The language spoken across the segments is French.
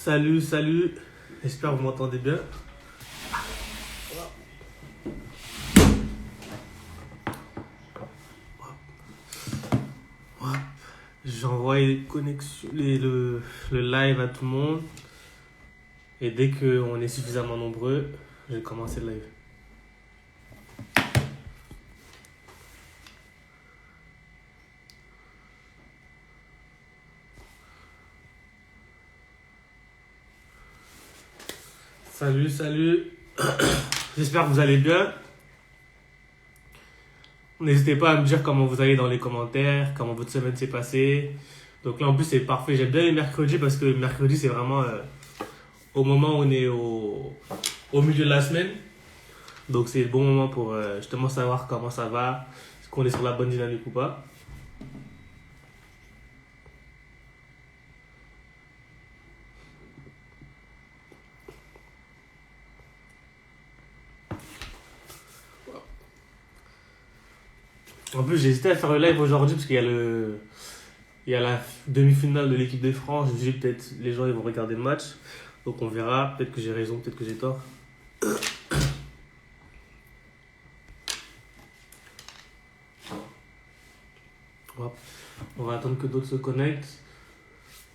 Salut, salut. J'espère que vous m'entendez bien. J'envoie les connexions, le live à tout le monde. Et dès qu'on est suffisamment nombreux, je vais commencer le live. Salut, salut. J'espère que vous allez bien. N'hésitez pas à me dire comment vous allez dans les commentaires, comment votre semaine s'est passée. Donc là, en plus, c'est parfait. J'aime bien les mercredis parce que le mercredi, c'est vraiment au moment où on est au milieu de la semaine. Donc c'est le bon moment pour justement savoir comment ça va, est-ce qu'on est sur la bonne dynamique ou pas. En plus, j'ai hésité à faire le live aujourd'hui parce qu'il y a la demi-finale de l'équipe de France. Je me suis dit peut-être les gens ils vont regarder le match. Donc on verra. Peut-être que j'ai raison, peut-être que j'ai tort. On va attendre que d'autres se connectent.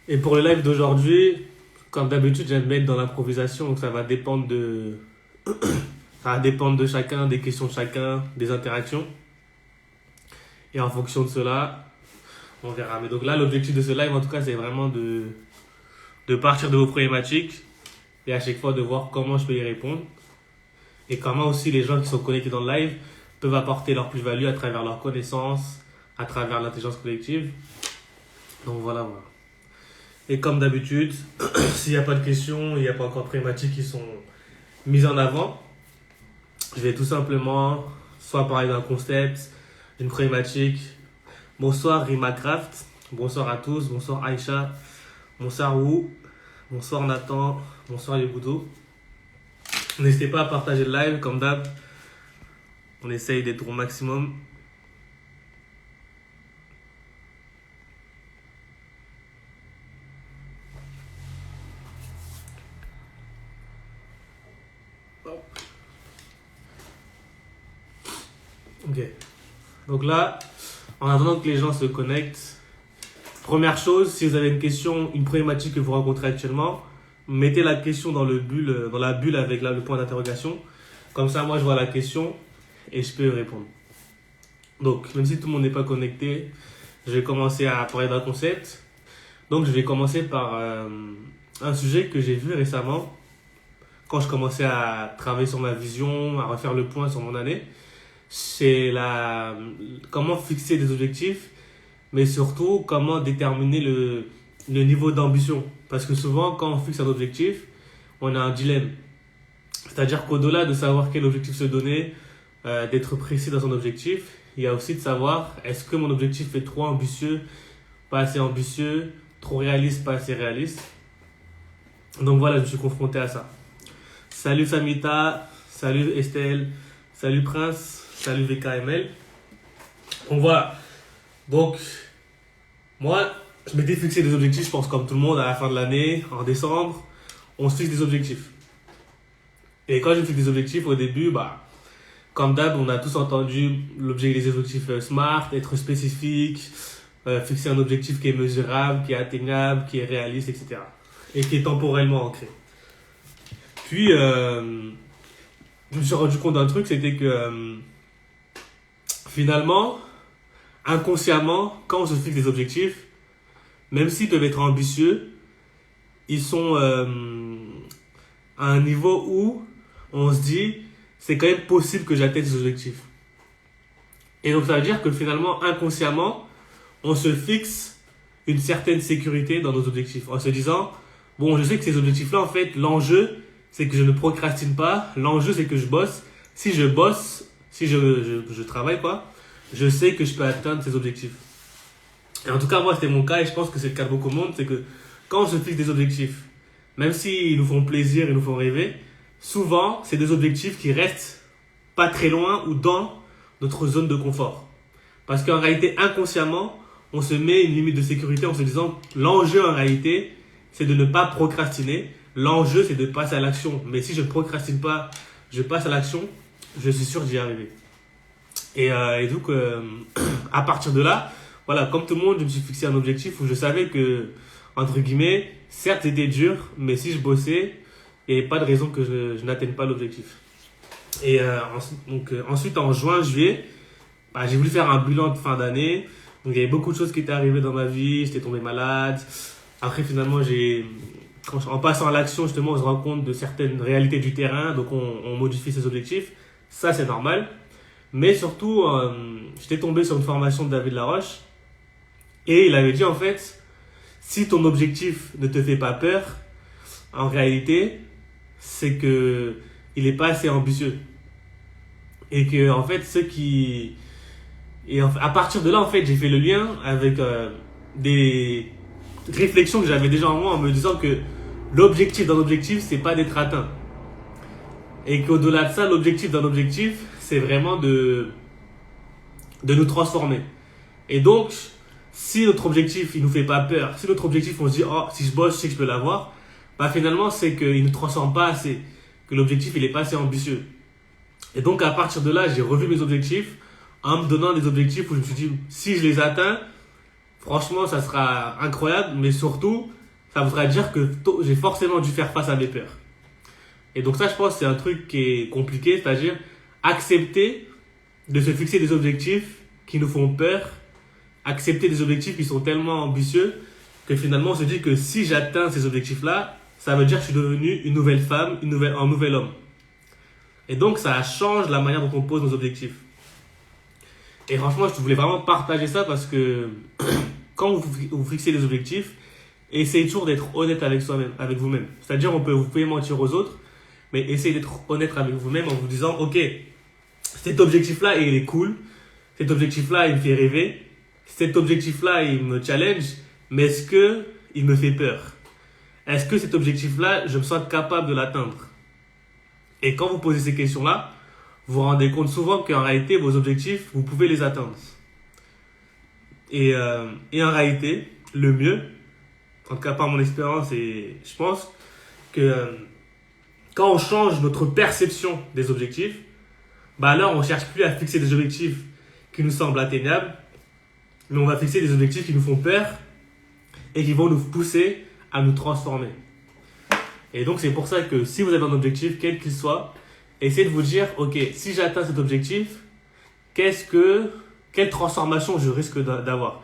Et pour le live d'aujourd'hui, comme d'habitude, j'aime bien être dans l'improvisation. Donc ça va dépendre de chacun, des questions de chacun, des interactions. Et en fonction de cela, on verra. Mais donc là, l'objectif de ce live, en tout cas, c'est vraiment de partir de vos problématiques et à chaque fois de voir comment je peux y répondre. Et comment aussi les gens qui sont connectés dans le live peuvent apporter leur plus-value à travers leurs connaissances, à travers l'intelligence collective. Donc voilà. Et comme d'habitude, s'il n'y a pas de questions, il n'y a pas encore de problématiques qui sont mises en avant, je vais tout simplement soit parler d'un concept, d'une problématique. Bonsoir Rimacraft, bonsoir à tous, bonsoir Aïcha, bonsoir Wu, bonsoir Nathan, bonsoir Yegudo. N'hésitez pas à partager le live comme d'hab, on essaye d'être au maximum. Ok, donc là, en attendant que les gens se connectent, première chose, si vous avez une question, une problématique que vous rencontrez actuellement, mettez la question dans la bulle avec le point d'interrogation. Comme ça, moi, je vois la question et je peux répondre. Donc, même si tout le monde n'est pas connecté, je vais commencer à parler d'un concept. Donc, je vais commencer par un sujet que j'ai vu récemment quand je commençais à travailler sur ma vision, à refaire le point sur mon année. C'est comment fixer des objectifs, mais surtout comment déterminer le niveau d'ambition. Parce que souvent, quand on fixe un objectif, on a un dilemme. C'est-à-dire qu'au-delà de savoir quel objectif se donner, d'être précis dans son objectif, il y a aussi de savoir est-ce que mon objectif est trop ambitieux, pas assez ambitieux, trop réaliste, pas assez réaliste. Donc voilà, je me suis confronté à ça. Salut Samita, salut Estelle, salut Prince. Salut VKML. Donc voilà. Donc, moi, je m'étais fixé des objectifs, je pense comme tout le monde, à la fin de l'année, en décembre, on se fixe des objectifs. Et quand je me fixe des objectifs, au début, comme d'hab, on a tous entendu des objectifs SMART, être spécifique, fixer un objectif qui est mesurable, qui est atteignable, qui est réaliste, etc. Et qui est temporellement ancré. Puis, je me suis rendu compte d'un truc, c'était que finalement, inconsciemment, quand on se fixe des objectifs, même s'ils peuvent être ambitieux, ils sont à un niveau où on se dit c'est quand même possible que j'atteigne ces objectifs. Et donc ça veut dire que finalement, inconsciemment, on se fixe une certaine sécurité dans nos objectifs. En se disant, bon, je sais que ces objectifs-là, en fait, l'enjeu, c'est que je ne procrastine pas. L'enjeu, c'est que je bosse. Si je bosse, si je travaille, je sais que je peux atteindre ces objectifs. Et en tout cas, moi, c'était mon cas et je pense que c'est le cas de beaucoup de monde. C'est que quand on se fixe des objectifs, même s'ils nous font plaisir, ils nous font rêver, souvent, c'est des objectifs qui restent pas très loin ou dans notre zone de confort. Parce qu'en réalité, inconsciemment, on se met une limite de sécurité en se disant l'enjeu, en réalité, c'est de ne pas procrastiner. L'enjeu, c'est de passer à l'action. Mais si je ne procrastine pas, je passe à l'action, je suis sûr d'y arriver. Et donc, à partir de là, voilà, comme tout le monde, je me suis fixé un objectif où je savais que, entre guillemets, certes, c'était dur, mais si je bossais, il n'y avait pas de raison que je n'atteigne pas l'objectif. Ensuite, en juin, juillet, j'ai voulu faire un bilan de fin d'année. Donc, il y avait beaucoup de choses qui étaient arrivées dans ma vie. J'étais tombé malade. Après, finalement, en passant à l'action, justement, on se rend compte de certaines réalités du terrain. Donc, on modifie ses objectifs. Ça, c'est normal. Mais surtout, j'étais tombé sur une formation de David Laroche. Et il avait dit, en fait, si ton objectif ne te fait pas peur, en réalité, c'est que il n'est pas assez ambitieux. Et que, en fait, à partir de là, en fait, j'ai fait le lien avec des réflexions que j'avais déjà en moi en me disant que l'objectif d'un objectif, c'est pas d'être atteint. Et qu'au-delà de ça, l'objectif d'un objectif, c'est vraiment de nous transformer. Et donc, si notre objectif, il nous fait pas peur, si notre objectif, on se dit, oh, si je bosse, je sais que je peux l'avoir, finalement, c'est qu'il ne transforme pas assez, que l'objectif, il est pas assez ambitieux. Et donc, à partir de là, j'ai revu mes objectifs en me donnant des objectifs où je me suis dit, si je les atteins, franchement, ça sera incroyable, mais surtout, ça voudra dire que j'ai forcément dû faire face à mes peurs. Et donc ça, je pense, c'est un truc qui est compliqué, c'est-à-dire accepter de se fixer des objectifs qui nous font peur, accepter des objectifs qui sont tellement ambitieux que finalement, on se dit que si j'atteins ces objectifs-là, ça veut dire que je suis devenu une nouvelle femme, un nouvel homme. Et donc, ça change la manière dont on pose nos objectifs. Et franchement, je voulais vraiment partager ça parce que quand vous fixez des objectifs, essayez toujours d'être honnête avec soi-même, avec vous-même. C'est-à-dire, vous pouvez mentir aux autres, mais essayez d'être honnête avec vous-même en vous disant, ok, cet objectif-là, il est cool. Cet objectif-là, il me fait rêver. Cet objectif-là, il me challenge. Mais est-ce qu'il me fait peur? Est-ce que cet objectif-là, je me sens capable de l'atteindre? Et quand vous posez ces questions-là, vous vous rendez compte souvent qu'en réalité, vos objectifs, vous pouvez les atteindre. Et en réalité, le mieux, en tout cas par mon expérience, et je pense que quand on change notre perception des objectifs, alors on ne cherche plus à fixer des objectifs qui nous semblent atteignables, mais on va fixer des objectifs qui nous font peur et qui vont nous pousser à nous transformer. Et donc c'est pour ça que si vous avez un objectif, quel qu'il soit, essayez de vous dire, ok, si j'atteins cet objectif, quelle transformation je risque d'avoir?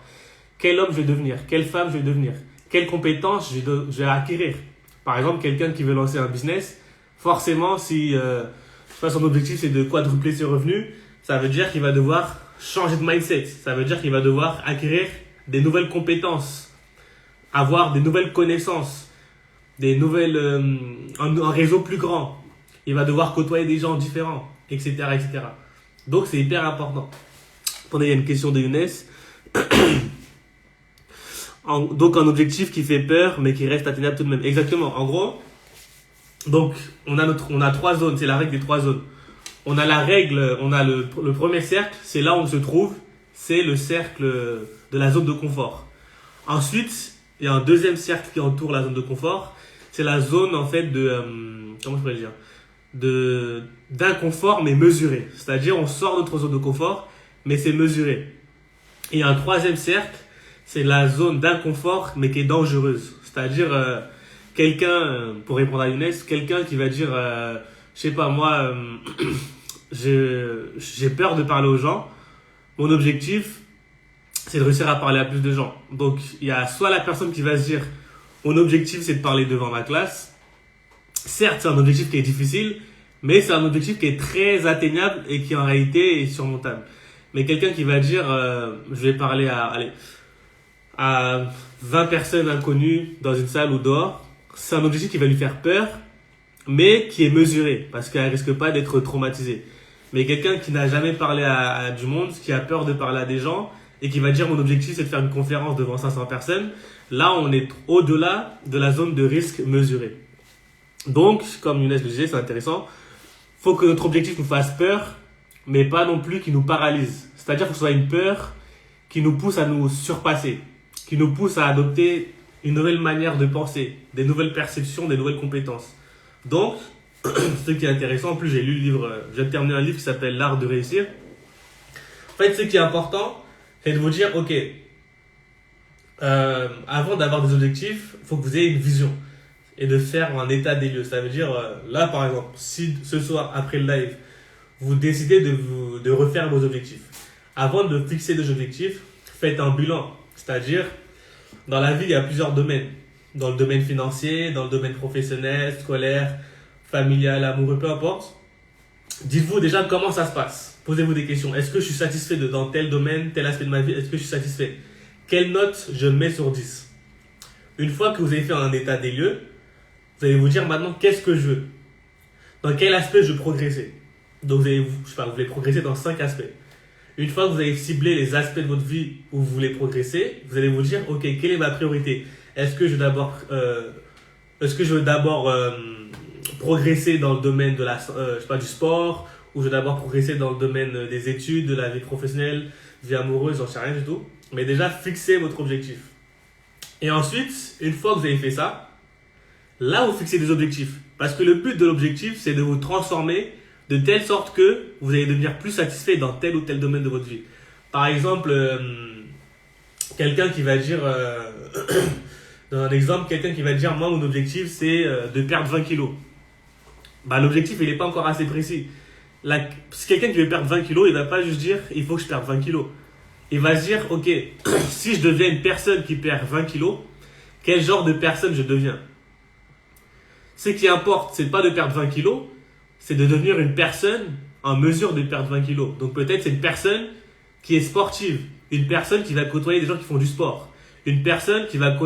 Quel homme je vais devenir? Quelle femme je vais devenir? Quelles compétences je vais acquérir? Par exemple, quelqu'un qui veut lancer un business, forcément, si son objectif c'est de quadrupler ses revenus, ça veut dire qu'il va devoir changer de mindset. Ça veut dire qu'il va devoir acquérir des nouvelles compétences, avoir des nouvelles connaissances, un réseau plus grand. Il va devoir côtoyer des gens différents, etc., etc. Donc, c'est hyper important. Attendez, il y a une question de Younes. Donc, un objectif qui fait peur, mais qui reste atteignable tout de même. Exactement. En gros, donc, on a 3 zones. C'est la règle des 3 zones. On a le premier cercle, c'est là où on se trouve. C'est le cercle de la zone de confort. Ensuite, il y a un deuxième cercle qui entoure la zone de confort. C'est la zone, en fait, comment je pourrais dire? D'inconfort, mais mesuré. C'est-à-dire, on sort de notre zone de confort, mais c'est mesuré. Et il y a un troisième cercle, c'est la zone d'inconfort, mais qui est dangereuse. C'est-à-dire, pour répondre à Younes, quelqu'un qui va dire, je sais pas, moi, j'ai peur de parler aux gens. Mon objectif, c'est de réussir à parler à plus de gens. Donc, il y a soit la personne qui va se dire, mon objectif, c'est de parler devant ma classe. Certes, c'est un objectif qui est difficile, mais c'est un objectif qui est très atteignable et qui, en réalité, est surmontable. Mais quelqu'un qui va dire, je vais parler à 20 personnes inconnues dans une salle ou dehors, c'est un objectif qui va lui faire peur, mais qui est mesuré, parce qu'elle risque pas d'être traumatisée. Mais quelqu'un qui n'a jamais parlé à du monde, qui a peur de parler à des gens, et qui va dire mon objectif c'est de faire une conférence devant 500 personnes, là on est au-delà de la zone de risque mesurée. Donc, comme Younes le disait, c'est intéressant, faut que notre objectif nous fasse peur, mais pas non plus qu'il nous paralyse. C'est-à-dire que ce soit une peur qui nous pousse à nous surpasser, qui nous pousse à adopter une nouvelle manière de penser, des nouvelles perceptions, des nouvelles compétences. Donc, ce qui est intéressant, en plus j'ai lu le livre, j'ai terminé un livre qui s'appelle L'art de réussir. En fait, ce qui est important, c'est de vous dire, ok, avant d'avoir des objectifs, il faut que vous ayez une vision et de faire un état des lieux. Ça veut dire, là par exemple, si ce soir, après le live, vous décidez de refaire vos objectifs. Avant de fixer des objectifs, faites un bilan. C'est-à-dire, dans la vie, il y a plusieurs domaines. Dans le domaine financier, dans le domaine professionnel, scolaire, familial, amoureux, peu importe. Dites-vous déjà comment ça se passe. Posez-vous des questions. Est-ce que je suis satisfait dans tel domaine, tel aspect de ma vie? Est-ce que je suis satisfait? Quelle note je mets sur 10? Une fois que vous avez fait un état des lieux, vous allez vous dire maintenant qu'est-ce que je veux? Dans quel aspect je veux progresser? Donc vous voulez progresser dans 5 aspects. Une fois que vous avez ciblé les aspects de votre vie où vous voulez progresser, vous allez vous dire, ok, quelle est ma priorité? Est-ce que je veux d'abord progresser dans le domaine de du sport, ou je veux d'abord progresser dans le domaine des études, de la vie professionnelle, vie amoureuse, j'en sais rien du tout. Mais déjà, fixez votre objectif. Et ensuite, une fois que vous avez fait ça, là, vous fixez des objectifs. Parce que le but de l'objectif, c'est de vous transformer de telle sorte que vous allez devenir plus satisfait dans tel ou tel domaine de votre vie. Par exemple, quelqu'un qui va dire, dans un exemple, quelqu'un qui va dire, moi, mon objectif, c'est de perdre 20 kilos. Bah, l'objectif, il n'est pas encore assez précis. Si quelqu'un qui veut perdre 20 kilos, il ne va pas juste dire, il faut que je perde 20 kilos. Il va se dire, ok, si je deviens une personne qui perd 20 kilos, quel genre de personne je deviens? Ce qui importe, c'est pas de perdre 20 kilos, c'est de devenir une personne en mesure de perdre 20 kilos. Donc peut-être c'est une personne qui est sportive, une personne qui va côtoyer des gens qui font du sport, une personne qui va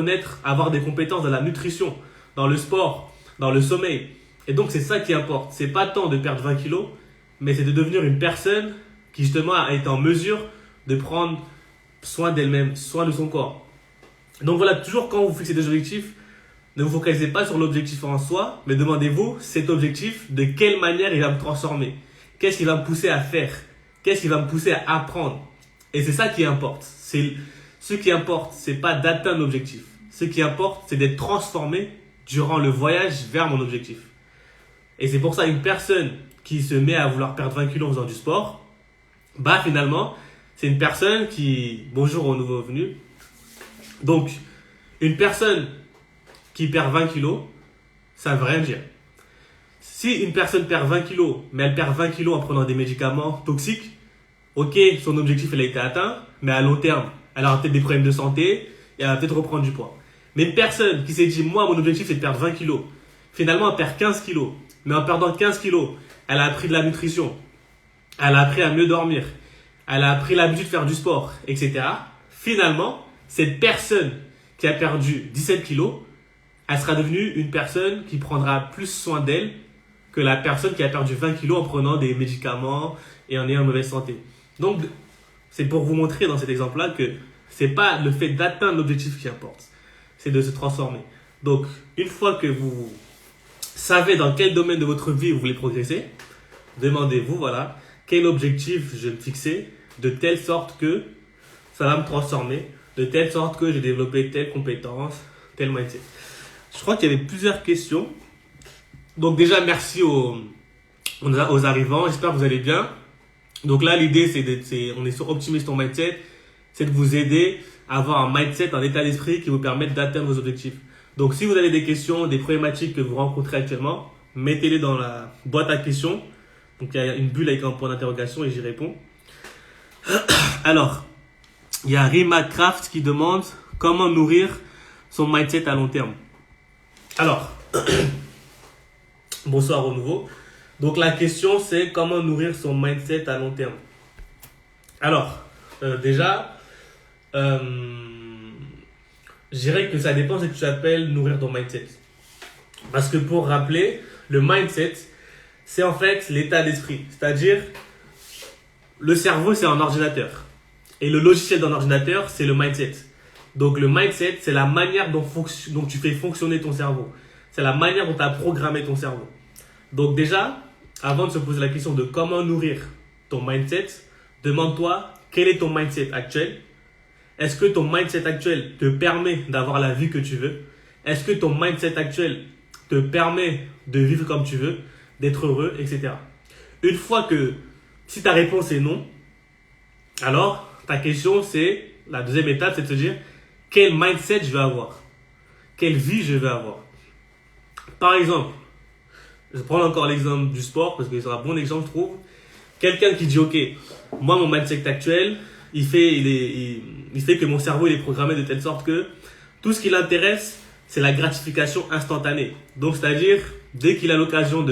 avoir des compétences dans la nutrition, dans le sport, dans le sommeil. Et donc c'est ça qui importe. C'est pas tant de perdre 20 kilos, mais c'est de devenir une personne qui justement a été en mesure de prendre soin d'elle-même, soin de son corps. Donc voilà, toujours quand vous fixez des objectifs, ne vous focalisez pas sur l'objectif en soi, mais demandez-vous, cet objectif, de quelle manière il va me transformer? Qu'est-ce qui va me pousser à faire? Qu'est-ce qui va me pousser à apprendre? Et c'est ça qui importe. Ce qui importe, c'est pas d'atteindre l'objectif. Ce qui importe, c'est d'être transformé durant le voyage vers mon objectif. Et c'est pour ça une personne qui se met à vouloir perdre 20 kilos en faisant du sport, bah finalement, c'est une personne qui... Bonjour aux nouveaux venus. Donc, une personne qui perd 20 kilos, ça ne veut rien dire. Si une personne perd 20 kilos, mais elle perd 20 kilos en prenant des médicaments toxiques, ok, son objectif il a été atteint, mais à long terme, elle aura peut-être des problèmes de santé et elle va peut-être reprendre du poids. Mais une personne qui s'est dit, moi, mon objectif c'est de perdre 20 kilos, finalement elle perd 15 kilos, mais en perdant 15 kilos, elle a appris de la nutrition, elle a appris à mieux dormir, elle a appris l'habitude de faire du sport, etc. Finalement, cette personne qui a perdu 17 kilos, elle sera devenue une personne qui prendra plus soin d'elle que la personne qui a perdu 20 kilos en prenant des médicaments et en ayant une mauvaise santé. Donc, c'est pour vous montrer dans cet exemple-là que ce n'est pas le fait d'atteindre l'objectif qui importe, c'est de se transformer. Donc, une fois que vous savez dans quel domaine de votre vie vous voulez progresser, demandez-vous, voilà, quel objectif je vais me fixer de telle sorte que ça va me transformer, de telle sorte que j'ai développé telle compétence, tel mindset. Je crois qu'il y avait plusieurs questions. Donc déjà, merci aux arrivants. J'espère que vous allez bien. Donc là, l'idée, on est sur Optimise ton mindset. C'est de vous aider à avoir un mindset, un état d'esprit qui vous permette d'atteindre vos objectifs. Donc si vous avez des questions, des problématiques que vous rencontrez actuellement, mettez-les dans la boîte à questions. Donc il y a une bulle avec un point d'interrogation et j'y réponds. Alors, il y a Rima Craft qui demande comment nourrir son mindset à long terme. Alors, bonsoir au nouveau. Donc la question c'est comment nourrir son mindset à long terme. Alors, déjà, je dirais que ça dépend de ce que tu appelles nourrir ton mindset. Parce que pour rappeler, le mindset, c'est en fait l'état d'esprit. C'est-à-dire, le cerveau c'est un ordinateur. Et le logiciel d'un ordinateur, c'est le mindset. Donc le mindset, c'est la manière dont tu fais fonctionner ton cerveau. C'est la manière dont tu as programmé ton cerveau. Donc déjà, avant de se poser la question de comment nourrir ton mindset, demande-toi quel est ton mindset actuel. Est-ce que ton mindset actuel te permet d'avoir la vie que tu veux? Est-ce que ton mindset actuel te permet de vivre comme tu veux, d'être heureux, etc. Une fois que, si ta réponse est non, alors ta question c'est, la deuxième étape c'est de se dire, quel mindset je vais avoir? Quelle vie je vais avoir? Par exemple, je vais prendre encore l'exemple du sport parce que c'est un bon exemple, je trouve. Quelqu'un qui dit, ok, moi mon mindset actuel, il fait que mon cerveau il est programmé de telle sorte que tout ce qui l'intéresse, c'est la gratification instantanée. Donc, c'est-à-dire, dès qu'il a l'occasion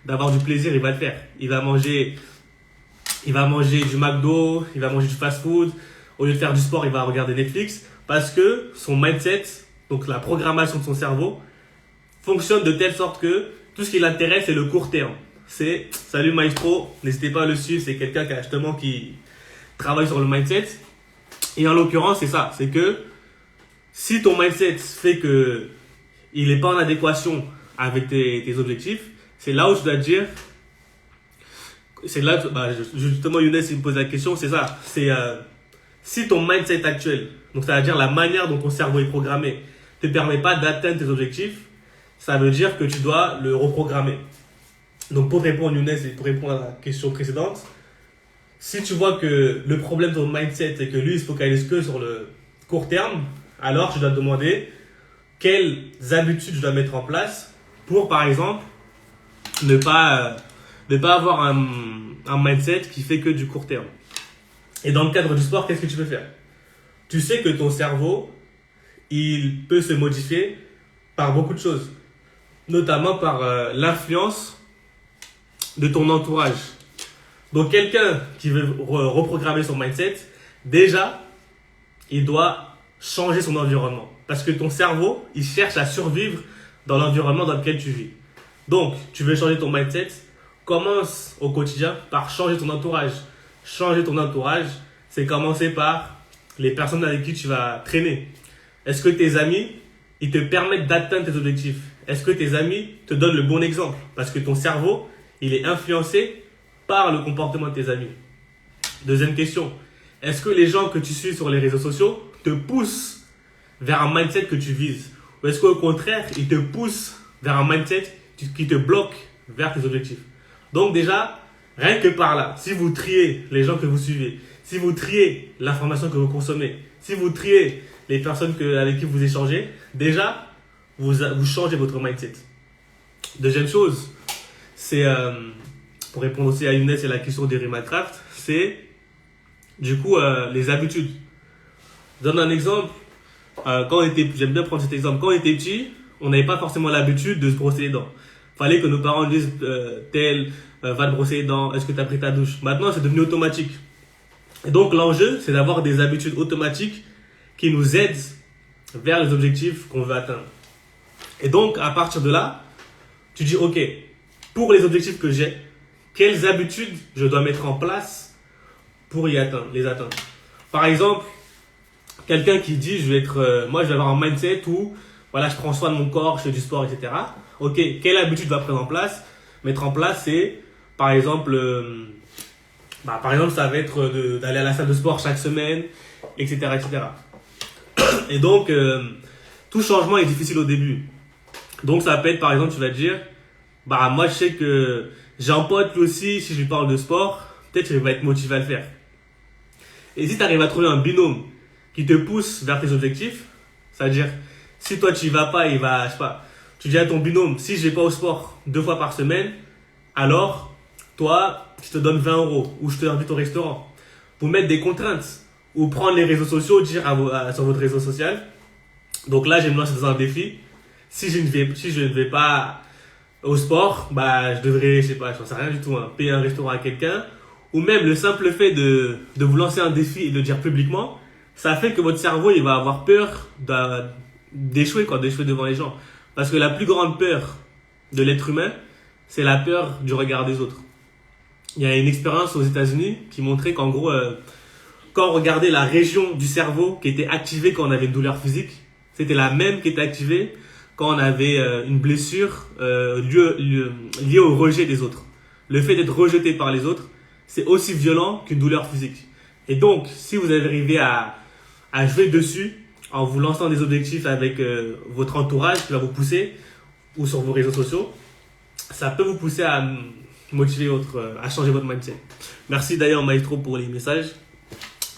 d'avoir du plaisir, il va le faire. Il va manger du McDo, il va manger du fast-food. Au lieu de faire du sport, il va regarder Netflix parce que son mindset, donc la programmation de son cerveau, fonctionne de telle sorte que tout ce qui l'intéresse, c'est le court terme. C'est, salut Maestro, n'hésitez pas à le suivre, c'est quelqu'un qui travaille sur le mindset. Et en l'occurrence, c'est ça, c'est que si ton mindset fait que il n'est pas en adéquation avec tes objectifs, c'est là où tu dois te dire, c'est là, justement Younes il me pose la question, c'est ça, c'est si ton mindset actuel, donc c'est-à-dire la manière dont ton cerveau est programmé, ne te permet pas d'atteindre tes objectifs, ça veut dire que tu dois le reprogrammer. Donc pour répondre Younes et pour répondre à la question précédente, si tu vois que le problème de ton mindset c'est que lui il se focalise que sur le court terme, alors tu dois te demander quelles habitudes je dois mettre en place pour, par exemple, ne pas avoir un mindset qui fait que du court terme. Et dans le cadre du sport, qu'est-ce que tu peux faire? Tu sais que ton cerveau, il peut se modifier par beaucoup de choses, notamment par l'influence de ton entourage. Donc quelqu'un qui veut reprogrammer son mindset, déjà, il doit changer son environnement. Parce que ton cerveau, il cherche à survivre dans l'environnement dans lequel tu vis. Donc, tu veux changer ton mindset, commence au quotidien par changer ton entourage. Changer ton entourage, c'est commencer par les personnes avec qui tu vas traîner. Est-ce que tes amis, ils te permettent d'atteindre tes objectifs? Est-ce que tes amis te donnent le bon exemple? Parce que ton cerveau, il est influencé par le comportement de tes amis. Deuxième question, est-ce que les gens que tu suis sur les réseaux sociaux te poussent vers un mindset que tu vises? Ou est-ce qu'au contraire, ils te poussent vers un mindset qui te bloque vers tes objectifs? Donc déjà, rien que par là, si vous triez les gens que vous suivez, si vous triez l'information que vous consommez, si vous triez les personnes avec qui vous échangez, déjà, vous changez votre mindset. Deuxième chose, c'est, pour répondre aussi à Younes et la question d'Eri Minecraft, c'est du coup les habitudes. Je donne un exemple. J'aime bien prendre cet exemple. Quand on était petit, on n'avait pas forcément l'habitude de se brosser les dents. Fallait que nos parents disent va te brosser les dents, est-ce que tu as pris ta douche? Maintenant, c'est devenu automatique. Et donc, l'enjeu, c'est d'avoir des habitudes automatiques qui nous aident vers les objectifs qu'on veut atteindre. Et donc, à partir de là, tu dis, ok, pour les objectifs que j'ai, quelles habitudes je dois mettre en place pour les atteindre? Par exemple, quelqu'un qui dit, moi, je vais avoir un mindset où, voilà, je prends soin de mon corps, je fais du sport, etc. Ok, quelle habitude je dois mettre en place, c'est, par exemple, ça va être d'aller à la salle de sport chaque semaine, etc., etc. Et donc, tout changement est difficile au début. Donc, ça peut être, par exemple, tu vas te dire, moi, je sais que j'ai un pote, lui aussi, si je lui parle de sport, peut-être qu'il va être motivé à le faire. Et si tu arrives à trouver un binôme qui te pousse vers tes objectifs, c'est-à-dire, si toi, tu y vas pas, tu dis à ton binôme, si je vais pas au sport 2 fois par semaine, alors, toi, je te donne 20 € ou je te invite au restaurant. Pour mettre des contraintes ou prendre les réseaux sociaux, dire sur votre réseau social. Donc là, je me lance dans un défi. Si je ne vais pas au sport, je devrais, j'en sais rien du tout, payer un restaurant à quelqu'un. Ou même le simple fait de vous lancer un défi et de le dire publiquement, ça fait que votre cerveau, il va avoir peur d'échouer devant les gens. Parce que la plus grande peur de l'être humain, c'est la peur du regard des autres. Il y a une expérience aux États-Unis qui montrait qu'en gros, quand on regardait la région du cerveau qui était activée quand on avait une douleur physique, c'était la même qui était activée quand on avait une blessure liée au rejet des autres. Le fait d'être rejeté par les autres, c'est aussi violent qu'une douleur physique. Et donc, si vous arrivez à à jouer dessus en vous lançant des objectifs avec votre entourage qui va vous pousser ou sur vos réseaux sociaux. Ça peut vous pousser à motiver à changer votre mindset. Merci d'ailleurs Maestro pour les messages.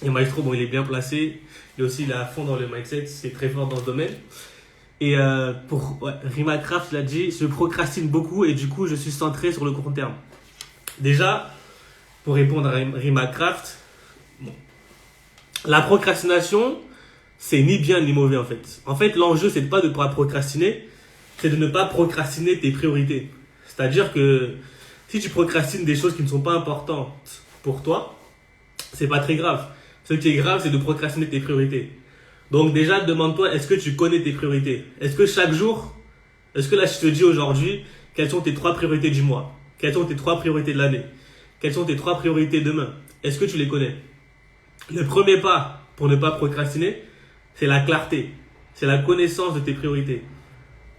Et Maestro, bon, il est bien placé. Il est à fond dans le mindset. C'est très fort dans ce domaine. Et Rimacraft, il a dit, je procrastine beaucoup et du coup, je suis centré sur le court terme. Déjà, pour répondre à Rimacraft, bon, la procrastination, c'est ni bien ni mauvais en fait. En fait, l'enjeu, c'est pas de ne pas procrastiner, c'est de ne pas procrastiner tes priorités. C'est-à-dire que si tu procrastines des choses qui ne sont pas importantes pour toi, c'est pas très grave. Ce qui est grave, c'est de procrastiner tes priorités. Donc déjà, demande-toi, est-ce que tu connais tes priorités? Est-ce que chaque jour, est-ce que là, je te dis aujourd'hui, quelles sont tes 3 priorités du mois? Quelles sont tes 3 priorités de l'année? Quelles sont tes 3 priorités demain? Est-ce que tu les connais? Le premier pas pour ne pas procrastiner, c'est la clarté. C'est la connaissance de tes priorités.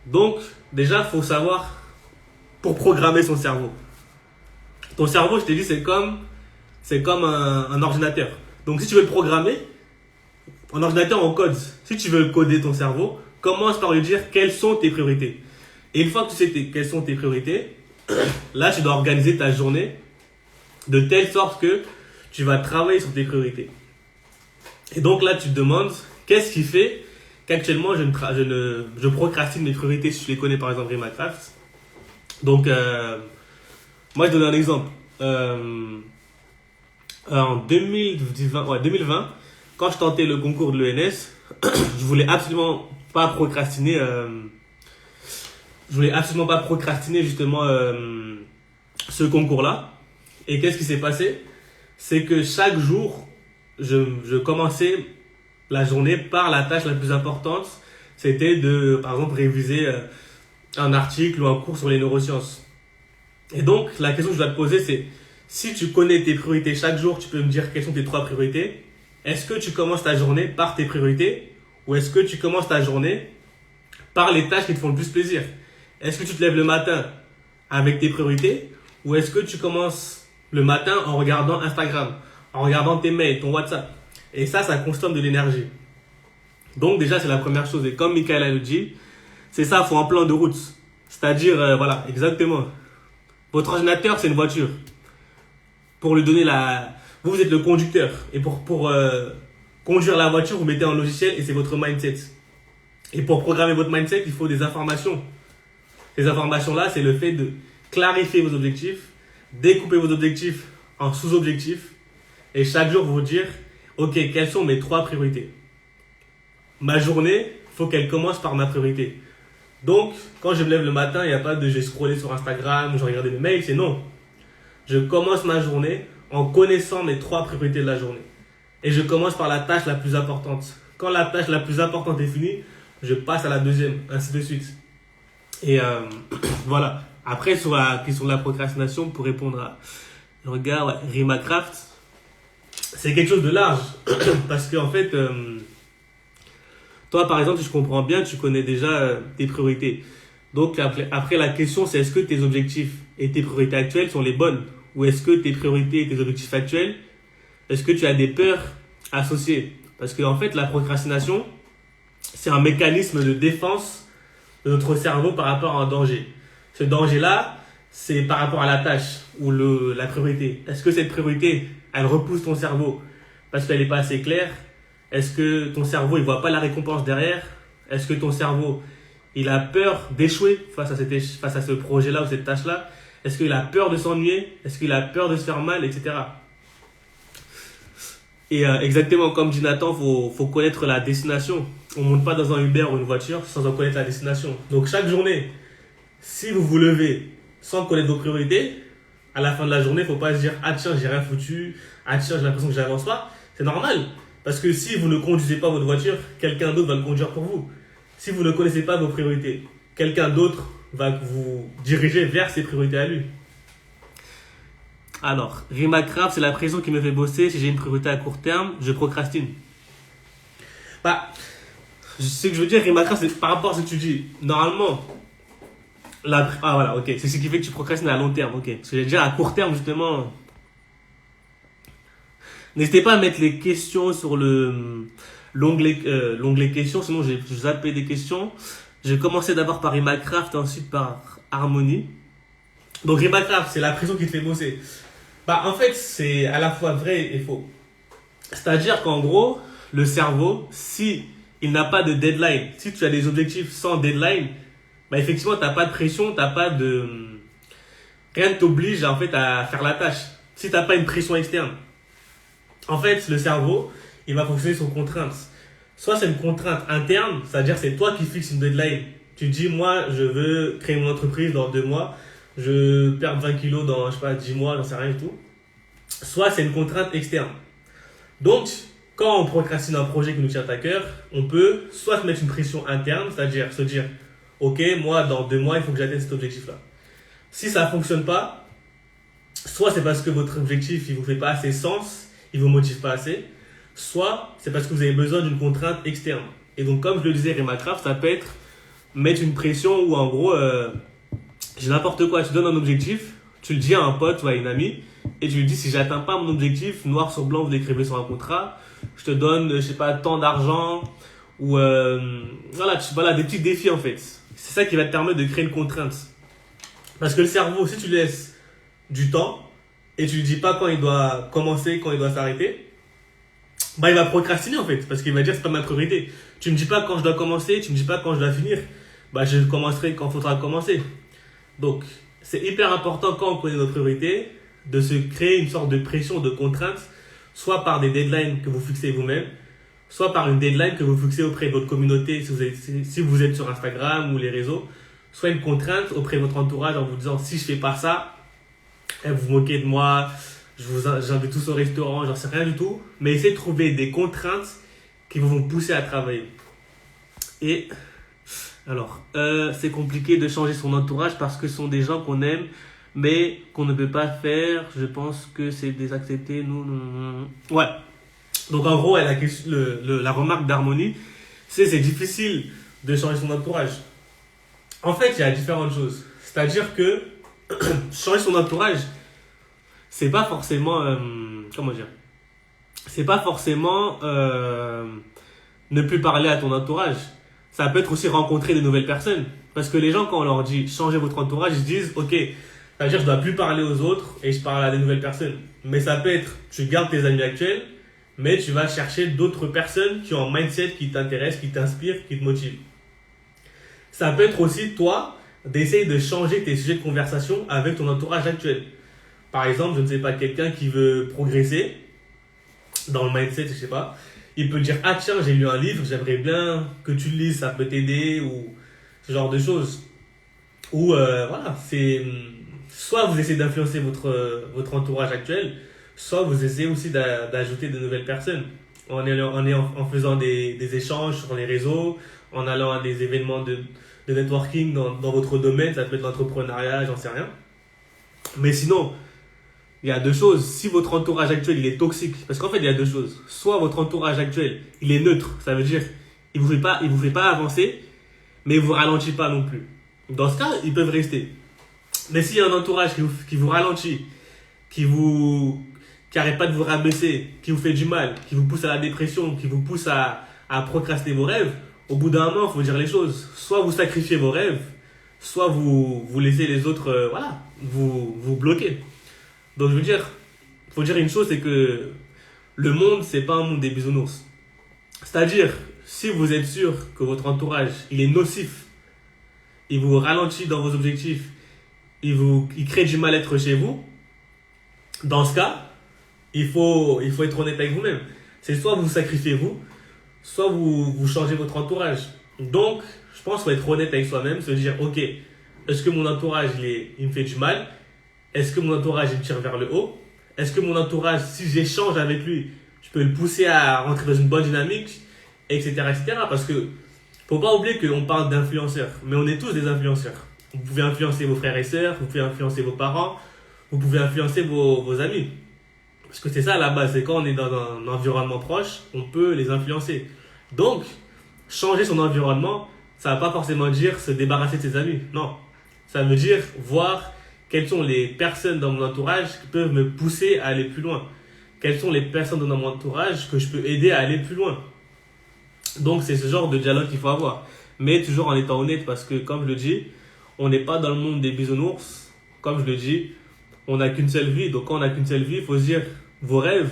Donc, déjà, il faut savoir pour programmer son cerveau. Ton cerveau, je t'ai dit, c'est comme un ordinateur. Donc, si tu veux le programmer, en ordinateur, on code. Si tu veux coder ton cerveau, commence par lui dire quelles sont tes priorités. Et une fois que tu sais quelles sont tes priorités, là, tu dois organiser ta journée de telle sorte que tu vas travailler sur tes priorités. Et donc là, tu te demandes, qu'est-ce qui fait qu'actuellement, je procrastine mes priorités si je les connais, par exemple, Rimacraft. Donc, moi, je donne un exemple. En 2020, quand je tentais le concours de l'ENS, je voulais absolument pas procrastiner. Justement ce concours-là. Et qu'est-ce qui s'est passé? C'est que chaque jour, je commençais la journée par la tâche la plus importante. C'était de, par exemple, réviser un article ou un cours sur les neurosciences. Et donc, la question que je dois te poser, c'est si tu connais tes priorités chaque jour, tu peux me dire quelles sont tes 3 priorités. Est-ce que tu commences ta journée par tes priorités ou est-ce que tu commences ta journée par les tâches qui te font le plus plaisir? Est-ce que tu te lèves le matin avec tes priorités ou est-ce que tu commences le matin en regardant Instagram, en regardant tes mails, ton WhatsApp? Et ça consomme de l'énergie. Donc déjà, c'est la première chose. Et comme Michaela le dit, c'est ça, il faut un plan de route. C'est-à-dire, voilà, exactement. Votre ordinateur, c'est une voiture. Pour lui donner vous êtes le conducteur. Et pour conduire la voiture, vous mettez un logiciel et c'est votre mindset. Et pour programmer votre mindset, il faut des informations. Ces informations-là, c'est le fait de clarifier vos objectifs, découper vos objectifs en sous-objectifs et chaque jour vous dire, ok, quelles sont mes 3 priorités? Ma journée, il faut qu'elle commence par ma priorité. Donc, quand je me lève le matin, il n'y a pas de j'ai scrollé sur Instagram, j'ai regardé mes mails, c'est non. Je commence ma journée en connaissant mes 3 priorités de la journée. Et je commence par la tâche la plus importante. Quand la tâche la plus importante est finie, je passe à la deuxième, ainsi de suite. Et voilà. Après, sur la question de la procrastination, pour répondre à Rimacraft, c'est quelque chose de large. Parce qu'en fait, toi, par exemple, si je comprends bien, tu connais déjà tes priorités. Donc, après, la question, c'est est-ce que tes objectifs et tes priorités actuelles sont les bonnes? Ou est-ce que tes priorités et tes objectifs actuels, est-ce que tu as des peurs associées? Parce qu'en fait, la procrastination, c'est un mécanisme de défense de notre cerveau par rapport à un danger. Ce danger-là, c'est par rapport à la tâche ou la priorité. Est-ce que cette priorité, elle repousse ton cerveau parce qu'elle n'est pas assez claire? Est-ce que ton cerveau, il voit pas la récompense derrière? Est-ce que ton cerveau, il a peur d'échouer face à ce projet-là ou cette tâche-là? Est-ce qu'il a peur de s'ennuyer? Est-ce qu'il a peur de se faire mal, etc. Et exactement comme dit Nathan, faut connaître la destination. On ne monte pas dans un Uber ou une voiture sans en connaître la destination. Donc chaque journée, si vous vous levez sans connaître vos priorités, à la fin de la journée, il ne faut pas se dire « Ah tiens, j'ai rien foutu. Ah tiens, j'ai l'impression que j'avance pas. » C'est normal. Parce que si vous ne conduisez pas votre voiture, quelqu'un d'autre va le conduire pour vous. Si vous ne connaissez pas vos priorités, quelqu'un d'autre va vous diriger vers ses priorités à lui. Alors, Rimacraft, c'est la pression qui me fait bosser. Si j'ai une priorité à court terme, je procrastine. Ce que je veux dire, Rimacraft, c'est par rapport à ce que tu dis. Normalement, voilà, ok. C'est ce qui fait que tu procrastines à long terme, ok. Ce que je veux dire, à court terme, justement. N'hésitez pas à mettre les questions sur l'onglet questions, sinon j'ai zappé des questions. J'ai commencé d'abord par Rimacraft et ensuite par Harmonie. Donc Rimacraft, c'est la pression qui te fait bosser. Bah en fait, c'est à la fois vrai et faux. C'est-à-dire qu'en gros, le cerveau, si il n'a pas de deadline, si tu as des objectifs sans deadline, bah effectivement, t'as pas de pression, t'as pas de... Rien ne t'oblige en fait à faire la tâche. Si t'as pas une pression externe. En fait, le cerveau, il va fonctionner sur contrainte. Soit c'est une contrainte interne, c'est-à-dire c'est toi qui fixes une deadline. Tu dis, moi, je veux créer mon entreprise dans 2 mois, je perds 20 kilos dans, je sais pas, 10 mois, j'en sais rien du tout. Soit c'est une contrainte externe. Donc, quand on procrastine un projet qui nous tient à cœur, on peut soit se mettre une pression interne, c'est-à-dire se dire, ok, moi, dans 2 mois, il faut que j'atteigne cet objectif-là. Si ça ne fonctionne pas, soit c'est parce que votre objectif, il vous fait pas assez sens, il vous motive pas assez, soit c'est parce que vous avez besoin d'une contrainte externe. Et donc, comme je le disais, Rimacraft, ça peut être mettre une pression où, en gros, j'ai n'importe quoi, tu donnes un objectif, tu le dis à un pote ou à une amie, et tu lui dis, si j'atteins pas mon objectif, noir sur blanc, vous l'écrivez sur un contrat, je te donne, je sais pas, tant d'argent, ou voilà, des petits défis en fait. C'est ça qui va te permettre de créer une contrainte. Parce que le cerveau, si tu lui laisses du temps, et tu lui dis pas quand il doit commencer, quand il doit s'arrêter, bah il va procrastiner en fait, parce qu'il va dire c'est pas ma priorité. Tu me dis pas quand je dois commencer, tu me dis pas quand je dois finir, bah je commencerai quand il faudra commencer. Donc, c'est hyper important quand on connaît nos priorités de se créer une sorte de pression, de contrainte, soit par des deadlines que vous fixez vous-même, soit par une deadline que vous fixez auprès de votre communauté si vous êtes sur Instagram ou les réseaux, soit une contrainte auprès de votre entourage en vous disant si je fais pas ça, vous vous moquez de moi, j'invite tous au restaurant, j'en sais rien du tout, mais essayez de trouver des contraintes qui vont vous pousser à travailler. Et alors, c'est compliqué de changer son entourage parce que ce sont des gens qu'on aime, mais qu'on ne peut pas faire. Je pense que c'est désaccepté. Non. Ouais. Donc, en gros, la remarque d'Harmonie, c'est difficile de changer son entourage. En fait, il y a différentes choses. C'est-à-dire que changer son entourage, c'est pas forcément... comment dire ? C'est pas forcément ne plus parler à ton entourage. Ça peut être aussi rencontrer de nouvelles personnes. Parce que les gens, quand on leur dit changez votre entourage, ils se disent ok, ça veut dire que je ne dois plus parler aux autres et je parle à des nouvelles personnes. Mais ça peut être, tu gardes tes amis actuels, mais tu vas chercher d'autres personnes qui ont un mindset qui t'intéresse, qui t'inspire, qui te motive. Ça peut être aussi toi d'essayer de changer tes sujets de conversation avec ton entourage actuel. Par exemple, je ne sais pas, quelqu'un qui veut progresser dans le mindset, je sais pas. Il peut dire ah tiens, j'ai lu un livre, j'aimerais bien que tu le lises, ça peut t'aider, ou ce genre de choses. Ou voilà, c'est soit vous essayez d'influencer votre entourage actuel, soit vous essayez aussi d'ajouter de nouvelles personnes en faisant des échanges sur les réseaux, en allant à des événements de networking dans votre domaine, ça peut être l'entrepreneuriat, j'en sais rien. Mais sinon, il y a deux choses. Si votre entourage actuel il est toxique, parce qu'en fait il y a deux choses. Soit votre entourage actuel il est neutre, ça veut dire il vous fait pas avancer, mais il vous ralentit pas non plus. Dans ce cas, ils peuvent rester. Mais s'il y a un entourage qui vous ralentit, qui arrête pas de vous rabaisser, qui vous fait du mal, qui vous pousse à la dépression, qui vous pousse à procrastiner vos rêves, au bout d'un moment, il faut dire les choses. Soit vous sacrifiez vos rêves, soit vous laissez les autres vous bloquer. Donc je veux dire, faut dire une chose, c'est que le monde, c'est pas un monde des bisounours. C'est-à-dire, si vous êtes sûr que votre entourage, il est nocif, il vous ralentit dans vos objectifs, il crée du mal-être chez vous, dans ce cas, il faut être honnête avec vous-même. C'est soit vous sacrifiez vous, soit vous changez votre entourage. Donc, je pense qu'il faut être honnête avec soi-même, se dire, ok, est-ce que mon entourage, il me fait du mal ? Est-ce que mon entourage, il me tire vers le haut ? Est-ce que mon entourage, si j'échange avec lui, je peux le pousser à rentrer dans une bonne dynamique, etc., etc. Parce que, faut pas oublier qu'on parle d'influenceurs, mais on est tous des influenceurs. Vous pouvez influencer vos frères et sœurs, vous pouvez influencer vos parents, vous pouvez influencer vos amis. Parce que c'est ça à la base, c'est quand on est dans un environnement proche, on peut les influencer. Donc, changer son environnement, ça ne va pas forcément dire se débarrasser de ses amis. Non. Ça veut dire voir quelles sont les personnes dans mon entourage qui peuvent me pousser à aller plus loin. Quelles sont les personnes dans mon entourage que je peux aider à aller plus loin. Donc, c'est ce genre de dialogue qu'il faut avoir. Mais toujours en étant honnête, parce que, comme je le dis, on n'est pas dans le monde des bisounours. Comme je le dis, on n'a qu'une seule vie. Donc, quand on n'a qu'une seule vie, il faut se dire, vos rêves,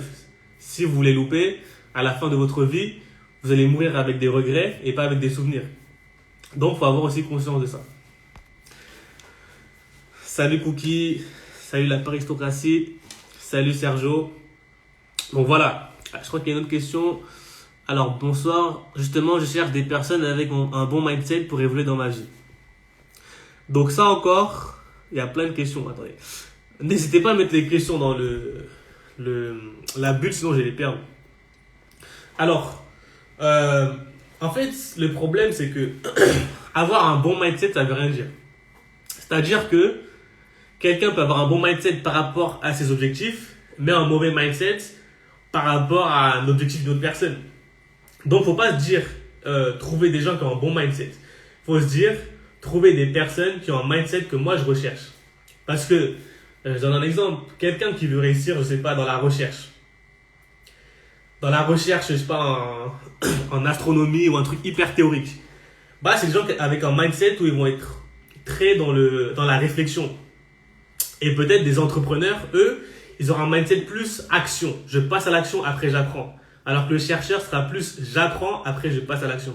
si vous les loupez, à la fin de votre vie, vous allez mourir avec des regrets et pas avec des souvenirs. Donc, il faut avoir aussi conscience de ça. Salut Cookie, salut la aristocratie, salut Sergio. Donc voilà, je crois qu'il y a une autre question. Alors bonsoir, justement je cherche des personnes avec un bon mindset pour évoluer dans ma vie. Donc ça encore, il y a plein de questions. Attendez, n'hésitez pas à mettre les questions dans la bulle, sinon je vais les perdre. Alors, en fait, le problème c'est que avoir un bon mindset, ça veut rien dire. C'est-à-dire que quelqu'un peut avoir un bon mindset par rapport à ses objectifs, mais un mauvais mindset par rapport à un objectif d'une autre personne. Donc, il ne faut pas se dire trouver des gens qui ont un bon mindset. Il faut se dire trouver des personnes qui ont un mindset que moi je recherche. Parce que, je donne un exemple, quelqu'un qui veut réussir, je ne sais pas, dans la recherche. Dans la recherche, je ne sais pas, en astronomie ou un truc hyper théorique. Bah, c'est des gens avec un mindset où ils vont être très dans la réflexion. Et peut-être des entrepreneurs, eux, ils auront un mindset plus action. Je passe à l'action, après j'apprends. Alors que le chercheur sera plus j'apprends, après je passe à l'action.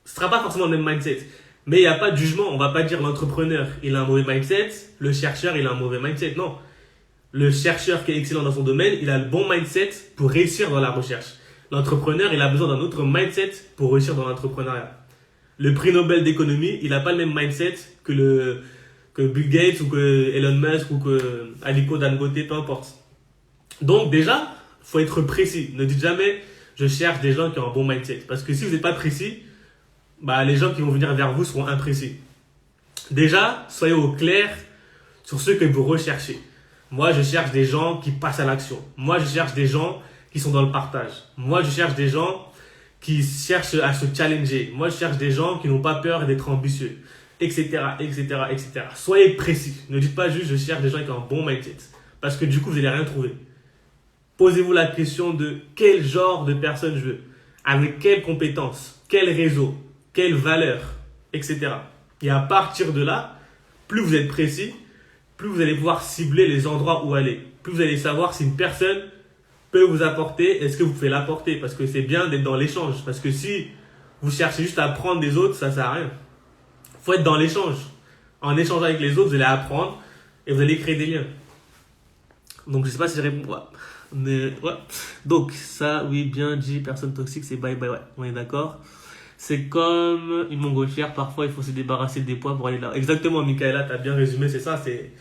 Ce ne sera pas forcément le même mindset. Mais il n'y a pas de jugement. On ne va pas dire l'entrepreneur, il a un mauvais mindset. Le chercheur, il a un mauvais mindset. Non. Le chercheur qui est excellent dans son domaine, il a le bon mindset pour réussir dans la recherche. L'entrepreneur, il a besoin d'un autre mindset pour réussir dans l'entrepreneuriat. Le prix Nobel d'économie, il n'a pas le même mindset que Bill Gates ou que Elon Musk ou que Aliko Dangote, peu importe. Donc déjà, il faut être précis. Ne dites jamais, je cherche des gens qui ont un bon mindset. Parce que si vous n'êtes pas précis, bah, les gens qui vont venir vers vous seront imprécis. Déjà, soyez au clair sur ce que vous recherchez. Moi, je cherche des gens qui passent à l'action. Moi, je cherche des gens qui sont dans le partage. Moi, je cherche des gens qui cherchent à se challenger. Moi, je cherche des gens qui n'ont pas peur d'être ambitieux, etc., etc., etc. Soyez précis. Ne dites pas juste, je cherche des gens qui ont un bon mindset. Parce que du coup, vous n'allez rien trouver. Posez-vous la question de quel genre de personne je veux, avec quelles compétences, quel réseau, quelles valeurs, etc. Et à partir de là, plus vous êtes précis, plus vous allez pouvoir cibler les endroits où aller. Plus vous allez savoir si une personne peut vous apporter, est-ce que vous pouvez l'apporter. Parce que c'est bien d'être dans l'échange. Parce que si vous cherchez juste à apprendre des autres, ça ne sert à rien. Il faut être dans l'échange. En échangeant avec les autres, vous allez apprendre et vous allez créer des liens. Donc, je ne sais pas si je réponds. Ouais. Mais, ouais. Donc, ça, oui, bien dit, personne toxique, c'est bye bye. Ouais, on est d'accord. C'est comme une montgolfière, parfois il faut se débarrasser des poids pour aller là. Exactement, Michaela, tu as bien résumé, c'est ça. C'est...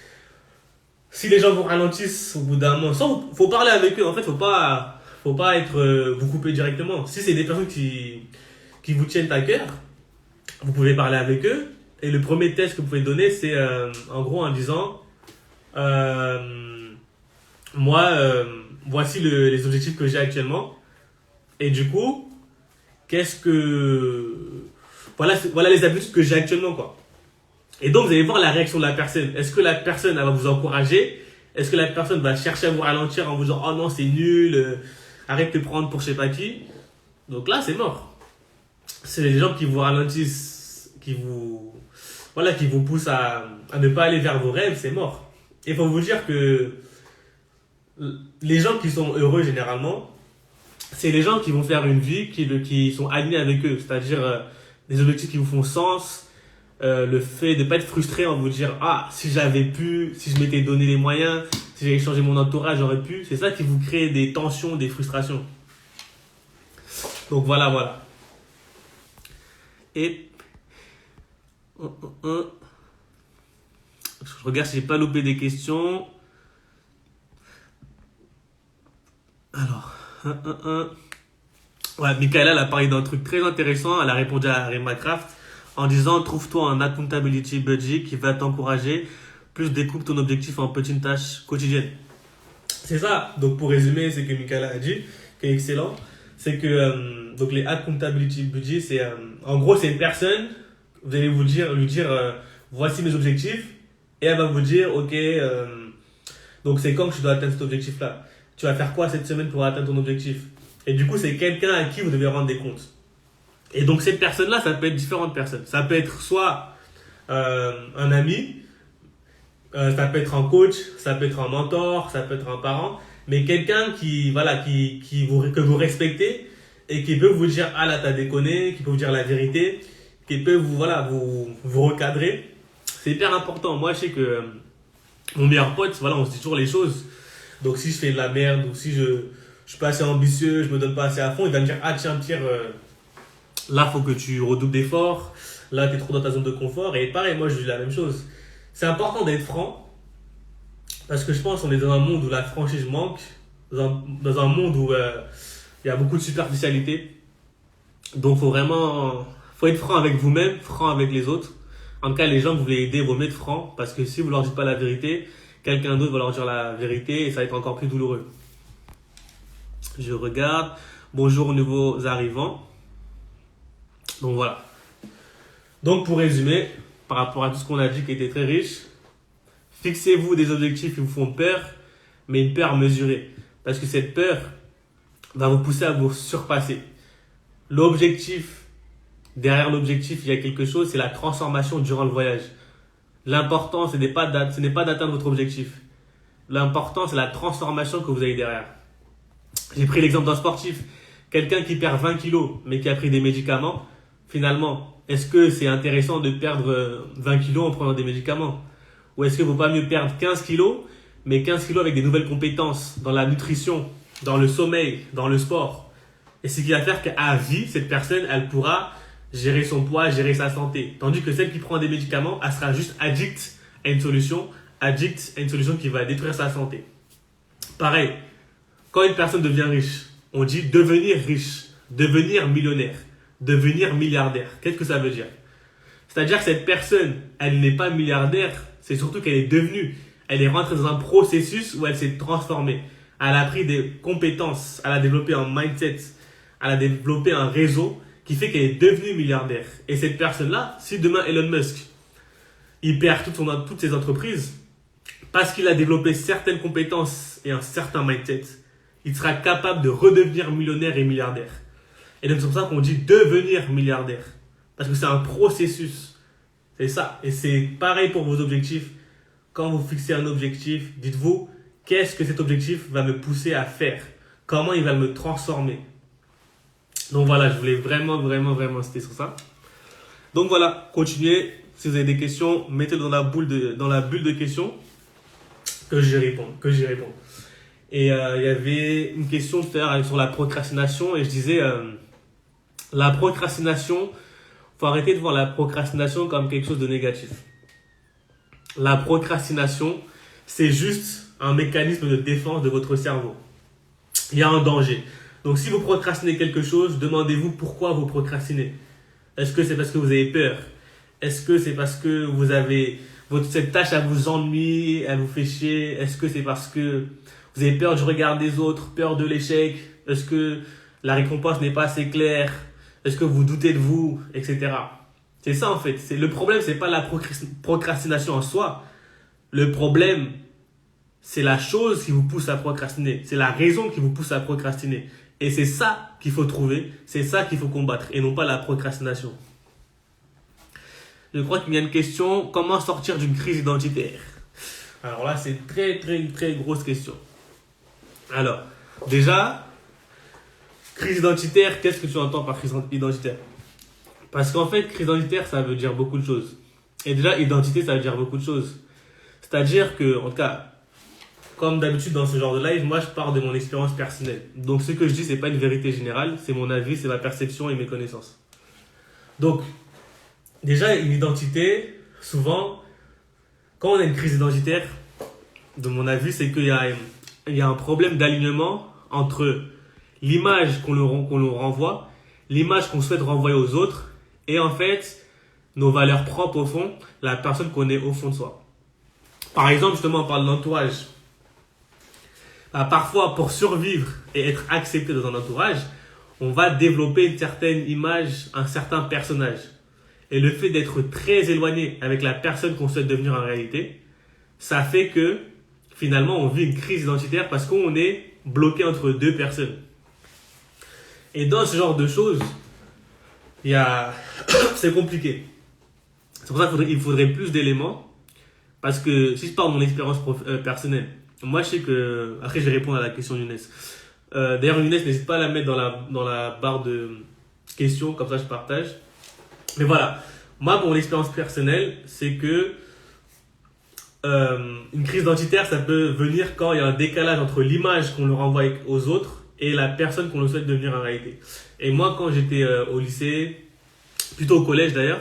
Si les gens vous ralentissent au bout d'un moment, faut parler avec eux. En fait, faut pas être vous couper directement. Si c'est des personnes qui vous tiennent à cœur, vous pouvez parler avec eux. Et le premier test que vous pouvez donner, c'est en gros en disant voici les objectifs que j'ai actuellement. Et du coup, voilà les habitudes que j'ai actuellement, quoi. Et donc, vous allez voir la réaction de la personne. Est-ce que la personne, elle va vous encourager? Est-ce que la personne va chercher à vous ralentir en vous disant, oh non, c'est nul, arrête de te prendre pour je sais pas qui? Donc là, c'est mort. C'est les gens qui vous ralentissent, qui vous poussent à ne pas aller vers vos rêves, c'est mort. Et il faut vous dire que les gens qui sont heureux, généralement, c'est les gens qui vont faire une vie qui sont alignés avec eux. C'est-à-dire des objectifs qui vous font sens, le fait de ne pas être frustré en vous dire ah, si j'avais pu, si je m'étais donné les moyens, si j'avais changé mon entourage, j'aurais pu. C'est ça qui vous crée des tensions, des frustrations. Donc voilà. Et je regarde si j'ai pas loupé des questions. Alors, ouais, Michaela, elle a parlé d'un truc très intéressant. Elle a répondu à Remacraft en disant trouve-toi un accountability buddy qui va t'encourager, plus découpe ton objectif en petites tâches quotidiennes. C'est ça. Donc pour résumer, c'est que Michaela a dit, qui est excellent, c'est que donc les accountability buddy, c'est en gros c'est une personne, vous allez lui dire voici mes objectifs, et elle va vous dire ok, donc c'est quand que je dois atteindre cet objectif là. Tu vas faire quoi cette semaine pour atteindre ton objectif? Et du coup, c'est quelqu'un à qui vous devez rendre des comptes. Et donc cette personne-là, ça peut être différentes personnes. Ça peut être soit un ami, ça peut être un coach, ça peut être un mentor, ça peut être un parent, mais quelqu'un que vous respectez et qui peut vous dire ah là t'as déconné, qui peut vous dire la vérité, qui peut vous recadrer. C'est hyper important. Moi je sais que mon meilleur pote, on se dit toujours les choses. Donc si je fais de la merde ou si je suis pas assez ambitieux, je me donne pas assez à fond, il va me dire ah tiens Pierre, là faut que tu redoubles d'efforts, là t'es trop dans ta zone de confort. Et pareil, moi je dis la même chose. C'est important d'être franc parce que je pense qu'on est dans un monde où la franchise manque, dans un monde où il y a beaucoup de superficialité. Donc faut être franc avec vous-même, franc avec les autres. En tout cas, les gens que vous voulez aider, vaut mieux être franc parce que si vous leur dites pas la vérité, quelqu'un d'autre va leur dire la vérité et ça va être encore plus douloureux. Je regarde. Bonjour aux nouveaux arrivants. Donc voilà. Donc pour résumer, par rapport à tout ce qu'on a dit qui était très riche, fixez-vous des objectifs qui vous font peur, mais une peur mesurée. Parce que cette peur va vous pousser à vous surpasser. Derrière l'objectif, il y a quelque chose, c'est la transformation durant le voyage. L'important, ce n'est pas d'atteindre votre objectif. L'important, c'est la transformation que vous avez derrière. J'ai pris l'exemple d'un sportif. Quelqu'un qui perd 20 kilos, mais qui a pris des médicaments, finalement, est-ce que c'est intéressant de perdre 20 kilos en prenant des médicaments? Ou est-ce qu'il ne vaut pas mieux perdre 15 kilos, mais 15 kilos avec des nouvelles compétences dans la nutrition, dans le sommeil, dans le sport? Et ce qui va faire qu'à vie, cette personne, elle pourra gérer son poids, gérer sa santé. Tandis que celle qui prend des médicaments, elle sera juste addict à une solution qui va détruire sa santé. Pareil, quand une personne devient riche, on dit devenir riche, devenir millionnaire, devenir milliardaire. Qu'est-ce que ça veut dire? C'est-à-dire que cette personne, elle n'est pas milliardaire, c'est surtout qu'elle est rentrée dans un processus où elle s'est transformée. Elle a appris des compétences, elle a développé un mindset, elle a développé un réseau qui fait qu'elle est devenue milliardaire. Et cette personne-là, si demain Elon Musk, il perd toutes ses entreprises, parce qu'il a développé certaines compétences et un certain mindset, il sera capable de redevenir millionnaire et milliardaire. Et donc c'est pour ça qu'on dit devenir milliardaire. Parce que c'est un processus. C'est ça. Et c'est pareil pour vos objectifs. Quand vous fixez un objectif, dites-vous, qu'est-ce que cet objectif va me pousser à faire? Comment il va me transformer? Donc voilà, je voulais vraiment insister sur ça. Donc voilà, continuez. Si vous avez des questions, mettez-les dans la bulle de questions que j'y réponds. Et il y avait une question tout à l'heure sur la procrastination et je disais la procrastination, faut arrêter de voir la procrastination comme quelque chose de négatif. La procrastination, c'est juste un mécanisme de défense de votre cerveau. Il y a un danger. Donc si vous procrastinez quelque chose, demandez-vous pourquoi vous procrastinez. Est-ce que c'est parce que vous avez peur? Est-ce que c'est parce que cette tâche elle vous ennuie, elle vous fait chier? Est-ce que c'est parce que vous avez peur du regard des autres, peur de l'échec? Est-ce que la récompense n'est pas assez claire? Est-ce que vous doutez de vous, etc. C'est ça en fait. Le problème, c'est pas la procrastination en soi. Le problème, c'est la chose qui vous pousse à procrastiner. C'est la raison qui vous pousse à procrastiner. Et c'est ça qu'il faut trouver, c'est ça qu'il faut combattre et non pas la procrastination. Je crois qu'il y a une question, comment sortir d'une crise identitaire? Alors là, c'est une très grosse question. Alors, déjà, crise identitaire, qu'est-ce que tu entends par crise identitaire? Parce qu'en fait, crise identitaire, ça veut dire beaucoup de choses. Et déjà, identité, ça veut dire beaucoup de choses. C'est-à-dire que, en tout cas, comme d'habitude dans ce genre de live, moi je pars de mon expérience personnelle. Donc ce que je dis, c'est pas une vérité générale, c'est mon avis, c'est ma perception et mes connaissances. Donc, déjà, une identité, souvent, quand on a une crise identitaire, de mon avis, c'est qu'il y a un problème d'alignement entre l'image qu'on nous renvoie, l'image qu'on souhaite renvoyer aux autres, et en fait, nos valeurs propres au fond, la personne qu'on est au fond de soi. Par exemple, justement, on parle d'entourage. Parfois, pour survivre et être accepté dans un entourage, on va développer une certaine image, un certain personnage. Et le fait d'être très éloigné avec la personne qu'on souhaite devenir en réalité, ça fait que finalement on vit une crise identitaire parce qu'on est bloqué entre deux personnes. Et dans ce genre de choses, il y a... c'est compliqué. C'est pour ça qu'il faudrait plus d'éléments. Parce que si je parle de mon expérience personnelle, moi je sais que... Après je vais répondre à la question d'Younes. D'ailleurs Younes, n'hésite pas à la mettre dans la barre de questions, comme ça je partage. Mais voilà, moi pour mon expérience personnelle, c'est que une crise identitaire, ça peut venir quand il y a un décalage entre l'image qu'on leur envoie aux autres et la personne qu'on le souhaite devenir en réalité. Et moi quand j'étais au lycée, plutôt au collège d'ailleurs,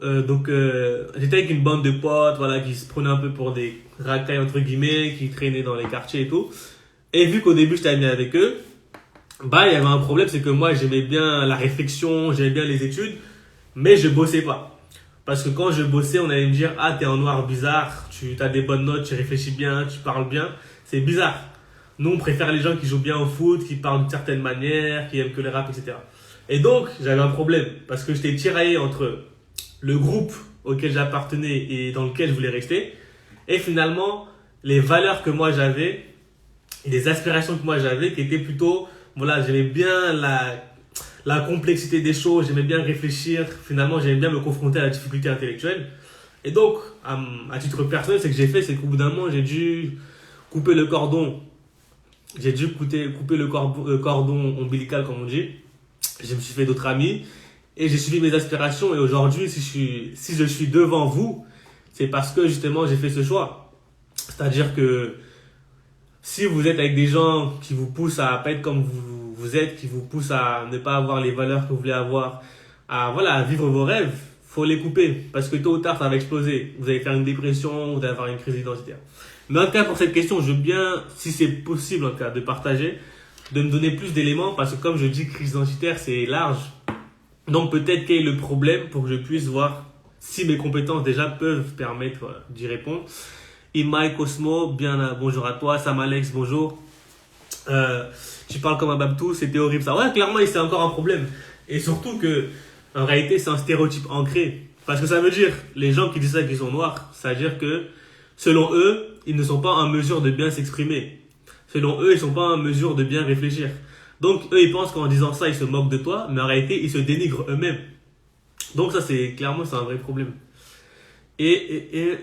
j'étais avec une bande de potes, voilà, qui se prenaient un peu pour des racailles entre guillemets, qui traînaient dans les quartiers et tout. Et vu qu'au début j'étais ami avec eux, bah il y avait un problème, c'est que moi j'aimais bien la réflexion, j'aimais bien les études, mais je bossais pas. Parce que quand je bossais, on allait me dire ah t'es un noir bizarre, tu as des bonnes notes, tu réfléchis bien, tu parles bien, c'est bizarre. Nous on préfère les gens qui jouent bien au foot, qui parlent d'une certaine manière, qui aiment que le rap, etc. Et donc j'avais un problème parce que j'étais tiraillé entre le groupe auquel j'appartenais et dans lequel je voulais rester, et finalement les valeurs que moi j'avais et les aspirations que moi j'avais qui étaient plutôt, voilà, j'aimais bien la complexité des choses, j'aimais bien réfléchir, finalement j'aimais bien me confronter à la difficulté intellectuelle. Et donc à titre personnel, ce que j'ai fait, c'est qu'au bout d'un moment j'ai dû couper le cordon, couper le cordon ombilical comme on dit. Je me suis fait d'autres amis et j'ai suivi mes aspirations, et aujourd'hui si je suis devant vous, c'est parce que justement j'ai fait ce choix. C'est-à-dire que si vous êtes avec des gens qui vous poussent à pas être comme vous êtes, qui vous poussent à ne pas avoir les valeurs que vous voulez avoir, à vivre vos rêves, faut les couper parce que tôt ou tard ça va exploser. Vous allez faire une dépression, vous allez avoir une crise identitaire. Mais en tout cas pour cette question, je veux bien, si c'est possible en tout cas, de partager, de me donner plus d'éléments, parce que comme je dis, crise identitaire c'est large. Donc peut-être quel est le problème pour que je puisse voir si mes compétences déjà peuvent permettre d'y répondre. Imai Cosmo, bonjour à toi. Sam Alex, bonjour. Tu parles comme un Babtou, c'était horrible ça. Ouais, clairement, c'est encore un problème. Et surtout que, en réalité, c'est un stéréotype ancré. Parce que ça veut dire, les gens qui disent ça qu'ils sont noirs, ça veut dire que, selon eux, ils ne sont pas en mesure de bien s'exprimer. Selon eux, ils ne sont pas en mesure de bien réfléchir. Donc, eux, ils pensent qu'en disant ça, ils se moquent de toi, mais en réalité, ils se dénigrent eux-mêmes. Donc ça, c'est un vrai problème. Et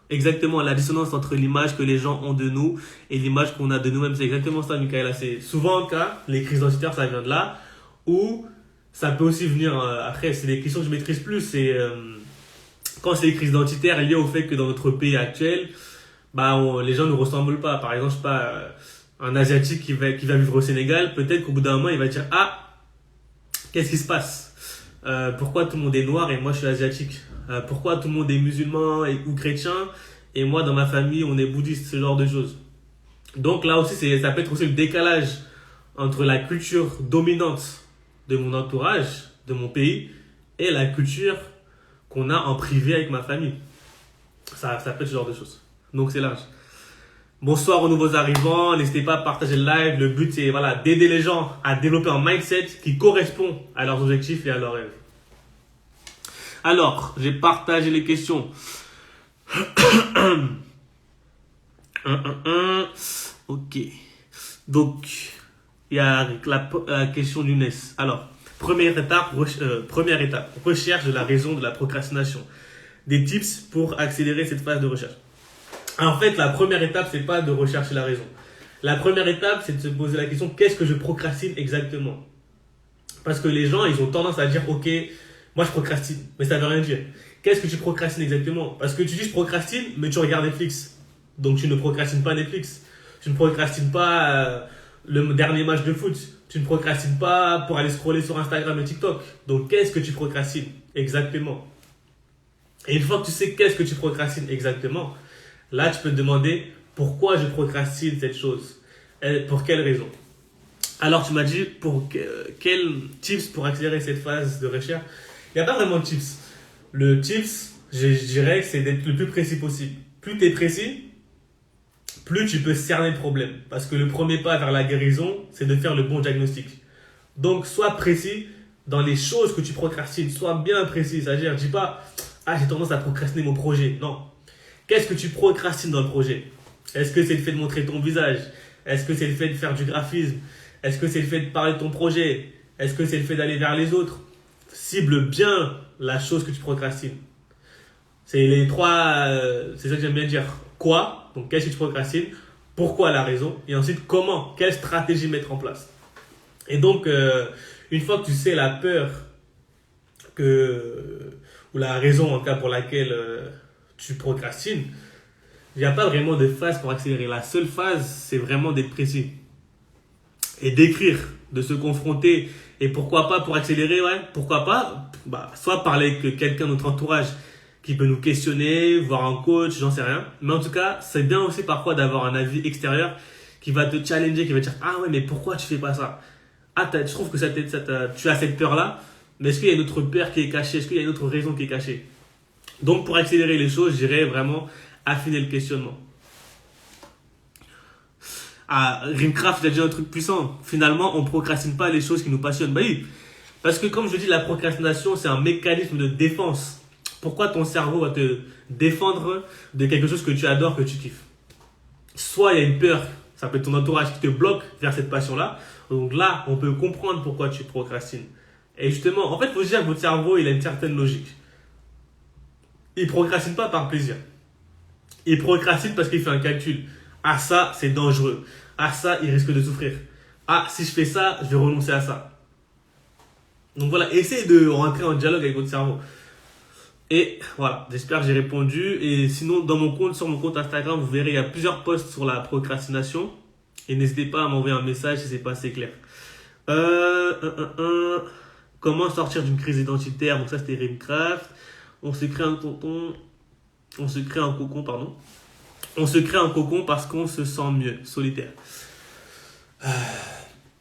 exactement, la dissonance entre l'image que les gens ont de nous et l'image qu'on a de nous-mêmes, c'est exactement ça, Michaela. C'est souvent le cas, les crises identitaires, ça vient de là, ou ça peut aussi venir, après, c'est des questions que je maîtrise plus, c'est quand c'est des crises identitaires liées au fait que dans notre pays actuel, les gens ne nous ressemblent pas. Par exemple, je sais pas, un Asiatique qui va vivre au Sénégal, peut-être qu'au bout d'un moment, il va dire « Ah, qu'est-ce qui se passe pourquoi tout le monde est noir et moi je suis asiatique pourquoi tout le monde est musulman ou chrétien et moi dans ma famille on est bouddhiste ?» Ce genre de choses. Donc là aussi, ça peut être aussi le décalage entre la culture dominante de mon entourage, de mon pays, et la culture qu'on a en privé avec ma famille. Ça peut être ce genre de choses. Donc c'est large. Bonsoir aux nouveaux arrivants, n'hésitez pas à partager le live. Le but c'est d'aider les gens à développer un mindset qui correspond à leurs objectifs et à leurs rêves. Alors, j'ai partagé les questions. Ok. Donc, il y a la question d'Younes. Alors, première étape, recherche de la raison de la procrastination. Des tips pour accélérer cette phase de recherche. En fait, la première étape, c'est pas de rechercher la raison. La première étape, c'est de se poser la question, qu'est-ce que je procrastine exactement? Parce que les gens, ils ont tendance à dire, ok, moi je procrastine, mais ça veut rien dire. Qu'est-ce que tu procrastines exactement? Parce que tu dis je procrastine, mais tu regardes Netflix. Donc tu ne procrastines pas Netflix. Tu ne procrastines pas le dernier match de foot. Tu ne procrastines pas pour aller scroller sur Instagram et TikTok. Donc qu'est-ce que tu procrastines exactement? Et une fois que tu sais qu'est-ce que tu procrastines exactement, là, tu peux te demander pourquoi je procrastine cette chose. Pour quelle raison? Alors, tu m'as dit quels tips pour accélérer cette phase de recherche? Il n'y a pas vraiment de tips. Le tips, je dirais que c'est d'être le plus précis possible. Plus tu es précis, plus tu peux cerner le problème. Parce que le premier pas vers la guérison, c'est de faire le bon diagnostic. Donc, sois précis dans les choses que tu procrastines. Sois bien précis. C'est-à-dire, dis pas, j'ai tendance à procrastiner mon projet. Non. Qu'est-ce que tu procrastines dans le projet? Est-ce que c'est le fait de montrer ton visage? Est-ce que c'est le fait de faire du graphisme? Est-ce que c'est le fait de parler de ton projet? Est-ce que c'est le fait d'aller vers les autres? cible bien la chose que tu procrastines. C'est les trois, c'est ça que j'aime bien dire. Quoi, donc qu'est-ce que tu procrastines, pourquoi la raison, et ensuite comment, quelle stratégie mettre en place. Et donc, une fois que tu sais la peur ou la raison en cas pour laquelle tu procrastines, il n'y a pas vraiment de phase pour accélérer. La seule phase, c'est vraiment d'être précis et d'écrire, de se confronter. Et pourquoi pas pour accélérer, ouais, pourquoi pas, soit parler avec quelqu'un de notre entourage qui peut nous questionner, voir un coach, j'en sais rien. Mais en tout cas, c'est bien aussi parfois d'avoir un avis extérieur qui va te challenger, qui va te dire ah ouais, mais pourquoi tu fais pas ça? Ah, je trouve que tu as cette peur-là, mais est-ce qu'il y a une autre peur qui est cachée? Est-ce qu'il y a une autre raison qui est cachée? Donc, pour accélérer les choses, je dirais vraiment affiner le questionnement. Ah, Rimcraft, il a dit un truc puissant. Finalement, on ne procrastine pas les choses qui nous passionnent. Bah oui, parce que comme je dis, la procrastination, c'est un mécanisme de défense. Pourquoi ton cerveau va te défendre de quelque chose que tu adores, que tu kiffes? Soit il y a une peur, ça peut être ton entourage qui te bloque vers cette passion-là. Donc là, on peut comprendre pourquoi tu procrastines. Et justement, en fait, il faut se dire que votre cerveau, il a une certaine logique. Il ne procrastine pas par plaisir. Il procrastine parce qu'il fait un calcul. Ah, ça, c'est dangereux. Ah, ça, il risque de souffrir. Ah, si je fais ça, je vais renoncer à ça. Donc voilà, essayez de rentrer en dialogue avec votre cerveau. Et voilà, j'espère que j'ai répondu. Et sinon, sur mon compte Instagram, vous verrez, il y a plusieurs posts sur la procrastination. Et n'hésitez pas à m'envoyer un message si c'est pas assez clair. Comment sortir d'une crise identitaire? Donc ça, c'était Rimcraft. On se crée un cocon, pardon. On se crée un cocon parce qu'on se sent mieux, solitaire.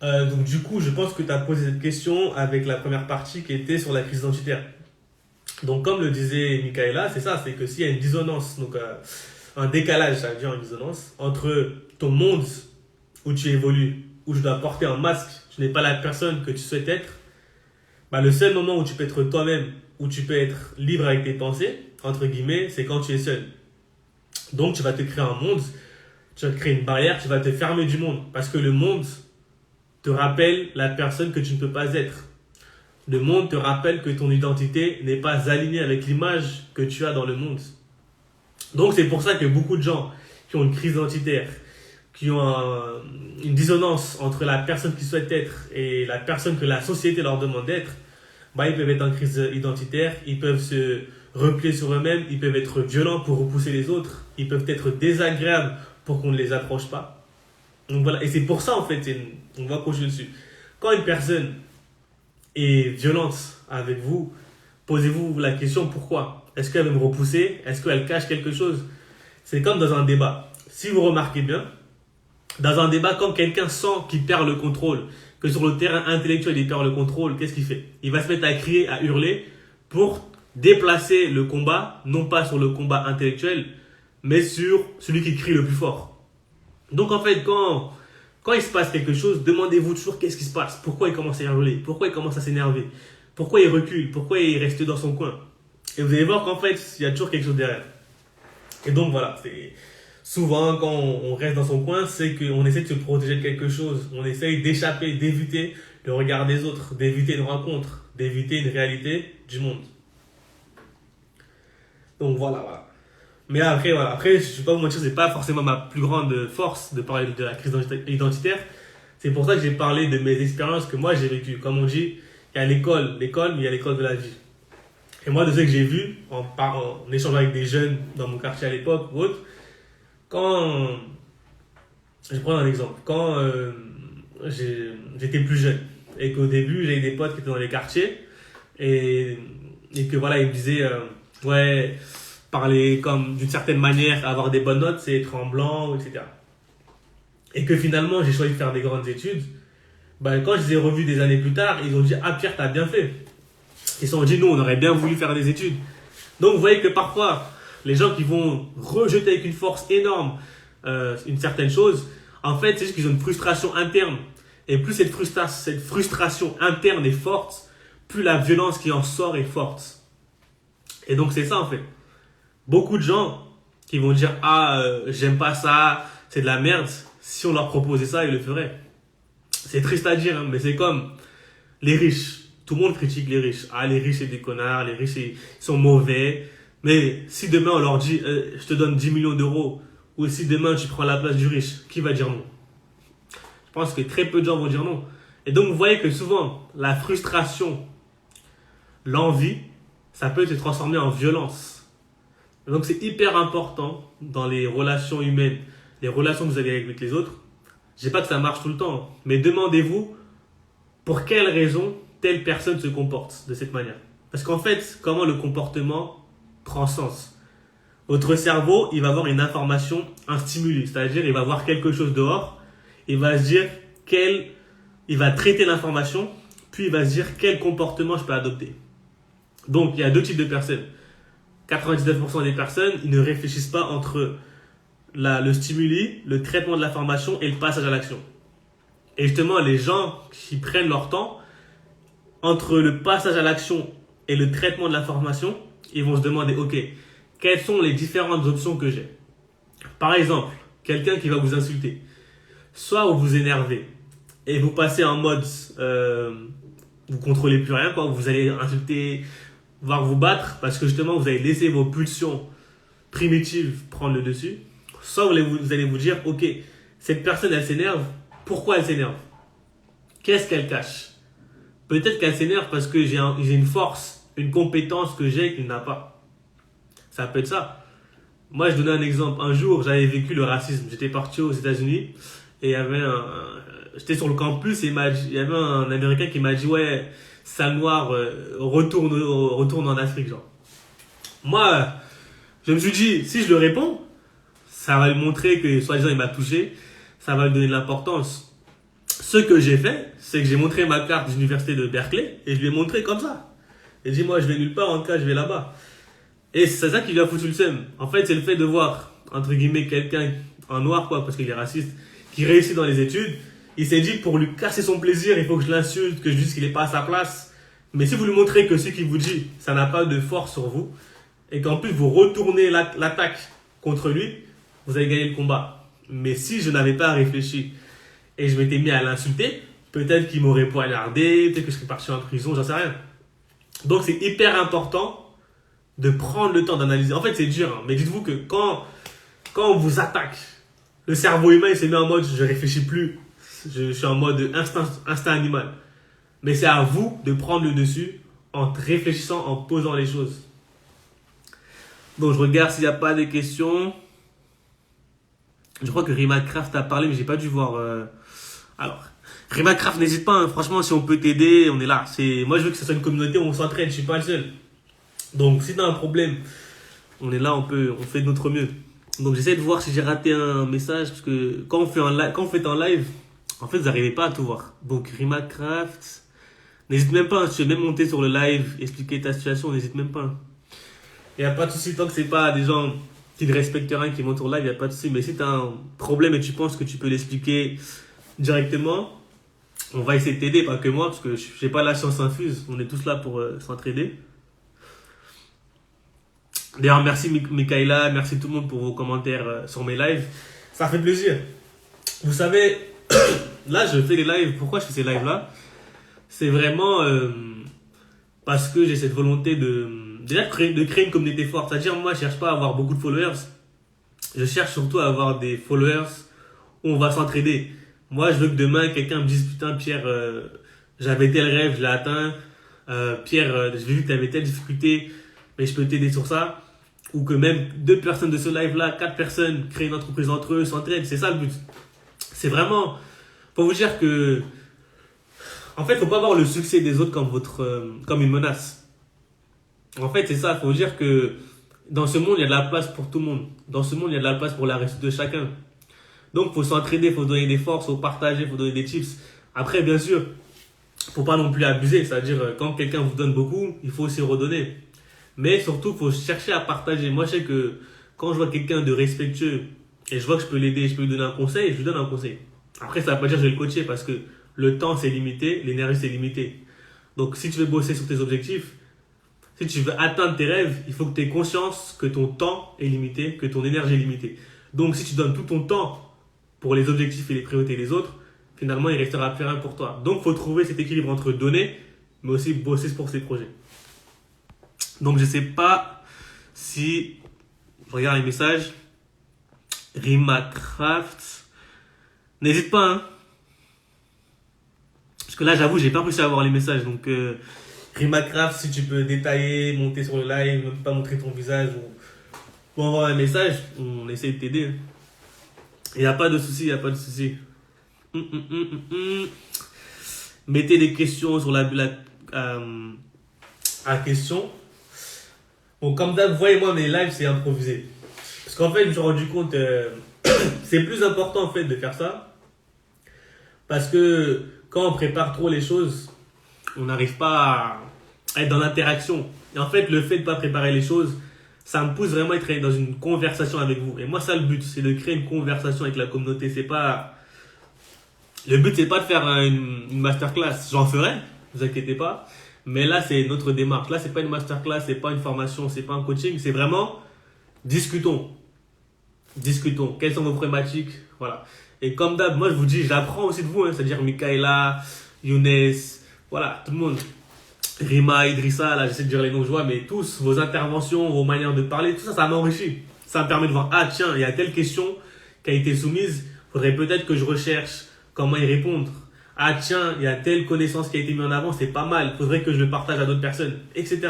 Donc du coup, je pense que tu as posé cette question avec la première partie qui était sur la crise identitaire. Donc comme le disait Michaela, c'est ça, c'est que s'il y a une dissonance, donc un décalage, ça veut dire une dissonance, entre ton monde où tu évolues, où je dois porter un masque, tu n'es pas la personne que tu souhaites être, le seul moment où tu peux être toi-même, où tu peux être libre avec tes pensées, entre guillemets, c'est quand tu es seul. Donc tu vas te créer un monde, tu vas te créer une barrière, tu vas te fermer du monde. Parce que le monde te rappelle la personne que tu ne peux pas être. Le monde te rappelle que ton identité n'est pas alignée avec l'image que tu as dans le monde. Donc c'est pour ça que beaucoup de gens qui ont une crise identitaire, qui ont une dissonance entre la personne qu'ils souhaitent être et la personne que la société leur demande d'être, ils peuvent être en crise identitaire, ils peuvent se replier sur eux-mêmes, ils peuvent être violents pour repousser les autres, ils peuvent être désagréables pour qu'on ne les approche pas. Donc voilà, et c'est pour ça en fait, on va coucher dessus. Quand une personne est violente avec vous, posez-vous la question pourquoi? Est-ce qu'elle veut me repousser? Est-ce qu'elle cache quelque chose? C'est comme dans un débat. Si vous remarquez bien, dans un débat, quand quelqu'un sent qu'il perd le contrôle, que sur le terrain intellectuel il perd le contrôle, qu'est-ce qu'il fait? Il va se mettre à crier, à hurler pour déplacer le combat, non pas sur le combat intellectuel, mais sur celui qui crie le plus fort. Donc en fait, quand il se passe quelque chose, demandez-vous toujours qu'est-ce qui se passe, pourquoi il commence à hurler, pourquoi il commence à s'énerver, pourquoi il recule, pourquoi il reste dans son coin. Et vous allez voir qu'en fait, il y a toujours quelque chose derrière. Et donc voilà, c'est souvent quand on reste dans son coin, c'est qu'on essaie de se protéger de quelque chose, on essaie d'échapper, d'éviter le regard des autres, d'éviter une rencontre, d'éviter une réalité du monde. Donc voilà. Mais après, je ne vais pas vous mentir, c'est pas forcément ma plus grande force de parler de la crise identitaire. C'est pour ça que j'ai parlé de mes expériences que moi j'ai vécues. Comme on dit, il y a l'école, mais il y a l'école de la vie. Et moi, de ce que j'ai vu, en échangeant avec des jeunes dans mon quartier à l'époque ou autre, je vais prendre un exemple. Quand j'étais plus jeune et qu'au début, j'avais des potes qui étaient dans les quartiers et que voilà, ils me disaient, ouais, parler comme d'une certaine manière, avoir des bonnes notes, c'est être en blanc, etc. Et que finalement, j'ai choisi de faire des grandes études. Quand je les ai revus des années plus tard, ils ont dit, ah Pierre, t'as bien fait. Ils se sont dit, nous, on aurait bien voulu faire des études. Donc, vous voyez que parfois, les gens qui vont rejeter avec une force énorme une certaine chose, en fait, c'est juste qu'ils ont une frustration interne. Et plus cette frustration interne est forte, plus la violence qui en sort est forte. Et donc, c'est ça, en fait. Beaucoup de gens qui vont dire, ah, j'aime pas ça, c'est de la merde. Si on leur proposait ça, ils le feraient. C'est triste à dire, hein, mais c'est comme les riches. tout le monde critique les riches. Ah, les riches, c'est des connards, les riches, ils sont mauvais. Mais si demain, on leur dit, je te donne 10 millions d'euros, ou si demain, tu prends la place du riche, qui va dire non? Je pense que très peu de gens vont dire non. Et donc, vous voyez que souvent, la frustration, l'envie, ça peut se transformer en violence. Et donc, c'est hyper important dans les relations humaines, les relations que vous avez avec les autres. Je ne dis pas que ça marche tout le temps, mais demandez-vous pour quelle raison telle personne se comporte de cette manière. Parce qu'en fait, comment le comportement prend sens. Votre cerveau, il va avoir une information, un stimuli, c'est-à-dire il va voir quelque chose dehors, il va se dire il va traiter l'information, puis il va se dire quel comportement je peux adopter. Donc il y a deux types de personnes. 99% des personnes, ils ne réfléchissent pas entre le stimuli, le traitement de l'information et le passage à l'action. Et justement, les gens qui prennent leur temps entre le passage à l'action et le traitement de l'information, ils vont se demander, ok, quelles sont les différentes options que j'ai? Par exemple, quelqu'un qui va vous insulter. Soit vous vous énervez et vous passez en mode, vous contrôlez plus rien, quoi. Vous allez insulter, voire vous battre, parce que justement, vous allez laisser vos pulsions primitives prendre le dessus. Soit vous allez vous dire, ok, cette personne, elle s'énerve. Pourquoi elle s'énerve? Qu'est-ce qu'elle cache? Peut-être qu'elle s'énerve parce que j'ai une force, une compétence que j'ai qu'il n'a pas. Ça peut être ça. Moi, je donnais un exemple. Un jour, j'avais vécu le racisme. J'étais parti aux États-Unis et j'étais sur le campus et il y avait un Américain qui m'a dit, ouais, sale noir, retourne en Afrique, genre. Moi, je me suis dit, si je le réponds, ça va lui montrer que, soi-disant, il m'a touché. Ça va lui donner de l'importance. Ce que j'ai fait, c'est que j'ai montré ma carte de l'université de Berkeley et je lui ai montré comme ça. Et dit, moi, je vais nulle part, en tout cas, je vais là-bas. Et c'est ça qui lui a foutu le seum. En fait, c'est le fait de voir, entre guillemets, quelqu'un en noir, quoi, parce qu'il est raciste, qui réussit dans les études. Il s'est dit, pour lui casser son plaisir, il faut que je l'insulte, que je dise qu'il n'est pas à sa place. Mais si vous lui montrez que ce qu'il vous dit, ça n'a pas de force sur vous, et qu'en plus vous retournez l'attaque contre lui, vous allez gagner le combat. Mais si je n'avais pas réfléchi et je m'étais mis à l'insulter, peut-être qu'il m'aurait poignardé, peut-être que je serais parti en prison, j'en sais rien. Donc c'est hyper important de prendre le temps d'analyser. En fait, c'est dur, hein, mais dites-vous que quand on vous attaque, le cerveau humain il s'est mis en mode je réfléchis plus, je suis en mode instinct animal. Mais c'est à vous de prendre le dessus en réfléchissant, en posant les choses. Donc je regarde s'il n'y a pas de questions. Je crois que Rimacraft a parlé, mais j'ai pas dû voir. Alors, Rimacraft, n'hésite pas, hein. Franchement, si on peut t'aider, on est là. Moi, je veux que ce soit une communauté où on s'entraide, je suis pas le seul. Donc, si tu as un problème, on est là, on fait de notre mieux. Donc, j'essaie de voir si j'ai raté un message, parce que quand on fait en live, en fait, vous n'arrivez pas à tout voir. Donc, Rimacraft, n'hésite même pas, hein, si tu veux même monter sur le live, expliquer ta situation, n'hésite même pas. Il n'y a pas de souci tant que c'est pas des gens qui ne respectent rien, qui montent sur live, il n'y a pas de souci. Mais si tu as un problème et tu penses que tu peux l'expliquer directement, on va essayer de t'aider, pas que moi, parce que je n'ai pas la science infuse. On est tous là pour s'entraider. D'ailleurs, merci Mikaela, merci tout le monde pour vos commentaires sur mes lives. Ça fait plaisir. Vous savez, là, je fais les lives. Pourquoi je fais ces lives-là? C'est vraiment parce que j'ai cette volonté déjà de créer une communauté forte. C'est-à-dire, moi, je ne cherche pas à avoir beaucoup de followers. Je cherche surtout à avoir des followers où on va s'entraider. Moi, je veux que demain, quelqu'un me dise, putain, Pierre, j'avais tel rêve, je l'ai atteint. Pierre, j'ai vu que tu avais telle difficulté, mais je peux t'aider sur ça. Ou que même 2 personnes de ce live-là, 4 personnes créent une entreprise entre eux, s'entraident. C'est ça le but. C'est vraiment, pour vous dire que, en fait, il ne faut pas voir le succès des autres comme une menace. En fait, c'est ça, il faut vous dire que dans ce monde, il y a de la place pour tout le monde. Dans ce monde, il y a de la place pour la réussite de chacun. Donc, il faut s'entraider, il faut donner des forces, il faut partager, il faut donner des tips. Après, bien sûr, il ne faut pas non plus abuser. C'est-à-dire, quand quelqu'un vous donne beaucoup, il faut aussi redonner. Mais surtout, il faut chercher à partager. Moi, je sais que quand je vois quelqu'un de respectueux et je vois que je peux l'aider, je peux lui donner un conseil, je lui donne un conseil. Après, ça ne veut pas dire que je vais le coacher parce que le temps, c'est limité, l'énergie, c'est limité. Donc, si tu veux bosser sur tes objectifs, si tu veux atteindre tes rêves, il faut que tu aies conscience que ton temps est limité, que ton énergie est limitée. Donc, si tu donnes tout ton temps pour les objectifs et les priorités des autres, finalement, il restera plus rien pour toi. Donc, il faut trouver cet équilibre entre donner mais aussi bosser pour ses projets. Donc je sais pas si je regarde les messages. Rimacraft, n'hésite pas, hein. Parce que là, j'avoue, j'ai pas réussi à avoir les messages. Donc, Rimacraft, si tu peux détailler, monter sur le live, même pas montrer ton visage ou envoyer un message, on essaie de t'aider. Il n'y a pas de souci, il n'y a pas de souci. Mettez des questions sur la question. Bon, comme d'hab, voyez-moi, mes lives, c'est improvisé. Parce qu'en fait, je me suis rendu compte, c'est plus important en fait de faire ça. Parce que quand on prépare trop les choses, on n'arrive pas à être dans l'interaction. Et en fait, le fait de ne pas préparer les choses, ça me pousse vraiment à être dans une conversation avec vous. Et moi, ça, le but, c'est de créer une conversation avec la communauté. C'est pas... Le but, c'est pas de faire une masterclass. J'en ferai, ne vous inquiétez pas. Mais là, c'est notre démarche. Là, c'est pas une masterclass, c'est pas une formation, c'est pas un coaching. C'est vraiment discutons. Discutons. Quelles sont vos problématiques? Voilà. Et comme d'hab, moi, je vous dis, j'apprends aussi de vous. Hein, c'est-à-dire Mikaela, Younes, voilà, tout le monde. Rima, Idrissa, là, j'essaie de dire les noms que je vois, mais tous, vos interventions, vos manières de parler, tout ça, ça m'enrichit. Ça me permet de voir, ah tiens, il y a telle question qui a été soumise, faudrait peut-être que je recherche comment y répondre. Ah tiens, il y a telle connaissance qui a été mise en avant, c'est pas mal, faudrait que je le partage à d'autres personnes, etc.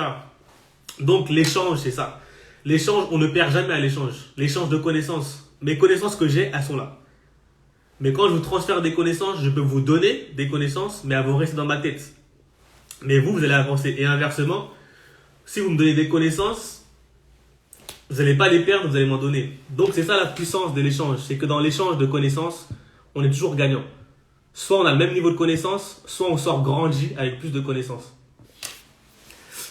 Donc l'échange, c'est ça. L'échange, on ne perd jamais à l'échange. L'échange de connaissances. Mes connaissances que j'ai, elles sont là. Mais quand je vous transfère des connaissances, je peux vous donner des connaissances, mais elles vont rester dans ma tête. Mais vous, vous allez avancer. Et inversement, si vous me donnez des connaissances, vous n'allez pas les perdre, vous allez m'en donner. Donc c'est ça la puissance de l'échange. C'est que dans l'échange de connaissances, on est toujours gagnant. Soit on a le même niveau de connaissances, soit on sort grandi avec plus de connaissances.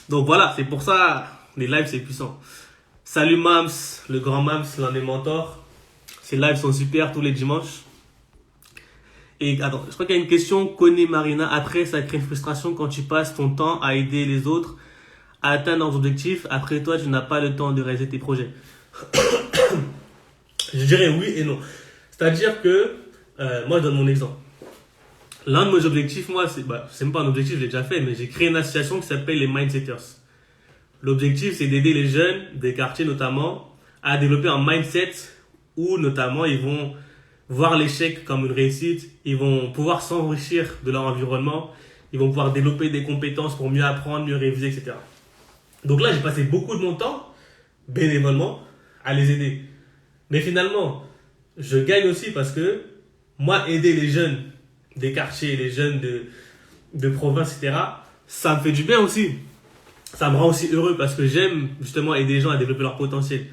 Donc voilà, c'est pour ça, les lives c'est puissant. Salut Mams, le grand Mams, l'un des mentors. Ces lives sont super tous les dimanches. Et attends, je crois qu'il y a une question. Connais Marina. Après, ça crée une frustration quand tu passes ton temps à aider les autres à atteindre leurs objectifs. Après toi, tu n'as pas le temps de réaliser tes projets. Je dirais oui et non. C'est-à-dire que, moi je donne mon exemple. L'un de mes objectifs, moi, c'est même pas un objectif, je l'ai déjà fait, mais j'ai créé une association qui s'appelle les Mindsetters. L'objectif, c'est d'aider les jeunes des quartiers notamment à développer un mindset où notamment ils vont voir l'échec comme une réussite, ils vont pouvoir s'enrichir de leur environnement, ils vont pouvoir développer des compétences pour mieux apprendre, mieux réviser, etc. Donc là, j'ai passé beaucoup de mon temps, bénévolement, à les aider. Mais finalement, je gagne aussi parce que moi, aider les jeunes des quartiers, les jeunes de province, etc., ça me fait du bien aussi. Ça me rend aussi heureux parce que j'aime justement aider les gens à développer leur potentiel.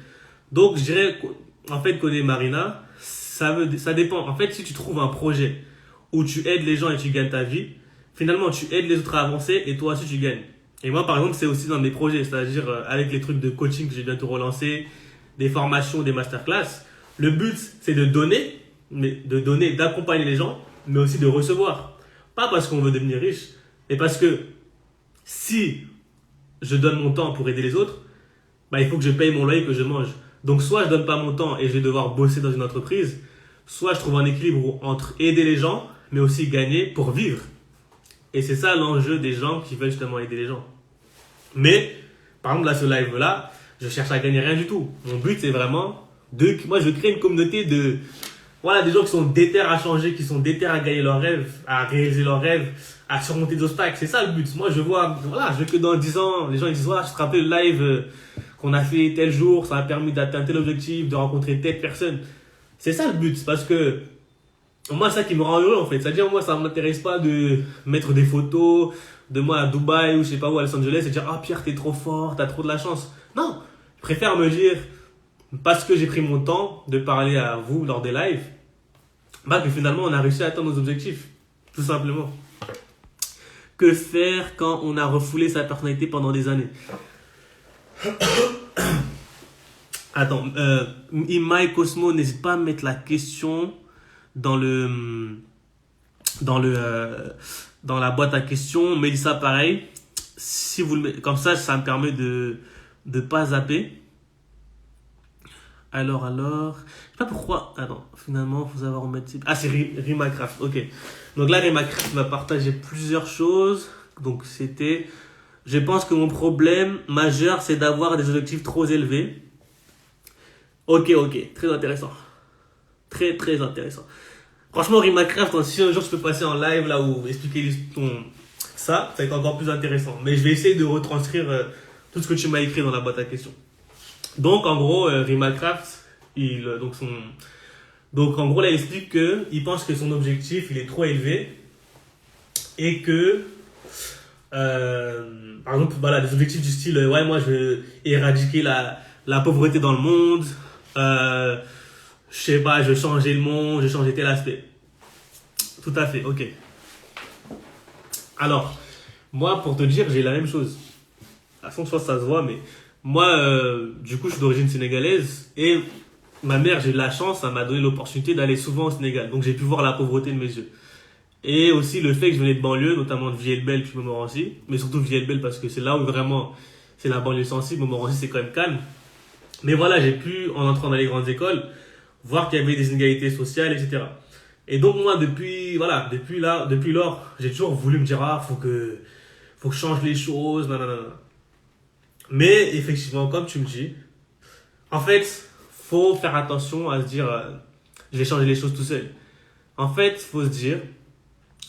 Donc, je dirais, en fait, connaître Marina, ça dépend. En fait, si tu trouves un projet où tu aides les gens et tu gagnes ta vie, finalement, tu aides les autres à avancer et toi aussi, tu gagnes. Et moi, par exemple, c'est aussi dans mes projets, c'est-à-dire avec les trucs de coaching que j'ai bientôt relancé, des formations, des masterclass. Le but, c'est de donner, d'accompagner les gens, mais aussi de recevoir. Pas parce qu'on veut devenir riche, mais parce que si je donne mon temps pour aider les autres, il faut que je paye mon loyer, que je mange. Donc soit je donne pas mon temps et je vais devoir bosser dans une entreprise, soit je trouve un équilibre entre aider les gens, mais aussi gagner pour vivre. Et c'est ça l'enjeu des gens qui veulent justement aider les gens. Mais, par exemple, là, ce live-là, je cherche à gagner rien du tout. Mon but, c'est vraiment moi, je veux créer une communauté des gens qui sont déter à changer, qui sont déter à gagner leurs rêves, à réaliser leurs rêves, à surmonter des obstacles. C'est ça le but. Moi, je veux que dans 10 ans, les gens ils disent, je te rappelle le live qu'on a fait tel jour, ça a permis d'atteindre tel objectif, de rencontrer telle personne. C'est ça le but, parce que moi, c'est ça qui me rend heureux en fait. C'est-à-dire, moi, ça ne m'intéresse pas de mettre des photos de moi à Dubaï ou je sais pas où, à Los Angeles, et dire, Pierre, t'es trop fort, t'as trop de la chance. Non, je préfère me dire, parce que j'ai pris mon temps de parler à vous lors des lives, que finalement, on a réussi à atteindre nos objectifs. Tout simplement. Que faire quand on a refoulé sa personnalité pendant des années? Attends, Imai Cosmo, n'hésite pas à mettre la question dans la boîte à questions. Mélissa, pareil. Si vous le mettez, comme ça me permet de pas zapper. Alors, je sais pas pourquoi. Attends, finalement, il faut savoir remettre. Ah, c'est Rimacraft, ok. Donc là, Rimacraft va partager plusieurs choses. Donc c'était, je pense que mon problème majeur, c'est d'avoir des objectifs trop élevés. Ok, très intéressant. Très intéressant. Franchement, Rimacraft, hein, si un jour je peux passer en live là où expliquer ça va être encore plus intéressant. Mais je vais essayer de retranscrire tout ce que tu m'as écrit dans la boîte à questions. Donc en gros, Rimacraft, donc en gros là, il explique que il pense que son objectif il est trop élevé et que par exemple voilà des objectifs du style ouais moi je veux éradiquer la pauvreté dans le monde, je sais pas, je veux changer le monde, je veux changer tel aspect. Tout à fait, ok. Alors, moi, pour te dire, j'ai la même chose. À son soit ça se voit, mais moi, du coup, je suis d'origine sénégalaise et ma mère, j'ai eu de la chance, ça m'a donné l'opportunité d'aller souvent au Sénégal. Donc, j'ai pu voir la pauvreté de mes yeux. Et aussi le fait que je venais de banlieue, notamment de Villers-Belle puis Montmorency, mais surtout Villers-Belle parce que c'est là où vraiment c'est la banlieue sensible. Montmorency, c'est quand même calme. Mais voilà, j'ai pu, en entrant dans les grandes écoles, voir qu'il y avait des inégalités sociales, etc. Et donc moi, depuis lors, j'ai toujours voulu me dire, ah, faut que je change les choses, nanana. Mais effectivement, comme tu me dis, en fait, faut faire attention à se dire, je vais changer les choses tout seul. En fait, faut se dire,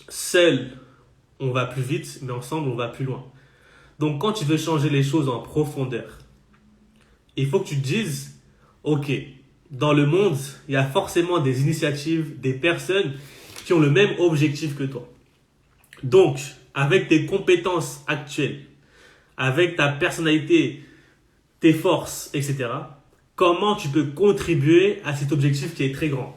seul, on va plus vite, mais ensemble, on va plus loin. Donc quand tu veux changer les choses en profondeur, il faut que tu te dises, ok, dans le monde, il y a forcément des initiatives, des personnes qui ont le même objectif que toi. Donc, avec tes compétences actuelles, avec ta personnalité, tes forces, etc., comment tu peux contribuer à cet objectif qui est très grand?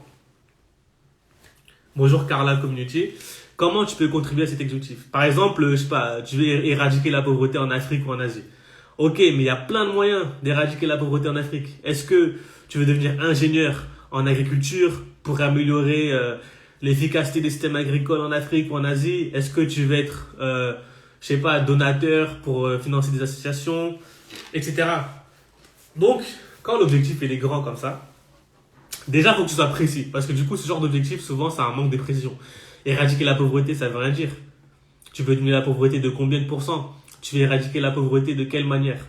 Bonjour Carla Community. Comment tu peux contribuer à cet objectif? Par exemple, je sais pas, tu veux éradiquer la pauvreté en Afrique ou en Asie. Ok, mais il y a plein de moyens d'éradiquer la pauvreté en Afrique. Est-ce que tu veux devenir ingénieur en agriculture pour améliorer l'efficacité des systèmes agricoles en Afrique ou en Asie? Est-ce que tu veux être, je sais pas, donateur pour financer des associations, etc. Donc, quand l'objectif il est grand comme ça, déjà, il faut que tu sois précis. Parce que du coup, ce genre d'objectif, souvent, ça a un manque de précision. Éradiquer la pauvreté, ça veut rien dire. Tu veux diminuer la pauvreté de combien de pourcents? Tu veux éradiquer la pauvreté de quelle manière?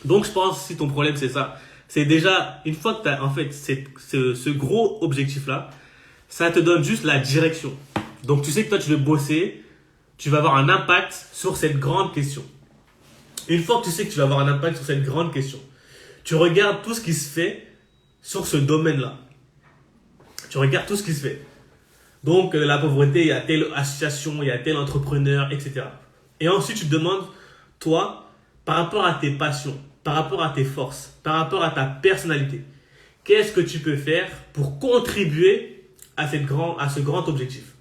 Donc, je pense, si ton problème, c'est ça, c'est déjà, une fois que tu as, en fait, ce gros objectif-là, ça te donne juste la direction. Donc, tu sais que toi, tu veux bosser, tu vas avoir un impact sur cette grande question. Une fois que tu sais que tu vas avoir un impact sur cette grande question, tu regardes tout ce qui se fait sur ce domaine-là. Tu regardes tout ce qui se fait. Donc, la pauvreté, il y a telle association, il y a tel entrepreneur, etc. Et ensuite, tu te demandes, toi, par rapport à tes passions, par rapport à tes forces, par rapport à ta personnalité, qu'est-ce que tu peux faire pour contribuer à ce grand objectif?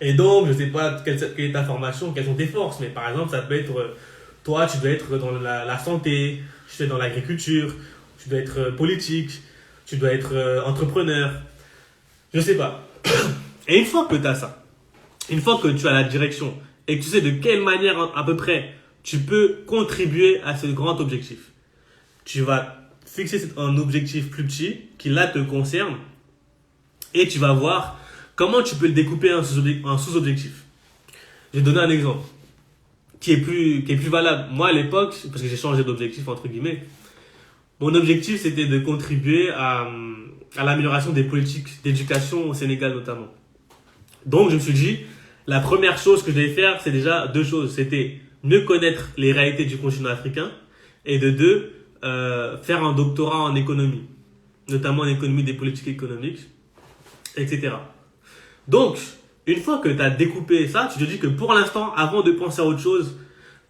Et donc, je ne sais pas quelle est ta formation, quelles sont tes forces, mais par exemple, ça peut être, toi, tu dois être dans la santé, tu dois être dans l'agriculture, tu dois être politique, tu dois être entrepreneur, je ne sais pas. Et une fois que tu as ça, une fois que tu as la direction et que tu sais de quelle manière à peu près tu peux contribuer à ce grand objectif, tu vas fixer un objectif plus petit qui là te concerne et tu vas voir comment tu peux le découper en sous-objectif. Je vais te donner un exemple qui est plus valable. Moi à l'époque, parce que j'ai changé d'objectif entre guillemets, mon objectif c'était de contribuer à l'amélioration des politiques d'éducation au Sénégal notamment. Donc je me suis dit, la première chose que je devais faire, c'est déjà deux choses. C'était mieux connaître les réalités du continent africain et de deux, faire un doctorat en économie, notamment en économie des politiques économiques, etc. Donc, une fois que tu as découpé ça, tu te dis que pour l'instant, avant de penser à autre chose,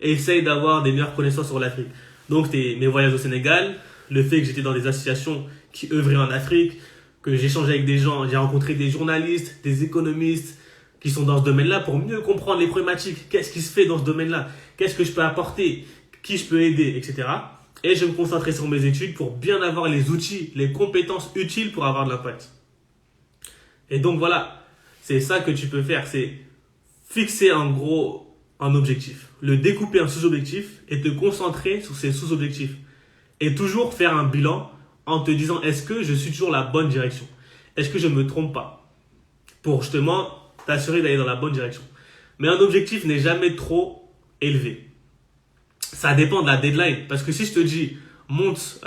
essaye d'avoir des meilleures connaissances sur l'Afrique. Donc, mes voyages au Sénégal, le fait que j'étais dans des associations qui œuvraient en Afrique, que j'échangeais avec des gens, j'ai rencontré des journalistes, des économistes qui sont dans ce domaine-là pour mieux comprendre les problématiques. Qu'est-ce qui se fait dans ce domaine-là? Qu'est-ce que je peux apporter? Qui je peux aider, etc. Et je me concentrais sur mes études pour bien avoir les outils, les compétences utiles pour avoir de l'impact. Et donc voilà, c'est ça que tu peux faire, c'est fixer en gros un objectif, le découper en sous-objectifs et te concentrer sur ces sous-objectifs. Et toujours faire un bilan en te disant, est-ce que je suis toujours la bonne direction? Est-ce que je ne me trompe pas? Pour justement t'assurer d'aller dans la bonne direction. Mais un objectif n'est jamais trop élevé. Ça dépend de la deadline. Parce que si je te dis, monte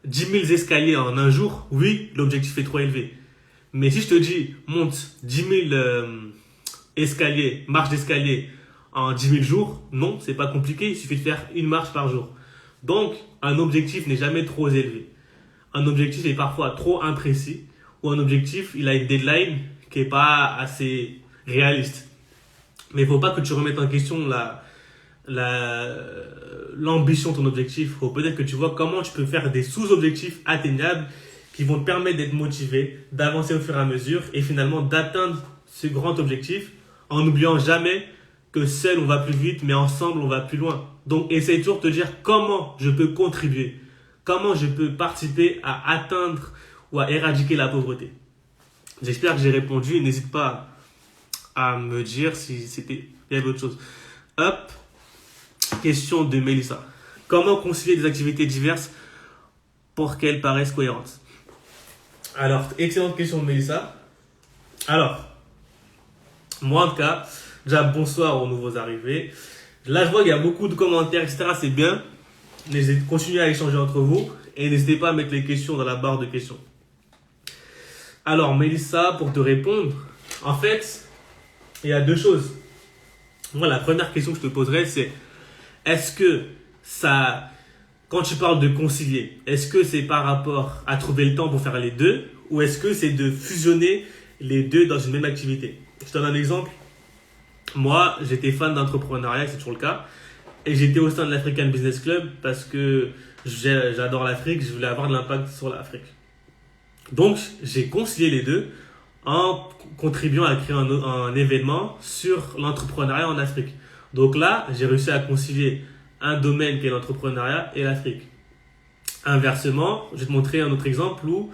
10 000 escaliers en un jour, oui, l'objectif est trop élevé. Mais si je te dis, monte 10 000 escaliers, marche d'escalier en 10 000 jours, non, c'est pas compliqué, il suffit de faire une marche par jour. Donc, un objectif n'est jamais trop élevé. Un objectif est parfois trop imprécis, ou un objectif, il a une deadline qui est pas assez réaliste. Mais il faut pas que tu remettes en question l'ambition de ton objectif. Il faut peut-être que tu vois comment tu peux faire des sous-objectifs atteignables qui vont te permettre d'être motivé, d'avancer au fur et à mesure et finalement d'atteindre ce grand objectif en n'oubliant jamais que seul on va plus vite, mais ensemble on va plus loin. Donc essaye toujours de te dire comment je peux contribuer, comment je peux participer à atteindre ou à éradiquer la pauvreté. J'espère que j'ai répondu. N'hésite pas à me dire si il y avait autre chose. Hop, question de Mélissa. Comment concilier des activités diverses pour qu'elles paraissent cohérentes? Alors, excellente question de Mélissa. Alors, moi en tout cas, déjà bonsoir aux nouveaux arrivés. Là, je vois qu'il y a beaucoup de commentaires, etc. C'est bien. Continuez à échanger entre vous et n'hésitez pas à mettre les questions dans la barre de questions. Alors, Mélissa, pour te répondre, en fait, il y a deux choses. Moi, la première question que je te poserais, c'est est-ce que ça, quand tu parles de concilier, est-ce que c'est par rapport à trouver le temps pour faire les deux ou est-ce que c'est de fusionner les deux dans une même activité? Je te donne un exemple. Moi, j'étais fan d'entrepreneuriat, c'est toujours le cas, et j'étais au sein de l'African Business Club parce que j'adore l'Afrique, je voulais avoir de l'impact sur l'Afrique. Donc, j'ai concilié les deux en contribuant à créer un événement sur l'entrepreneuriat en Afrique. Donc là, j'ai réussi à concilier un domaine qui est l'entrepreneuriat et l'Afrique. Inversement, je vais te montrer un autre exemple où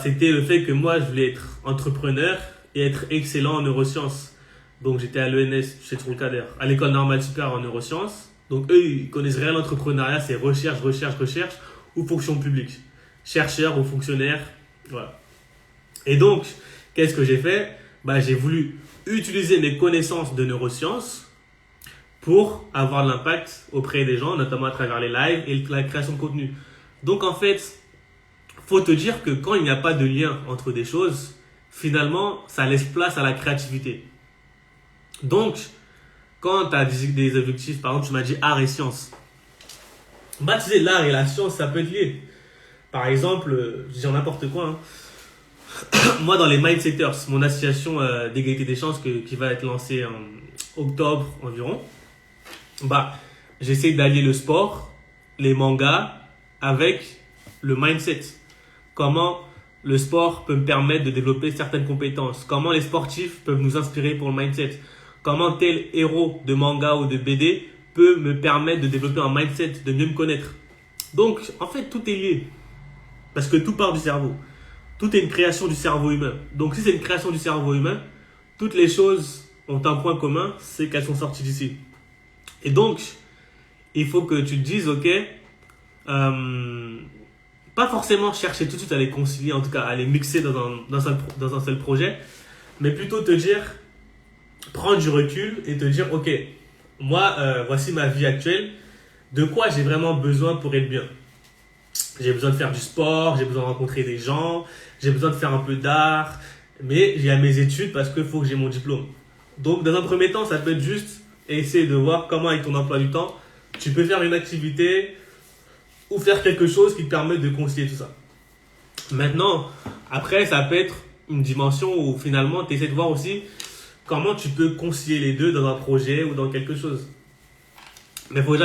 c'était le fait que moi, je voulais être entrepreneur et être excellent en neurosciences. Donc j'étais à l'ENS, c'est toujours le cas d'ailleurs, à l'école normale supérieure en neurosciences. Donc eux, ils connaissent rien l'entrepreneuriat, c'est recherche ou fonction publique. Chercheur ou fonctionnaire, voilà. Et donc, qu'est-ce que j'ai fait? J'ai voulu utiliser mes connaissances de neurosciences pour avoir de l'impact auprès des gens, notamment à travers les lives et la création de contenu. Donc en fait, faut te dire que quand il n'y a pas de lien entre des choses, finalement, ça laisse place à la créativité. Donc, quand tu as des objectifs, par exemple, tu m'as dit art et science. Tu sais, l'art et la science, ça peut être lié. Par exemple, je dis n'importe quoi, hein. Moi, dans les Mindsetters, mon association d'égalité des chances qui va être lancée en octobre environ, j'essaie d'allier le sport, les mangas avec le mindset. Comment le sport peut me permettre de développer certaines compétences. Comment les sportifs peuvent nous inspirer pour le mindset. Comment tel héros de manga ou de BD peut me permettre de développer un mindset, de mieux me connaître. Donc, en fait, tout est lié. Parce que tout part du cerveau. Tout est une création du cerveau humain. Donc, si c'est une création du cerveau humain, toutes les choses ont un point commun, c'est qu'elles sont sorties d'ici. Et donc, il faut que tu te dises, ok, pas forcément chercher tout de suite à les concilier, en tout cas à les mixer dans un seul projet, mais plutôt te dire, prendre du recul et te dire, ok, moi, voici ma vie actuelle, de quoi j'ai vraiment besoin pour être bien. J'ai besoin de faire du sport, j'ai besoin de rencontrer des gens, j'ai besoin de faire un peu d'art, mais il y a mes études parce qu'il faut que j'ai mon diplôme. Donc, dans un premier temps, ça peut être juste essayer de voir comment, avec ton emploi du temps, tu peux faire une activité ou faire quelque chose qui te permet de concilier tout ça. Maintenant, après, ça peut être une dimension où finalement, tu essaies de voir aussi comment tu peux concilier les deux dans un projet ou dans quelque chose. Mais faut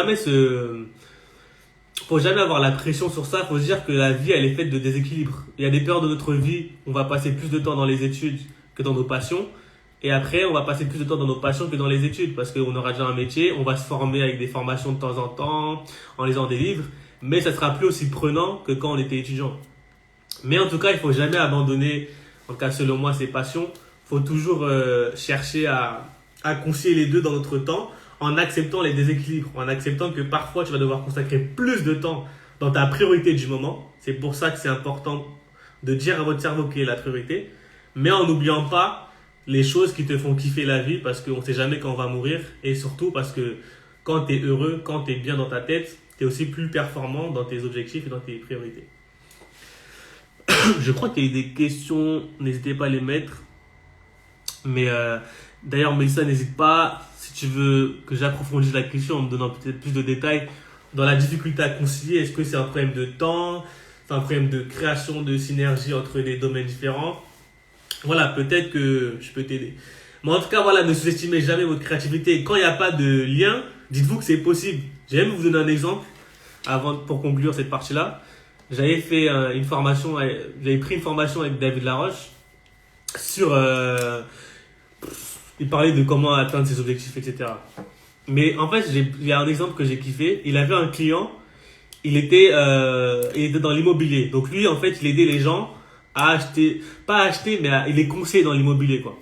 jamais avoir la pression sur ça. Faut se dire que la vie, elle est faite de déséquilibre. Il y a des périodes de notre vie où on va passer plus de temps dans les études que dans nos passions. Et après, on va passer plus de temps dans nos passions que dans les études parce qu'on aura déjà un métier. On va se former avec des formations de temps en temps, en lisant des livres. Mais ça sera plus aussi prenant que quand on était étudiant. Mais en tout cas, il faut jamais abandonner, en tout cas selon moi, ses passions. Il faut toujours chercher à concilier les deux dans notre temps en acceptant les déséquilibres, en acceptant que parfois tu vas devoir consacrer plus de temps dans ta priorité du moment. C'est pour ça que c'est important de dire à votre cerveau quelle est la priorité, mais en n'oubliant pas les choses qui te font kiffer la vie parce qu'on ne sait jamais quand on va mourir et surtout parce que quand tu es heureux, quand tu es bien dans ta tête, tu es aussi plus performant dans tes objectifs et dans tes priorités. Je crois qu'il y a eu des questions, n'hésitez pas à les mettre. Mais d'ailleurs, Mélissa, n'hésite pas, si tu veux que j'approfondisse la question en me donnant peut-être plus de détails, dans la difficulté à concilier, est-ce que c'est un problème de temps, c'est un problème de création de synergie entre des domaines différents? Voilà, peut-être que je peux t'aider. Mais en tout cas, voilà, ne sous-estimez jamais votre créativité. Quand il n'y a pas de lien, dites-vous que c'est possible. J'ai même vous donner un exemple pour conclure cette partie-là. J'avais fait j'avais pris une formation avec David Laroche sur, il parlait de comment atteindre ses objectifs, etc. Mais en fait, il y a un exemple que j'ai kiffé. Il avait un client, il était dans l'immobilier. Donc lui, en fait, il aidait les gens à acheter, pas à acheter, mais il les conseillait dans l'immobilier, quoi.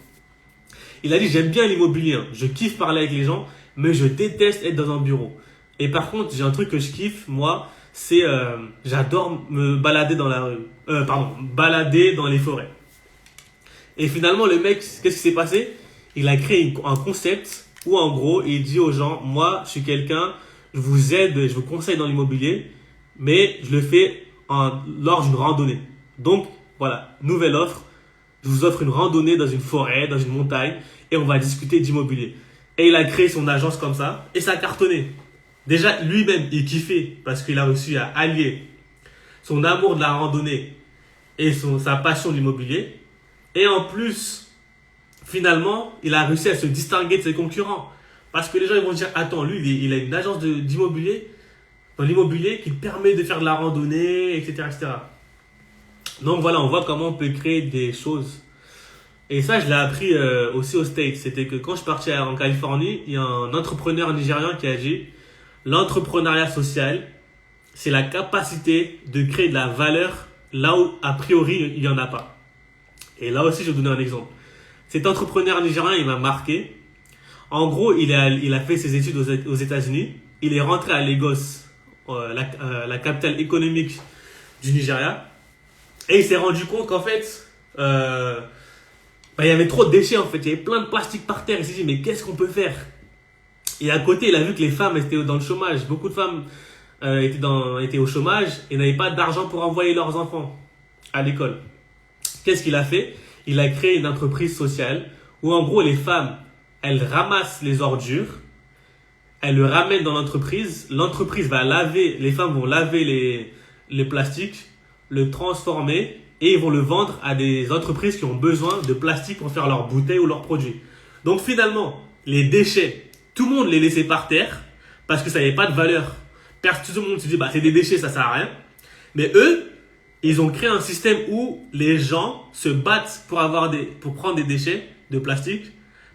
Il a dit, j'aime bien l'immobilier, hein. Je kiffe parler avec les gens, mais je déteste être dans un bureau. Et par contre, j'ai un truc que je kiffe, moi, c'est j'adore me balader dans la rue. Balader dans les forêts. Et finalement, le mec, qu'est-ce qui s'est passé? Il a créé un concept où, en gros, il dit aux gens, moi, je suis quelqu'un, je vous aide, je vous conseille dans l'immobilier, mais je le fais lors d'une randonnée. Donc, voilà, nouvelle offre. Je vous offre une randonnée dans une forêt, dans une montagne, et on va discuter d'immobilier. Et il a créé son agence comme ça, et ça a cartonné. Déjà, lui-même, il kiffait parce qu'il a réussi à allier son amour de la randonnée et sa passion de l'immobilier. Et en plus, finalement, il a réussi à se distinguer de ses concurrents. Parce que les gens ils vont dire, attends, lui, il a une agence d'immobilier, dans l'immobilier, qui permet de faire de la randonnée, etc., etc. Donc voilà, on voit comment on peut créer des choses. Et ça, je l'ai appris aussi aux States. C'était que quand je suis parti en Californie, il y a un entrepreneur nigérian qui a dit, l'entrepreneuriat social, c'est la capacité de créer de la valeur là où, a priori, il n'y en a pas. Et là aussi, je vais vous donner un exemple. Cet entrepreneur nigérien, il m'a marqué. En gros, il a fait ses études aux États-Unis. Il est rentré à Lagos, la capitale économique du Nigeria. Et il s'est rendu compte qu'en fait, il y avait trop de déchets, en fait. Il y avait plein de plastique par terre. Il s'est dit, mais qu'est-ce qu'on peut faire? Et à côté, il a vu que les femmes étaient dans le chômage. Beaucoup de femmes étaient au chômage et n'avaient pas d'argent pour envoyer leurs enfants à l'école. Qu'est-ce qu'il a fait? Il a créé une entreprise sociale où en gros les femmes, elles ramassent les ordures, elles le ramènent dans l'entreprise. L'entreprise va laver, les femmes vont laver les plastiques, le transformer et ils vont le vendre à des entreprises qui ont besoin de plastique pour faire leurs bouteilles ou leurs produits. Donc finalement, les déchets, tout le monde les laissait par terre parce que ça n'avait pas de valeur. Tout le monde se dit, c'est des déchets, ça sert à rien. Mais eux, ils ont créé un système où les gens se battent pour prendre des déchets de plastique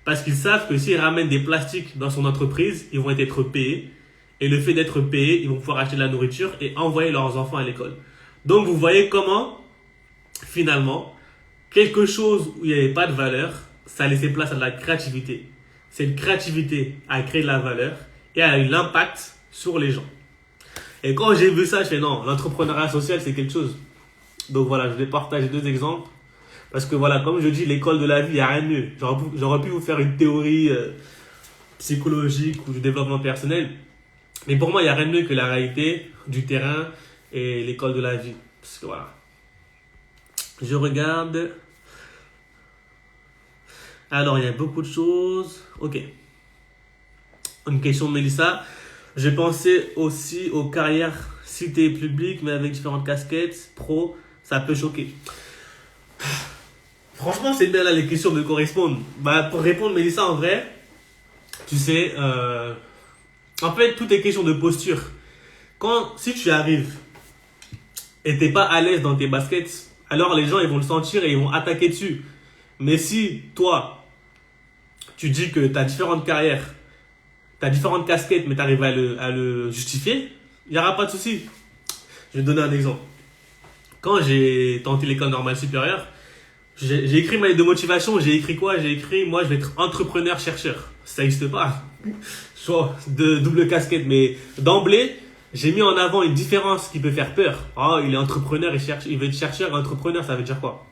parce qu'ils savent que s'ils ramènent des plastiques dans son entreprise, ils vont être payés. Et le fait d'être payés, ils vont pouvoir acheter de la nourriture et envoyer leurs enfants à l'école. Donc vous voyez comment, finalement, quelque chose où il n'y avait pas de valeur, ça laissait place à de la créativité. Cette créativité a créé de la valeur et a eu l'impact sur les gens. Et quand j'ai vu ça, je fais non, l'entrepreneuriat social, c'est quelque chose. Donc voilà, je vais partager 2 exemples. Parce que voilà, comme je dis, l'école de la vie, il n'y a rien de mieux. J'aurais pu vous faire une théorie psychologique ou du développement personnel. Mais pour moi, il n'y a rien de mieux que la réalité du terrain et l'école de la vie. Parce que voilà. Je regarde. Alors, il y a beaucoup de choses. Ok. Une question de Mélissa. Je pensais aussi aux carrières citées publiques, mais avec différentes casquettes, pro, ça peut choquer. Franchement, c'est bien là, les questions me correspondent. Pour répondre, Mélissa, en vrai, tu sais, en fait, tout est question de posture. Si tu arrives et t'es pas à l'aise dans tes baskets, alors les gens, ils vont le sentir et ils vont attaquer dessus. Mais si, toi, tu dis que tu as différentes carrières, tu as différentes casquettes, mais tu arrives à le justifier, il n'y aura pas de souci. Je vais te donner un exemple. Quand j'ai tenté l'école normale supérieure, j'ai écrit ma lettre de motivation. J'ai écrit quoi? J'ai écrit, moi, je vais être entrepreneur-chercheur. Ça n'existe pas. Soit de double casquette. Mais d'emblée, j'ai mis en avant une différence qui peut faire peur. Oh, il est entrepreneur, il veut être chercheur, entrepreneur, ça veut dire quoi?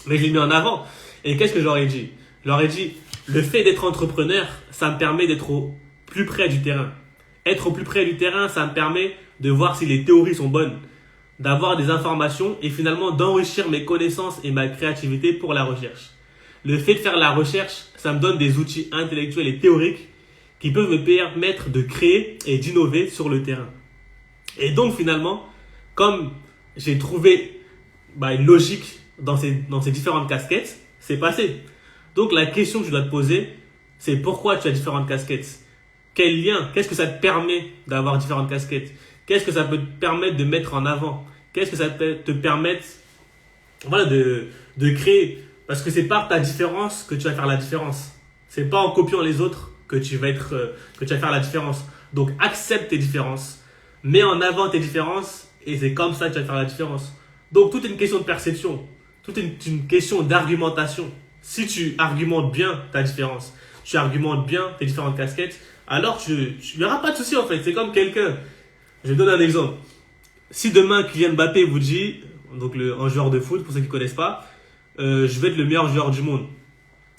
Mais je l'ai mis en avant. Et qu'est-ce que j'aurais dit? Je leur ai dit, le fait d'être entrepreneur, ça me permet d'être au plus près du terrain. Être au plus près du terrain, ça me permet de voir si les théories sont bonnes, d'avoir des informations et finalement d'enrichir mes connaissances et ma créativité pour la recherche. Le fait de faire la recherche, ça me donne des outils intellectuels et théoriques qui peuvent me permettre de créer et d'innover sur le terrain. Et donc finalement, comme j'ai trouvé une logique dans ces différentes casquettes, c'est passé. Donc la question que je dois te poser, c'est pourquoi tu as différentes casquettes? Quel lien? Qu'est-ce que ça te permet d'avoir différentes casquettes? Qu'est-ce que ça peut te permettre de mettre en avant? Qu'est-ce que ça peut te permettre de créer? Parce que c'est par ta différence que tu vas faire la différence. C'est pas en copiant les autres que tu vas faire la différence. Donc accepte tes différences, mets en avant tes différences et c'est comme ça que tu vas faire la différence. Donc tout est une question de perception, tout est une question d'argumentation. Si tu argumentes bien ta différence, tu argumentes bien tes différentes casquettes, alors il n'y aura pas de souci en fait. C'est comme quelqu'un, je donne un exemple. Si demain Kylian Mbappé vous dit, donc un joueur de foot pour ceux qui ne connaissent pas, je vais être le meilleur joueur du monde.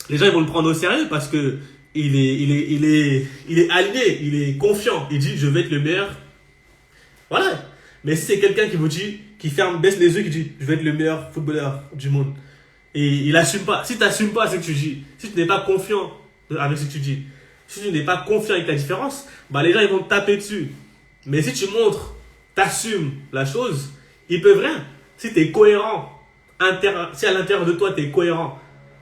Les gens ils vont le prendre au sérieux parce que il est aligné, il est confiant. Il dit je vais être le meilleur. Voilà. Mais si c'est quelqu'un qui vous dit, baisse les yeux, qui dit je vais être le meilleur footballeur du monde, et il assume pas. Si tu n'assumes pas ce que tu dis, si tu n'es pas confiant avec ce que tu dis, si tu n'es pas confiant avec ta différence, les gens ils vont te taper dessus. Mais si tu montres, t'assumes la chose, ils peuvent rien. Si tu es cohérent, si à l'intérieur de toi tu es cohérent,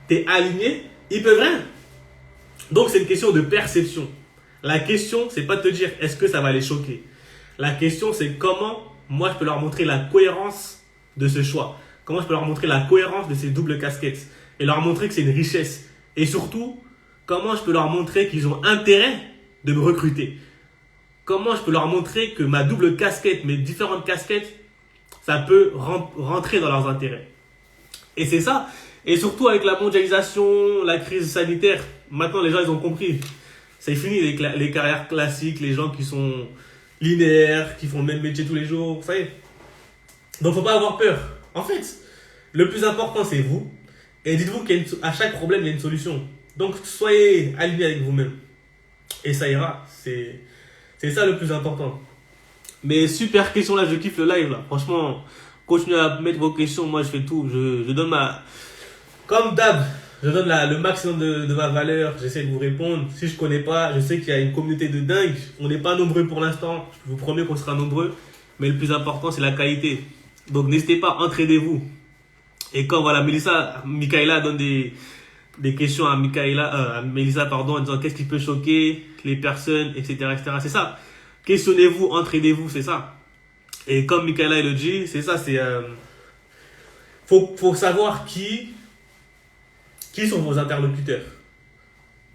tu es aligné, ils peuvent rien. Donc c'est une question de perception. La question, c'est pas de te dire est-ce que ça va les choquer. La question, c'est comment moi je peux leur montrer la cohérence de ce choix. Comment je peux leur montrer la cohérence de ces doubles casquettes. Et leur montrer que c'est une richesse. Et surtout, comment je peux leur montrer qu'ils ont intérêt de me recruter. Comment je peux leur montrer que ma double casquette, mes différentes casquettes, ça peut rentrer dans leurs intérêts. Et c'est ça. Et surtout avec la mondialisation, la crise sanitaire, maintenant les gens ils ont compris. C'est fini les carrières classiques, les gens qui sont linéaires, qui font le même métier tous les jours, ça y est. Donc faut pas avoir peur. En fait, le plus important c'est vous. Et dites-vous qu'à chaque problème il y a une solution. Donc soyez alignés avec vous-même. Et ça ira. C'est ça le plus important. Mais super question là, je kiffe le live là. Franchement, continuez à mettre vos questions. Moi je fais tout. Je donne comme d'hab, je donne le maximum de ma valeur. J'essaie de vous répondre. Si je connais pas, je sais qu'il y a une communauté de dingue. On n'est pas nombreux pour l'instant. Je vous promets qu'on sera nombreux. Mais le plus important, c'est la qualité. Donc n'hésitez pas, entraidez-vous. Et quand voilà, Michaela donne des questions à Mélissa, en disant qu'est-ce qui peut choquer les personnes, etc. etc. C'est ça. Questionnez-vous, entraidez-vous, c'est ça. Et comme Michaela le dit, c'est ça, faut savoir qui sont vos interlocuteurs.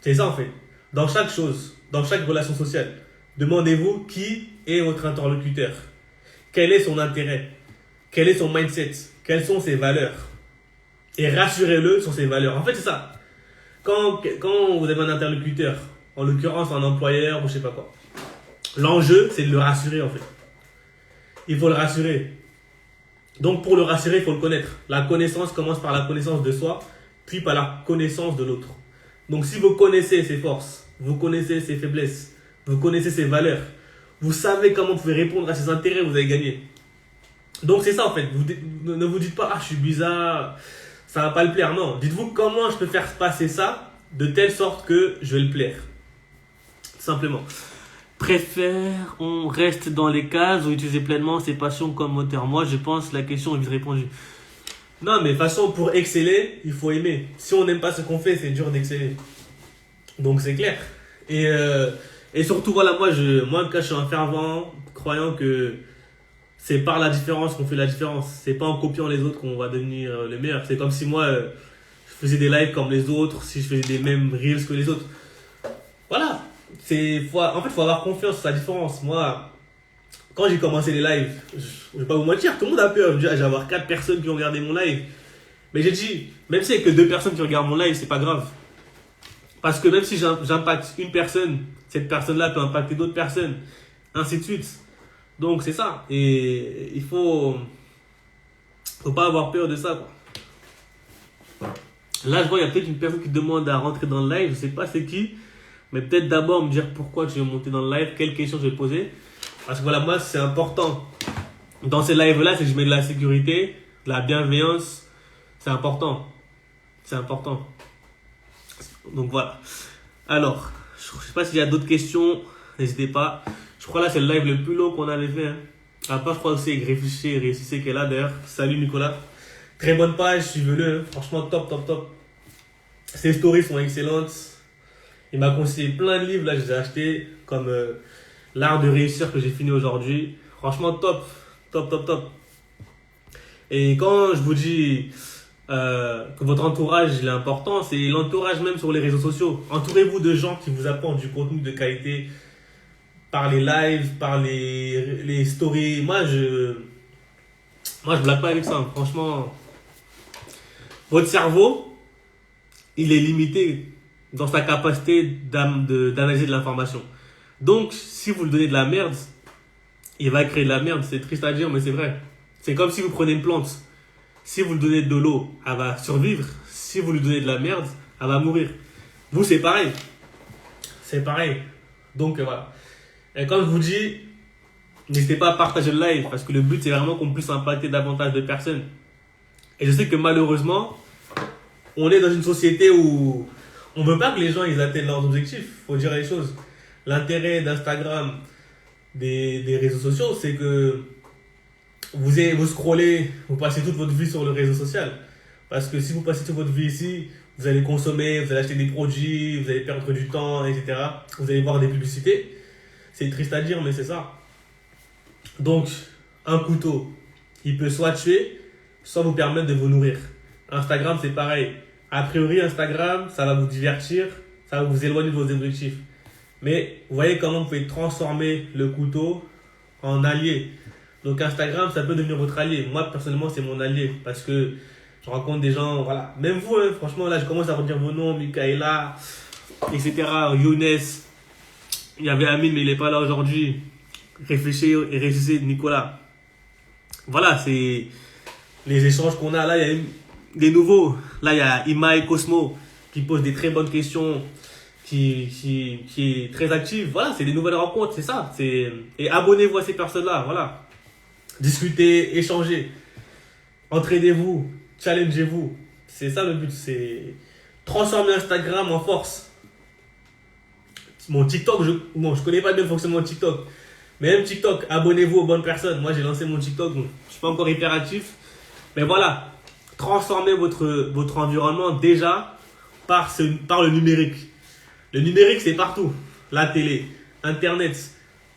C'est ça en fait. Dans chaque chose, dans chaque relation sociale, demandez-vous qui est votre interlocuteur. Quel est son intérêt? Quel est son mindset? Quelles sont ses valeurs? Et rassurez-le sur ses valeurs. En fait, c'est ça. Quand vous avez un interlocuteur, en l'occurrence un employeur ou je sais pas quoi, l'enjeu, c'est de le rassurer en fait. Il faut le rassurer. Donc pour le rassurer, il faut le connaître. La connaissance commence par la connaissance de soi, puis par la connaissance de l'autre. Donc si vous connaissez ses forces, vous connaissez ses faiblesses, vous connaissez ses valeurs, vous savez comment vous pouvez répondre à ses intérêts, vous avez gagné. Donc c'est ça en fait. Ne vous dites pas, je suis bizarre, ça va pas le plaire. Non, dites-vous comment je peux faire passer ça de telle sorte que je vais le plaire. Tout simplement. On reste dans les cases ou utiliser pleinement ses passions comme moteur? Moi, je pense que la question est vite répondue. Non, mais de toute façon, pour exceller, il faut aimer. Si on n'aime pas ce qu'on fait, c'est dur d'exceller. Donc, c'est clair. Et surtout, voilà, moi, quand je suis un fervent croyant que c'est par la différence qu'on fait la différence. C'est pas en copiant les autres qu'on va devenir le meilleur. C'est comme si moi, je faisais des lives comme les autres, si je faisais des mêmes reels que les autres. Voilà. En fait, il faut avoir confiance sur sa différence. Moi, quand j'ai commencé les lives, je vais pas vous mentir, tout le monde a peur. Je vais avoir 4 personnes qui ont regardé mon live. Mais j'ai dit, même si il n'y a que 2 personnes qui regardent mon live, c'est pas grave. Parce que même si j'impacte une personne, cette personne-là peut impacter d'autres personnes. Ainsi de suite. Donc c'est ça. Et il faut pas avoir peur de ça, quoi. Là, je vois, il y a peut-être une personne qui demande à rentrer dans le live. Je sais pas c'est qui. Mais peut-être d'abord me dire pourquoi tu veux monter dans le live, quelles questions je vais poser. Parce que voilà, moi, c'est important. Dans ces lives-là, c'est que je mets de la sécurité, de la bienveillance. C'est important. C'est important. Donc voilà. Alors, je sais pas s'il y a d'autres questions. N'hésitez pas. Je crois là, c'est le live le plus long qu'on avait fait. Hein. Après, je crois aussi avec Réfléchissez et Réussissez qui est là d'ailleurs. Salut Nicolas. Très bonne page, suivez-le. Hein. Franchement, top, top, top. Ses stories sont excellentes. Il m'a conseillé plein de livres. Là, je les ai achetés. Comme L'art de réussir que j'ai fini aujourd'hui. Franchement, top. Top, top, top. Et quand je vous dis que votre entourage il est important, c'est l'entourage même sur les réseaux sociaux. Entourez-vous de gens qui vous apportent du contenu de qualité par les lives, par les stories. Moi, je blague pas avec ça. Franchement, votre cerveau, il est limité dans sa capacité d'analyser de l'information. Donc, si vous lui donnez de la merde, il va créer de la merde. C'est triste à dire, mais c'est vrai. C'est comme si vous prenez une plante. Si vous lui donnez de l'eau, elle va survivre. Si vous lui donnez de la merde, elle va mourir. Vous, c'est pareil. C'est pareil. Donc, voilà. Et comme je vous dis, n'hésitez pas à partager le live parce que le but, c'est vraiment qu'on puisse impacter davantage de personnes. Et je sais que malheureusement, on est dans une société où on ne veut pas que les gens ils atteignent leurs objectifs. Il faut dire les choses. L'intérêt d'Instagram, des réseaux sociaux, c'est que vous scrollez, vous passez toute votre vie sur le réseau social. Parce que si vous passez toute votre vie ici, vous allez consommer, vous allez acheter des produits, vous allez perdre du temps, etc. Vous allez voir des publicités. C'est triste à dire, mais c'est ça. Donc, un couteau, il peut soit tuer, soit vous permettre de vous nourrir. Instagram, c'est pareil. A priori, Instagram, ça va vous divertir, ça va vous éloigner de vos objectifs. Mais vous voyez comment vous pouvez transformer le couteau en allié. Donc Instagram, ça peut devenir votre allié. Moi, personnellement, c'est mon allié. Parce que je rencontre des gens, voilà. Même vous, hein, franchement, là, je commence à redire vos noms, Michaela, etc. Younes. Il y avait Amine, mais il n'est pas là aujourd'hui. Réfléchissez et réussissez, Nicolas. Voilà, c'est les échanges qu'on a. Là, il y a des nouveaux. Là, il y a Ima et Cosmo qui posent des très bonnes questions, qui est très active. Voilà, c'est des nouvelles rencontres, c'est ça. Et abonnez-vous à ces personnes-là, voilà. Discutez, échangez, entraînez-vous, challengez-vous. C'est ça le but, c'est transformer Instagram en force. Mon TikTok, je connais pas bien le fonctionnement de TikTok. Mais même TikTok, abonnez-vous aux bonnes personnes. Moi, j'ai lancé mon TikTok, donc je suis pas encore hyper actif. Mais voilà, transformez votre environnement déjà par le numérique. Le numérique, c'est partout. La télé, Internet,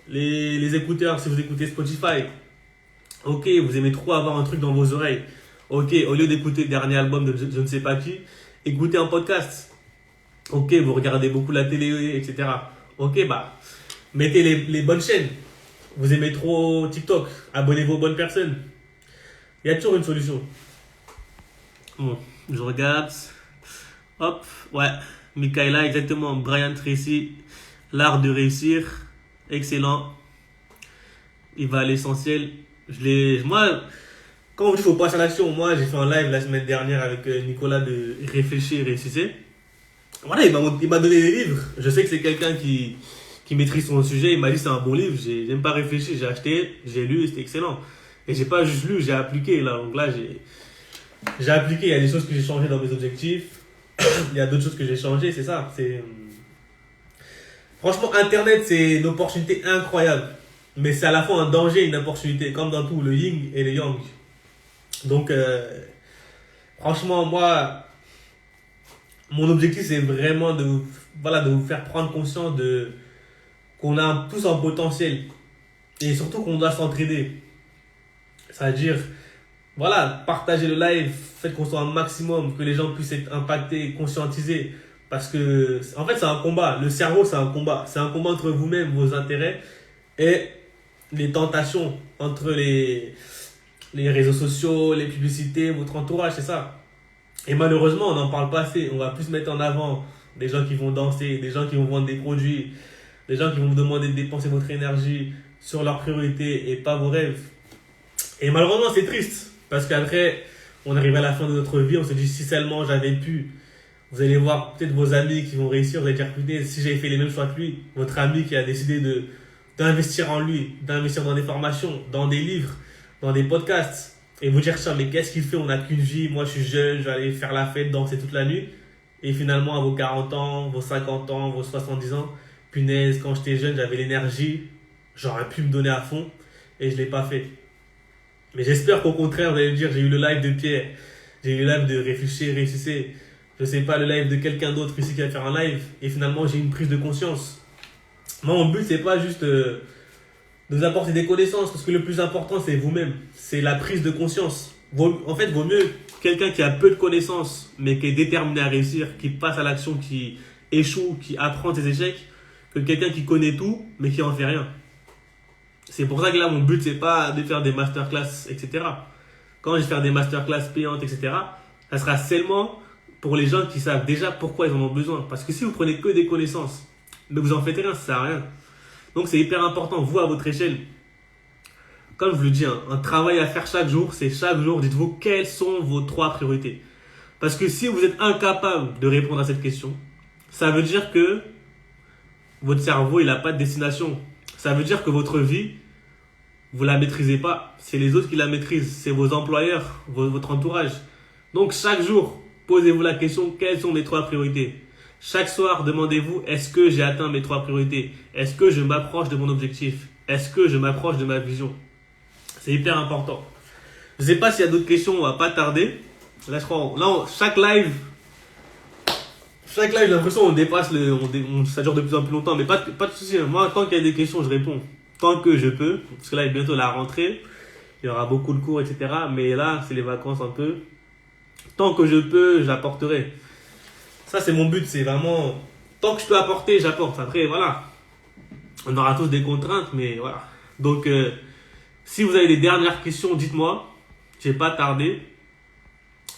les écouteurs, si vous écoutez Spotify. Ok, vous aimez trop avoir un truc dans vos oreilles. Ok, au lieu d'écouter le dernier album de je ne sais pas qui, écoutez un podcast. Ok, vous regardez beaucoup la télé, etc. Ok, bah, mettez les bonnes chaînes. Vous aimez trop TikTok, abonnez-vous aux bonnes personnes. Il y a toujours une solution. Bon, je regarde. Hop, ouais. Michaela, exactement. Brian Tracy, l'art de réussir. Excellent. Il va à l'essentiel. Moi, quand on dit qu'il faut passer à l'action, moi j'ai fait un live la semaine dernière avec Nicolas de Réfléchir et Réussissez. Voilà, il m'a donné des livres. Je sais que c'est quelqu'un qui maîtrise son sujet. Il m'a dit c'est un bon livre. J'ai même pas réfléchi. J'ai acheté, j'ai lu, c'était excellent. Et j'ai pas juste lu, j'ai appliqué là. Donc là, j'ai appliqué. Il y a des choses que j'ai changées dans mes objectifs. Il y a d'autres choses que j'ai changées, c'est ça. Franchement, Internet, c'est une opportunité incroyable. Mais c'est à la fois un danger et une opportunité. Comme dans tout, le yin et le yang. Donc, franchement, moi, mon objectif, c'est vraiment de vous faire prendre conscience qu'on a tous un potentiel. Et surtout qu'on doit s'entraider. C'est-à-dire, voilà, partagez le live, faites qu'on soit un maximum, que les gens puissent être impactés, conscientisés. Parce que, en fait, c'est un combat. Le cerveau, c'est un combat. C'est un combat entre vous-même, vos intérêts, et les tentations entre les réseaux sociaux, les publicités, votre entourage, c'est ça. Et malheureusement, on n'en parle pas assez. On va plus mettre en avant des gens qui vont danser, des gens qui vont vendre des produits, des gens qui vont vous demander de dépenser votre énergie sur leurs priorités et pas vos rêves. Et malheureusement, c'est triste. Parce qu'après, on arrive à la fin de notre vie, on se dit si seulement j'avais pu. Vous allez voir peut-être vos amis qui vont réussir, vous allez dire putain, si j'avais fait les mêmes choix que lui, votre ami qui a décidé d'investir en lui, d'investir dans des formations, dans des livres, dans des podcasts, et vous dire ça, mais qu'est-ce qu'il fait, on n'a qu'une vie, moi je suis jeune, je vais aller faire la fête, danser toute la nuit, et finalement à vos 40 ans, vos 50 ans, vos 70 ans, punaise, quand j'étais jeune, j'avais l'énergie, j'aurais pu me donner à fond, et je ne l'ai pas fait. Mais j'espère qu'au contraire, vous allez me dire, j'ai eu le live de Pierre, j'ai eu le live de Réfléchissez, je sais pas, le live de quelqu'un d'autre ici qui va faire un live, et finalement j'ai une prise de conscience. Moi, mon but, c'est pas juste de vous apporter des connaissances, parce que le plus important, c'est vous-même, c'est la prise de conscience. En fait, vaut mieux quelqu'un qui a peu de connaissances, mais qui est déterminé à réussir, qui passe à l'action, qui échoue, qui apprend ses échecs, que quelqu'un qui connaît tout, mais qui en fait rien. C'est pour ça que là, mon but, c'est pas de faire des masterclass, etc. Quand je vais faire des masterclass payantes, etc., ça sera seulement pour les gens qui savent déjà pourquoi ils en ont besoin. Parce que si vous prenez que des connaissances, mais vous en faites rien, ça sert à rien. Donc c'est hyper important, vous à votre échelle. Comme je vous le dis, un travail à faire chaque jour, c'est chaque jour, dites-vous quelles sont vos 3 priorités. Parce que si vous êtes incapable de répondre à cette question, ça veut dire que votre cerveau, il n'a pas de destination. Ça veut dire que votre vie, vous la maîtrisez pas. C'est les autres qui la maîtrisent. C'est vos employeurs, votre entourage. Donc chaque jour, posez-vous la question, quelles sont mes 3 priorités? Chaque soir, demandez-vous, est-ce que j'ai atteint mes 3 priorités? Est-ce que je m'approche de mon objectif? Est-ce que je m'approche de ma vision? C'est hyper important. Je ne sais pas s'il y a d'autres questions, on va pas tarder. Là, je crois, chaque live, j'ai l'impression qu'on dépasse ça dure de plus en plus longtemps, mais pas de souci. Moi, tant qu'il y a des questions, je réponds. Tant que je peux, parce que là, il est bientôt la rentrée. Il y aura beaucoup de cours, etc. Mais là, c'est les vacances un peu. Tant que je peux, j'apporterai. Ça, c'est mon but. C'est vraiment, tant que je peux apporter, j'apporte. Après, voilà. On aura tous des contraintes, mais voilà. Donc, si vous avez des dernières questions, dites-moi. Je vais pas tarder.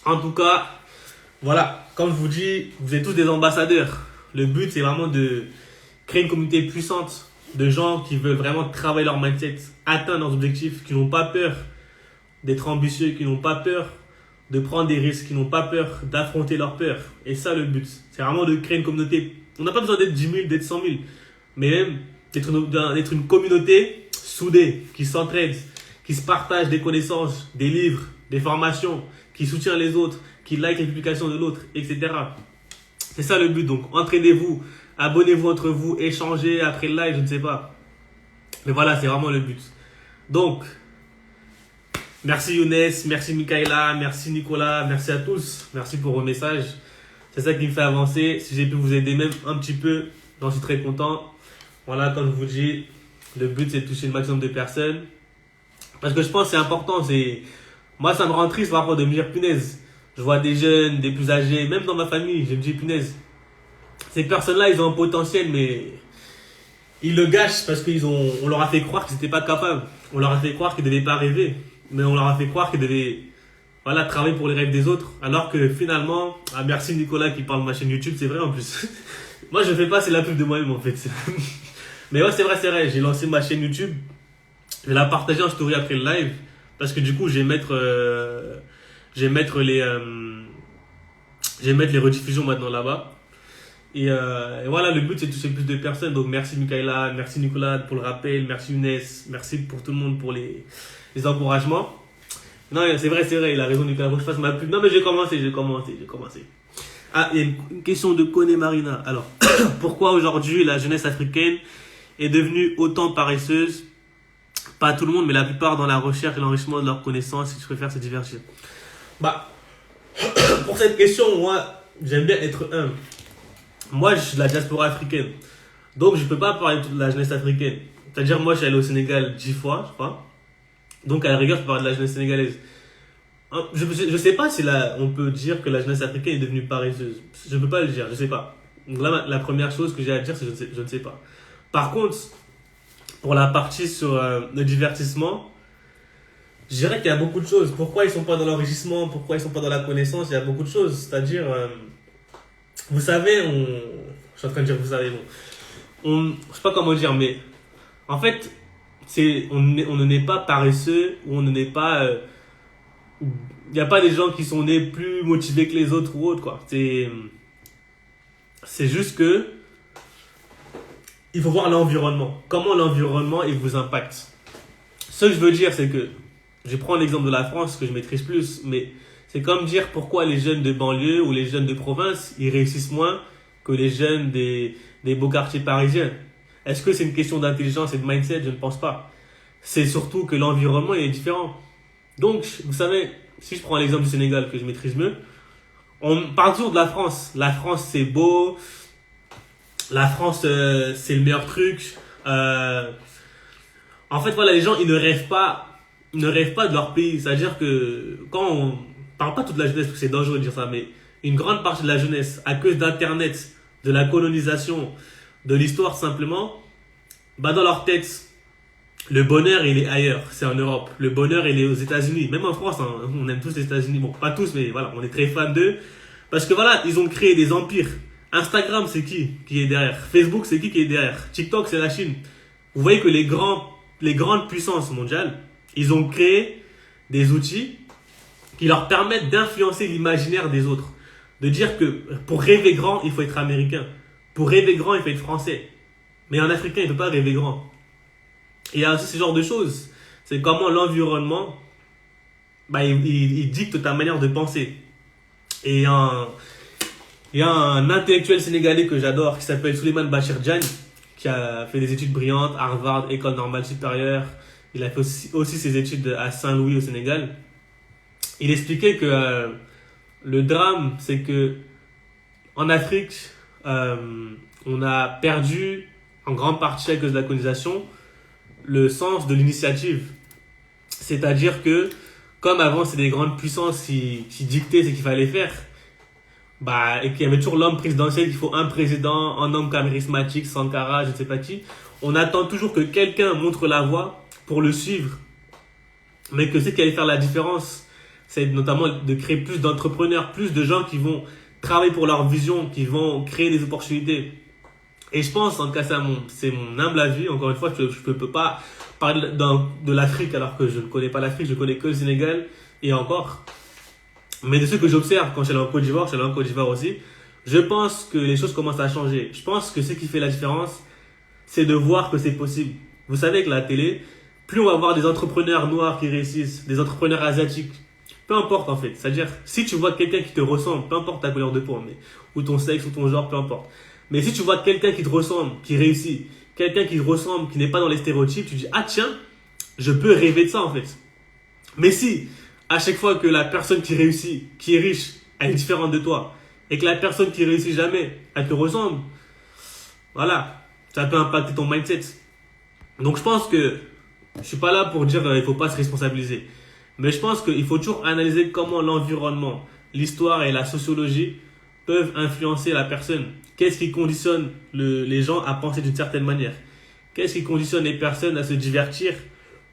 En tout cas, voilà. Comme je vous dis, vous êtes tous des ambassadeurs. Le but, c'est vraiment de créer une communauté puissante de gens qui veulent vraiment travailler leur mindset, atteindre leurs objectifs, qui n'ont pas peur d'être ambitieux, qui n'ont pas peur de prendre des risques, qui n'ont pas peur d'affronter leurs peurs. Et ça, le but, c'est vraiment de créer une communauté. On n'a pas besoin d'être 10 000, d'être 100 000, mais même d'être une communauté soudée, qui s'entraide, qui se partage des connaissances, des livres, des formations, qui soutient les autres, qui like les publications de l'autre, etc. C'est ça le but. Donc, entraînez-vous, abonnez-vous entre vous, échangez après le live, je ne sais pas. Mais voilà, c'est vraiment le but. Donc, merci Younes, merci Mikaela, merci Nicolas, merci à tous. Merci pour vos messages. C'est ça qui me fait avancer. Si j'ai pu vous aider même un petit peu, j'en suis très content. Voilà, comme je vous dis, le but c'est de toucher le maximum de personnes. Parce que je pense que c'est important. Moi, ça me rend triste parfois de me dire, punaise, je vois des jeunes, des plus âgés, même dans ma famille, je me dis, punaise, ces personnes-là, ils ont un potentiel, mais ils le gâchent parce qu'on leur a fait croire qu'ils n'étaient pas capables. On leur a fait croire qu'ils ne devaient pas rêver. Mais on leur a fait croire qu'ils devaient travailler pour les rêves des autres. Alors que finalement, merci Nicolas qui parle de ma chaîne YouTube, c'est vrai en plus. Moi, je ne fais pas, c'est la pub de moi-même en fait. Mais ouais, c'est vrai. J'ai lancé ma chaîne YouTube. Je vais la partager en story après le live. Parce que du coup, je vais mettre les rediffusions maintenant là-bas. Et voilà, le but c'est de toucher plus de personnes. Donc merci Mikaela, merci Nicolas pour le rappel, merci Younes, merci pour tout le monde pour les encouragements. Non, c'est vrai, il a raison Nicolas, faut que je fasse ma pub. Non mais j'ai commencé. Ah, il y a une question de Koné Marina. Alors, pourquoi aujourd'hui la jeunesse africaine est devenue autant paresseuse? Pas tout le monde, mais la plupart dans la recherche et l'enrichissement de leurs connaissances, ils préfèrent se divertir. Pour cette question, moi, j'aime bien être humble. Moi, je suis de la diaspora africaine. Donc, je ne peux pas parler de la jeunesse africaine. C'est-à-dire, moi, je suis allé au Sénégal 10 fois, je crois. Donc, à la rigueur, je peux parler de la jeunesse sénégalaise. Je ne sais pas si on peut dire que la jeunesse africaine est devenue paresseuse. Je ne peux pas le dire, je ne sais pas. Donc là, la première chose que j'ai à dire, c'est que je ne sais pas. Par contre, pour la partie sur le divertissement, je dirais qu'il y a beaucoup de choses. Pourquoi ils ne sont pas dans l'enrichissement? Pourquoi ils ne sont pas dans la connaissance? Il y a beaucoup de choses. C'est-à-dire, vous savez, je suis en train de dire vous savez, je ne sais pas comment dire, mais en fait, on ne n'est pas paresseux ou on ne n'est pas... il n'y a pas des gens qui sont nés plus motivés que les autres ou autre, quoi. C'est juste que il faut voir l'environnement. Comment l'environnement il vous impacte. Ce que je veux dire, c'est que je prends l'exemple de la France que je maîtrise plus, mais c'est comme dire pourquoi les jeunes de banlieue ou les jeunes de province ils réussissent moins que les jeunes des beaux quartiers parisiens. Est-ce que c'est une question d'intelligence et de mindset? Je ne pense pas. C'est surtout que l'environnement il est différent. Donc, vous savez, si je prends l'exemple du Sénégal que je maîtrise mieux, on parle toujours de la France. La France, c'est beau. La France, c'est le meilleur truc. Euh, En fait, voilà, les gens, ils ne rêvent pas de leur pays. C'est-à-dire que quand on parle pas toute la jeunesse, parce que c'est dangereux de dire ça, mais une grande partie de la jeunesse, à cause d'Internet, de la colonisation, de l'histoire simplement, bah dans leur tête, le bonheur, il est ailleurs. C'est en Europe. Le bonheur, il est aux États-Unis. Même en France, hein, on aime tous les États-Unis. Bon, pas tous, mais voilà, on est très fans d'eux. Parce que voilà, ils ont créé des empires. Instagram, c'est qui est derrière? Facebook, c'est qui est derrière? TikTok, c'est la Chine. Vous voyez que les grandes puissances mondiales, ils ont créé des outils qui leur permettent d'influencer l'imaginaire des autres. De dire que pour rêver grand, il faut être américain. Pour rêver grand, il faut être français. Mais un Africain, il ne peut pas rêver grand. Et il y a aussi ce genre de choses. C'est comment l'environnement, bah, il dicte ta manière de penser. Et il y a un intellectuel sénégalais que j'adore qui s'appelle Souleymane Bachir Diagne, qui a fait des études brillantes, Harvard, École normale supérieure. Il a fait aussi ses études à Saint-Louis au Sénégal. Il expliquait que le drame, c'est que en Afrique, euh, on a perdu en grande partie à cause de la colonisation le sens de l'initiative. C'est-à-dire que, comme avant, c'est des grandes puissances qui dictaient ce qu'il fallait faire, bah, et qu'il y avait toujours l'homme présidentiel, qu'il faut un président, un homme charismatique, Sankara, je ne sais pas qui, on attend toujours que quelqu'un montre la voie pour le suivre. Mais que ce qui allait faire la différence, c'est notamment de créer plus d'entrepreneurs, plus de gens qui vont travailler pour leur vision, qui vont créer des opportunités. Et je pense, en tout cas, c'est mon humble avis. Encore une fois, je ne peux pas parler de l'Afrique alors que je ne connais pas l'Afrique, je connais que le Sénégal et encore. Mais de ce que j'observe quand j'allais en Côte d'Ivoire, j'allais en Côte d'Ivoire aussi, je pense que les choses commencent à changer. Je pense que ce qui fait la différence, c'est de voir que c'est possible. Vous savez que la télé, plus on va voir des entrepreneurs noirs qui réussissent, des entrepreneurs asiatiques, peu importe en fait. C'est-à-dire, si tu vois quelqu'un qui te ressemble, peu importe ta couleur de peau, mais, ou ton sexe, ou ton genre, peu importe. Mais si tu vois quelqu'un qui te ressemble, qui réussit, quelqu'un qui te ressemble, qui n'est pas dans les stéréotypes, tu dis, ah tiens, je peux rêver de ça en fait. Mais si, à chaque fois que la personne qui réussit, qui est riche, elle est différente de toi, et que la personne qui réussit jamais, elle te ressemble, voilà, ça peut impacter ton mindset. Donc je pense que je suis pas là pour dire il faut pas se responsabiliser. Mais je pense qu'il faut toujours analyser comment l'environnement, l'histoire et la sociologie peuvent influencer la personne. Qu'est-ce qui conditionne les gens à penser d'une certaine manière? Qu'est-ce qui conditionne les personnes à se divertir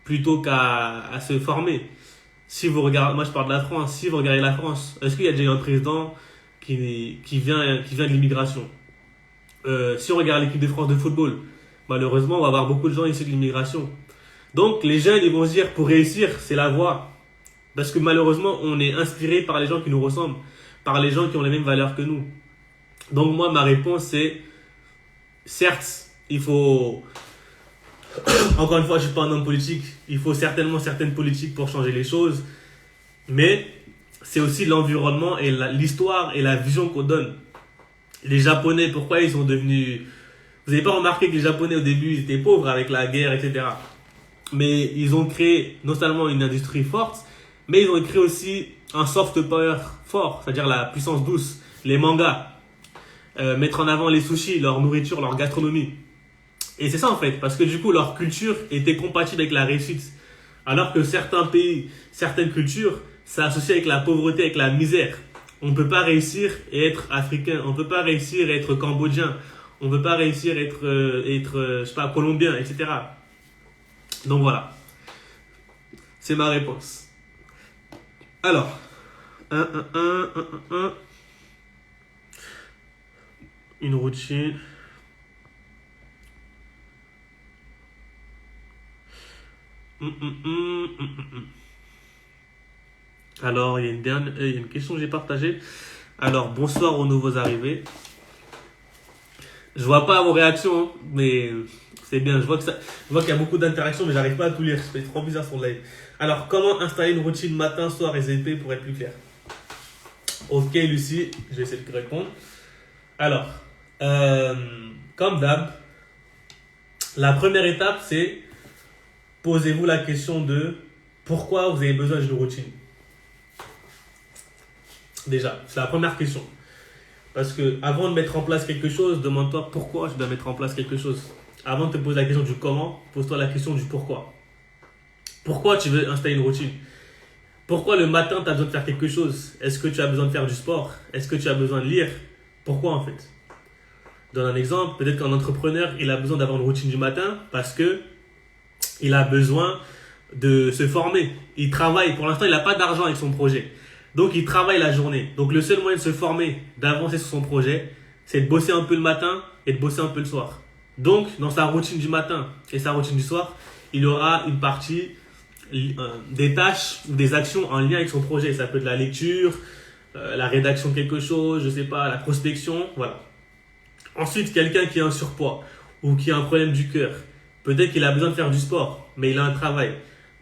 plutôt qu'à se former? Si vous regardez, moi je parle de la France, si vous regardez la France, est-ce qu'il y a déjà eu un président qui vient de l'immigration? Si on regarde l'équipe de France de football, malheureusement on va avoir beaucoup de gens issus de l'immigration. Donc les jeunes ils vont se dire pour réussir c'est la voie. Parce que malheureusement on est inspiré par les gens qui nous ressemblent, par les gens qui ont les mêmes valeurs que nous. Donc moi ma réponse c'est certes il faut, encore une fois je ne suis pas un homme politique, il faut certainement certaines politiques pour changer les choses, mais c'est aussi l'environnement et l'histoire et la vision qu'on donne. Les Japonais, pourquoi ils sont devenus... Vous n'avez pas remarqué que les Japonais au début ils étaient pauvres avec la guerre, etc. Mais ils ont créé non seulement une industrie forte, mais ils ont créé aussi un soft power fort, c'est-à-dire la puissance douce, les mangas, mettre en avant les sushis, leur nourriture, leur gastronomie. Et c'est ça en fait, parce que du coup leur culture était compatible avec la réussite. Alors que certains pays, certaines cultures, ça associe avec la pauvreté, avec la misère. On ne peut pas réussir et être africain, on ne peut pas réussir et être cambodgien, on ne peut pas réussir et être je sais pas, colombien, etc. Donc voilà, c'est ma réponse. Alors, une routine. Alors, il y a une question que j'ai partagée. Alors, bonsoir aux nouveaux arrivés. Je vois pas vos réactions, hein, mais c'est bien. Je vois qu'il y a beaucoup d'interactions, mais j'arrive pas à tout lire. C'est trop bizarre sur le live. Alors, comment installer une routine matin, soir et ZP pour être plus clair? Ok, Lucie, je vais essayer de répondre. Alors, comme d'hab, la première étape, c'est posez-vous la question de pourquoi vous avez besoin d'une routine. Déjà, c'est la première question. Parce que avant de mettre en place quelque chose, demande-toi pourquoi je dois mettre en place quelque chose. Avant de te poser la question du comment, pose-toi la question du pourquoi. Pourquoi tu veux installer une routine? Pourquoi le matin tu as besoin de faire quelque chose? Est-ce que tu as besoin de faire du sport? Est-ce que tu as besoin de lire? Pourquoi en fait? Je donne un exemple, peut-être qu'un entrepreneur il a besoin d'avoir une routine du matin parce que il a besoin de se former. Il travaille, pour l'instant il n'a pas d'argent avec son projet. Donc il travaille la journée. Donc le seul moyen de se former, d'avancer sur son projet, c'est de bosser un peu le matin et de bosser un peu le soir. Donc dans sa routine du matin et sa routine du soir, il aura une partie des tâches ou des actions en lien avec son projet. Ça peut être la lecture, la rédaction de quelque chose, je sais pas, la prospection, voilà. Ensuite, quelqu'un qui a un surpoids ou qui a un problème du cœur, peut-être qu'il a besoin de faire du sport, mais il a un travail.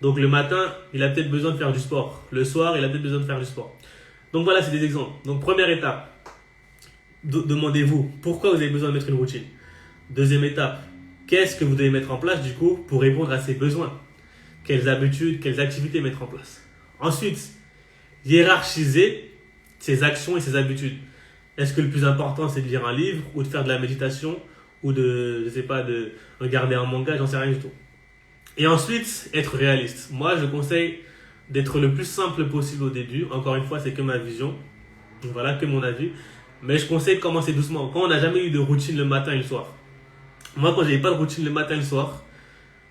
Donc le matin, il a peut-être besoin de faire du sport. Le soir, il a peut-être besoin de faire du sport. Donc voilà, c'est des exemples. Donc première étape, demandez-vous pourquoi vous avez besoin de mettre une routine. Deuxième étape, qu'est-ce que vous devez mettre en place du coup pour répondre à ces besoins? Quelles habitudes, quelles activités mettre en place? Ensuite, hiérarchiser ses actions et ses habitudes. Est-ce que le plus important c'est de lire un livre ou de faire de la méditation ou de, je sais pas, de regarder un manga, j'en sais rien du tout. Et ensuite, être réaliste. Moi, je conseille d'être le plus simple possible au début. Encore une fois, c'est que ma vision. Donc voilà, que mon avis. Mais je conseille de commencer doucement. Quand on n'a jamais eu de routine le matin et le soir. Moi, quand j'avais pas de routine le matin et le soir,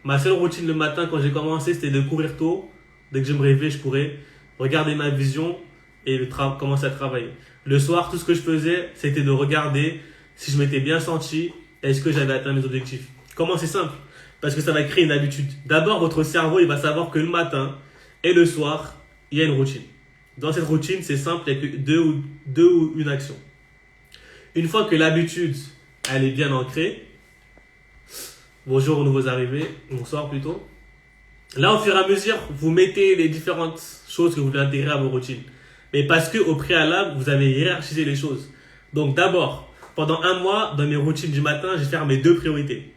ma seule routine le matin quand j'ai commencé, c'était de courir tôt. Dès que je me réveillais, je courais, regarder ma vision et commencer à travailler. Le soir, tout ce que je faisais, c'était de regarder si je m'étais bien senti, est-ce que j'avais atteint mes objectifs. Comment? C'est simple. Parce que ça va créer une habitude. D'abord, votre cerveau, il va savoir que le matin et le soir, il y a une routine. Dans cette routine, c'est simple, il n'y a que deux ou une action. Une fois que l'habitude, elle est bien ancrée, bonjour aux nouveaux arrivés, bonsoir plutôt. Là, au fur et à mesure, vous mettez les différentes choses que vous voulez intégrer à vos routines. Mais parce qu'au préalable, vous avez hiérarchisé les choses. Donc d'abord, pendant un mois, dans mes routines du matin, je vais faire mes deux priorités.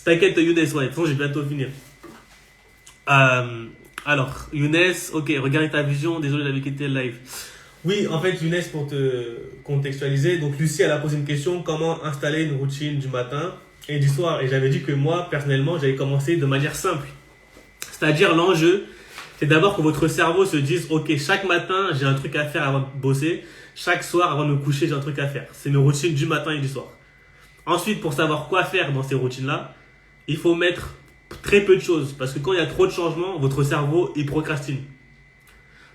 T'inquiète Younes, ouais, de toute façon je vais bientôt finir. Alors, Younes, ok, regarde ta vision, désolé d'avoir quitté le live. Oui, en fait Younes, pour te contextualiser, donc Lucie elle a posé une question, comment installer une routine du matin et du soir? Et j'avais dit que moi, personnellement, j'avais commencé de manière simple. C'est-à-dire l'enjeu, c'est d'abord que votre cerveau se dise, ok, chaque matin j'ai un truc à faire avant de bosser, chaque soir avant de me coucher j'ai un truc à faire. C'est mes routines du matin et du soir. Ensuite, pour savoir quoi faire dans ces routines-là, il faut mettre très peu de choses. Parce que quand il y a trop de changements, votre cerveau, il procrastine.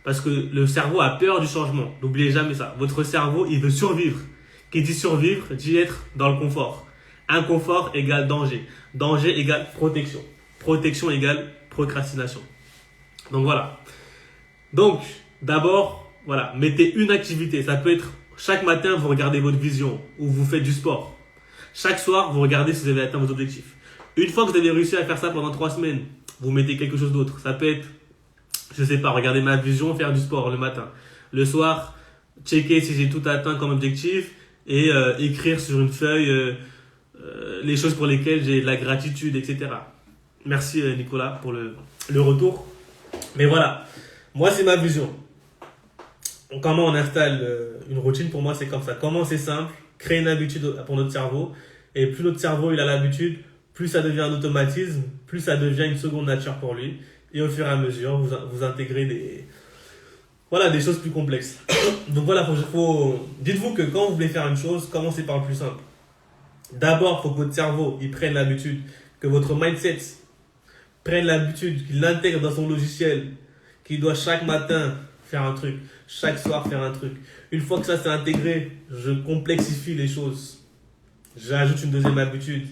Parce que le cerveau a peur du changement. N'oubliez jamais ça. Votre cerveau, il veut survivre. Qui dit survivre, dit être dans le confort. Inconfort égale danger. Danger égale protection. Protection égale procrastination. Donc voilà. Donc, d'abord, voilà, mettez une activité. Ça peut être, chaque matin, vous regardez votre vision ou vous faites du sport. Chaque soir, vous regardez si vous avez atteint vos objectifs. Une fois que vous avez réussi à faire ça pendant 3 semaines, vous mettez quelque chose d'autre. Ça peut être, je sais pas, regarder ma vision, faire du sport le matin. Le soir, checker si j'ai tout atteint comme objectif et écrire sur une feuille les choses pour lesquelles j'ai de la gratitude, etc. Merci Nicolas pour le retour. Mais voilà, moi c'est ma vision. Comment on installe une routine, pour moi c'est comme ça. Comment c'est simple, créer une habitude pour notre cerveau. Et plus notre cerveau il a l'habitude, plus ça devient un automatisme, plus ça devient une seconde nature pour lui. Et au fur et à mesure, vous intégrez des choses plus complexes. Donc voilà, dites-vous que quand vous voulez faire une chose, commencez par le plus simple. D'abord, il faut que votre cerveau il prenne l'habitude, que votre mindset prenne l'habitude, qu'il l'intègre dans son logiciel, qu'il doit chaque matin faire un truc, chaque soir faire un truc. Une fois que ça s'est intégré, je complexifie les choses. J'ajoute une deuxième habitude,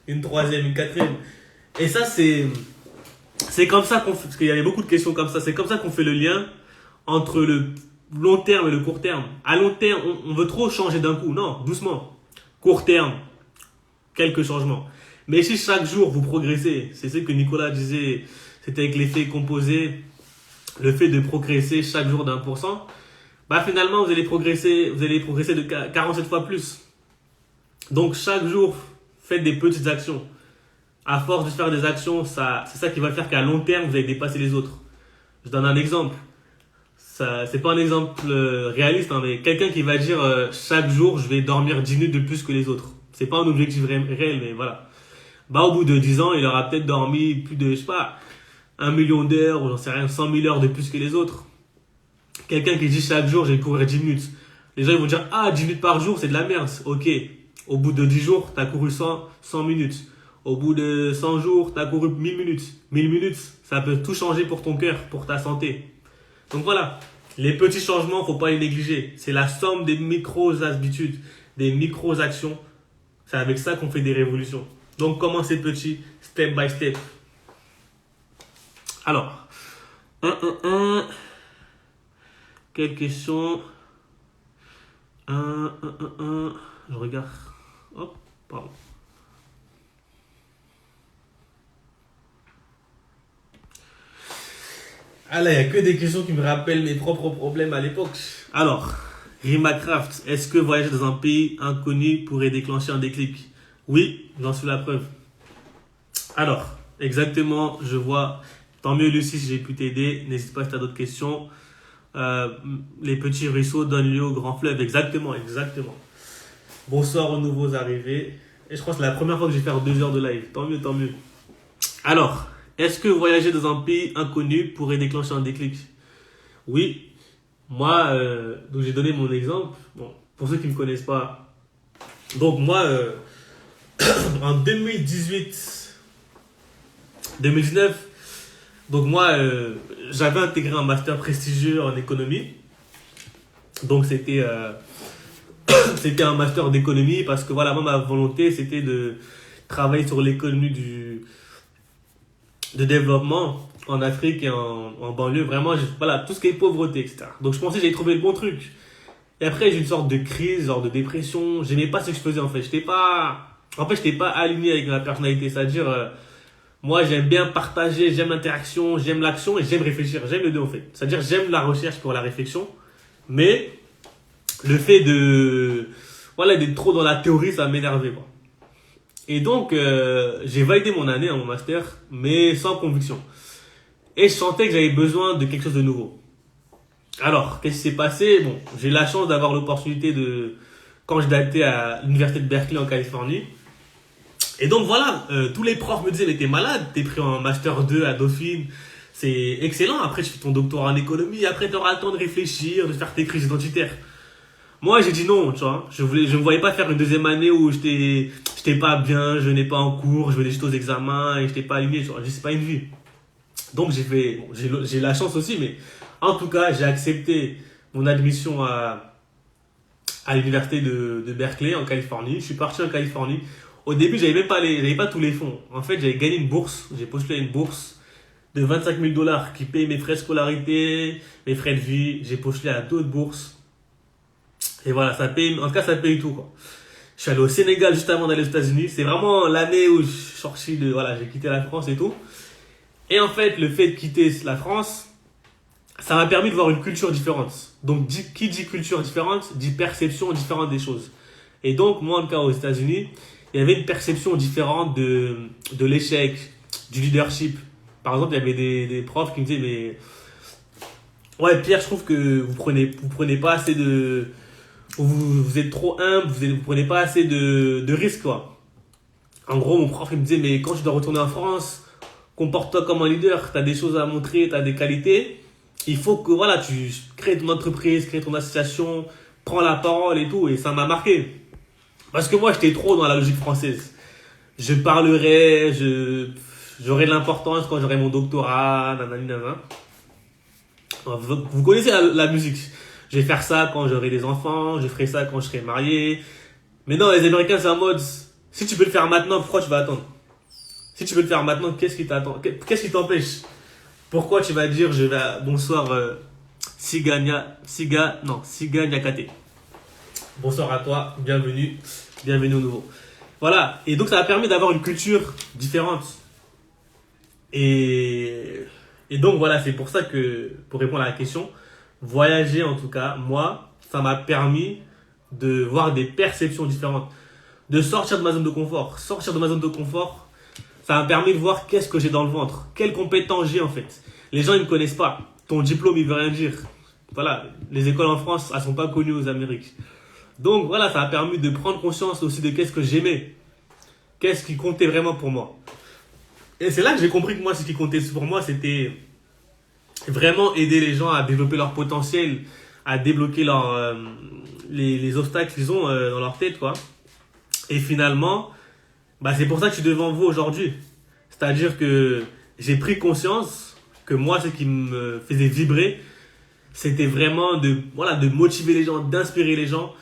une troisième, une quatrième. Et ça, c'est comme ça qu'on fait, parce qu'il y avait beaucoup de questions comme ça, c'est comme ça qu'on fait le lien entre le long terme et le court terme. À long terme, on veut trop changer d'un coup. Non, doucement. Court terme, quelques changements. Mais si chaque jour vous progressez, c'est ce que Nicolas disait, c'était avec l'effet composé, le fait de progresser chaque jour d'1%, bah finalement vous allez progresser de 47 fois plus. Donc chaque jour, faites des petites actions. À force de faire des actions, c'est ça qui va faire qu'à long terme, vous allez dépasser les autres. Je donne un exemple. Ça, c'est pas un exemple réaliste, hein, mais quelqu'un qui va dire chaque jour, je vais dormir 10 minutes de plus que les autres. C'est pas un objectif réel, mais voilà. Bah, au bout de 10 ans, il aura peut-être dormi plus de, je sais pas, 1 million d'heures, ou j'en sais rien, 100 000 heures de plus que les autres. Quelqu'un qui dit chaque jour, je vais courir 10 minutes. Les gens ils vont dire, ah, 10 minutes par jour, c'est de la merde. Ok. Au bout de 10 jours, tu as couru 100 minutes. Au bout de 100 jours, tu as couru 1000 minutes. 1000 minutes, ça peut tout changer pour ton cœur, pour ta santé. Donc voilà, les petits changements, faut pas les négliger. C'est la somme des micro-habitudes, des micro-actions. C'est avec ça qu'on fait des révolutions. Donc commencez petit, step by step. Alors, quelle question? Je regarde. Hop, pardon. Ah là, il n'y a que des questions qui me rappellent mes propres problèmes à l'époque. Alors, Rimacraft, est-ce que voyager dans un pays inconnu pourrait déclencher un déclic? Oui, j'en suis la preuve. Alors, exactement, je vois. Tant mieux, Lucie, si j'ai pu t'aider. N'hésite pas si tu as d'autres questions. Les petits ruisseaux donnent lieu aux grands fleuves. Exactement, exactement. Bonsoir aux nouveaux arrivés. Et je crois que c'est la première fois que je vais faire 2 heures de live. Tant mieux, tant mieux. Alors, est-ce que voyager dans un pays inconnu pourrait déclencher un déclic? Oui. Moi, donc j'ai donné mon exemple. Bon, pour ceux qui ne me connaissent pas. Donc moi, en 2019, donc moi, j'avais intégré un master prestigieux en économie. Donc c'était un master d'économie parce que voilà, moi ma volonté c'était de travailler sur l'économie de développement en Afrique et en banlieue. Vraiment, voilà, tout ce qui est pauvreté, etc. Donc je pensais que j'allais trouver le bon truc. Et après, j'ai eu une sorte de crise, genre de dépression. J'aimais pas ce que je faisais en fait. J'étais pas aligné avec ma personnalité. C'est-à-dire, moi, j'aime bien partager, j'aime l'interaction, j'aime l'action et j'aime réfléchir. J'aime les deux en fait. C'est-à-dire, j'aime la recherche pour la réflexion. Mais le fait voilà, d'être trop dans la théorie, ça m'énervait, quoi. Et donc, j'ai validé mon année, mon master, mais sans conviction. Et je sentais que j'avais besoin de quelque chose de nouveau. Alors, qu'est-ce qui s'est passé? Bon, j'ai eu la chance d'avoir l'opportunité de candidater à l'université de Berkeley en Californie. Et donc voilà, tous les profs me disaient, mais t'es malade, t'es pris en master 2 à Dauphine, c'est excellent, après tu fais ton doctorat en économie, après tu auras le temps de réfléchir, de faire tes crises identitaires. Moi j'ai dit non, tu vois, je me voyais pas faire une deuxième année où j'étais pas bien, je n'ai pas en cours, je venais juste aux examens et j'étais pas aligné, tu vois, c'est pas une vie. Donc j'ai la chance aussi, mais en tout cas j'ai accepté mon admission à l'université de Berkeley en Californie. Je suis parti en Californie. Au début, j'avais pas tous les fonds. En fait, j'avais gagné une bourse. J'ai postulé à une bourse de 25 000 dollars qui paye mes frais de scolarité, mes frais de vie. J'ai postulé à d'autres bourses. Et voilà, ça paye, en tout cas, ça paye tout, quoi. Je suis allé au Sénégal juste avant d'aller aux États-Unis. C'est vraiment l'année où je suis sorti voilà, j'ai quitté la France et tout. Et en fait, le fait de quitter la France, ça m'a permis de voir une culture différente. Donc, qui dit culture différente, dit perception différente des choses. Et donc, moi, en tout cas, aux États-Unis, il y avait une perception différente de l'échec, du leadership. Par exemple, il y avait des profs qui me disaient, mais ouais, Pierre, je trouve que vous prenez pas assez de, vous êtes trop humble, vous prenez pas assez de risques, quoi. En gros, mon prof, il me disait, mais quand tu dois retourner en France, comporte-toi comme un leader, tu as des choses à montrer, tu as des qualités. Il faut que voilà, tu crées ton entreprise, crées ton association, prends la parole et tout. Et ça m'a marqué. Parce que moi, j'étais trop dans la logique française. Je parlerai, j'aurai de l'importance quand j'aurai mon doctorat, nanani, nanana. Vous connaissez la musique. Je vais faire ça quand j'aurai des enfants, je ferai ça quand je serai marié. Mais non, les Américains, c'est en mode, si tu peux le faire maintenant, pourquoi tu vas attendre? Si tu peux le faire maintenant, qu'est-ce qui t'attend? Qu'est-ce qui t'empêche? Pourquoi tu vas dire, bonsoir, Siga Nyakate. Bonsoir à toi, bienvenue au nouveau. Voilà, et donc ça a permis d'avoir une culture différente. Et, et donc voilà, c'est pour ça que, pour répondre à la question, voyager en tout cas, moi, ça m'a permis de voir des perceptions différentes, de sortir de ma zone de confort. Sortir de ma zone de confort, ça m'a permis de voir qu'est-ce que j'ai dans le ventre, quelles compétences j'ai en fait. Les gens, ils ne me connaissent pas. Ton diplôme, il veut rien dire. Voilà, les écoles en France, elles sont pas connues aux Amériques. Donc voilà, ça a permis de prendre conscience aussi de qu'est-ce que j'aimais, qu'est-ce qui comptait vraiment pour moi. Et c'est là que j'ai compris que moi, ce qui comptait pour moi, c'était vraiment aider les gens à développer leur potentiel, à débloquer les obstacles qu'ils ont dans leur tête, quoi. Et finalement, bah, c'est pour ça que je suis devant vous aujourd'hui. C'est-à-dire que j'ai pris conscience que moi, ce qui me faisait vibrer, c'était vraiment de motiver les gens, d'inspirer les gens.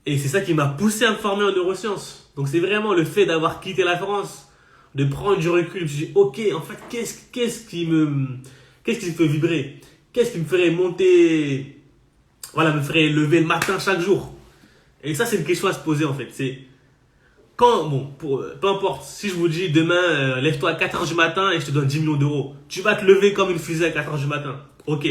Et c'est ça qui m'a poussé à me former en neurosciences. Donc c'est vraiment le fait d'avoir quitté la France, de prendre du recul. Je me suis dit, ok, en fait, qu'est-ce qui me fait vibrer? Qu'est-ce qui me ferait monter, voilà, me ferait lever le matin chaque jour? Et ça, c'est une question à se poser en fait. C'est peu importe, si je vous dis demain, lève-toi à 4h du matin et je te donne 10 millions d'euros, tu vas te lever comme une fusée à 4h du matin. Ok.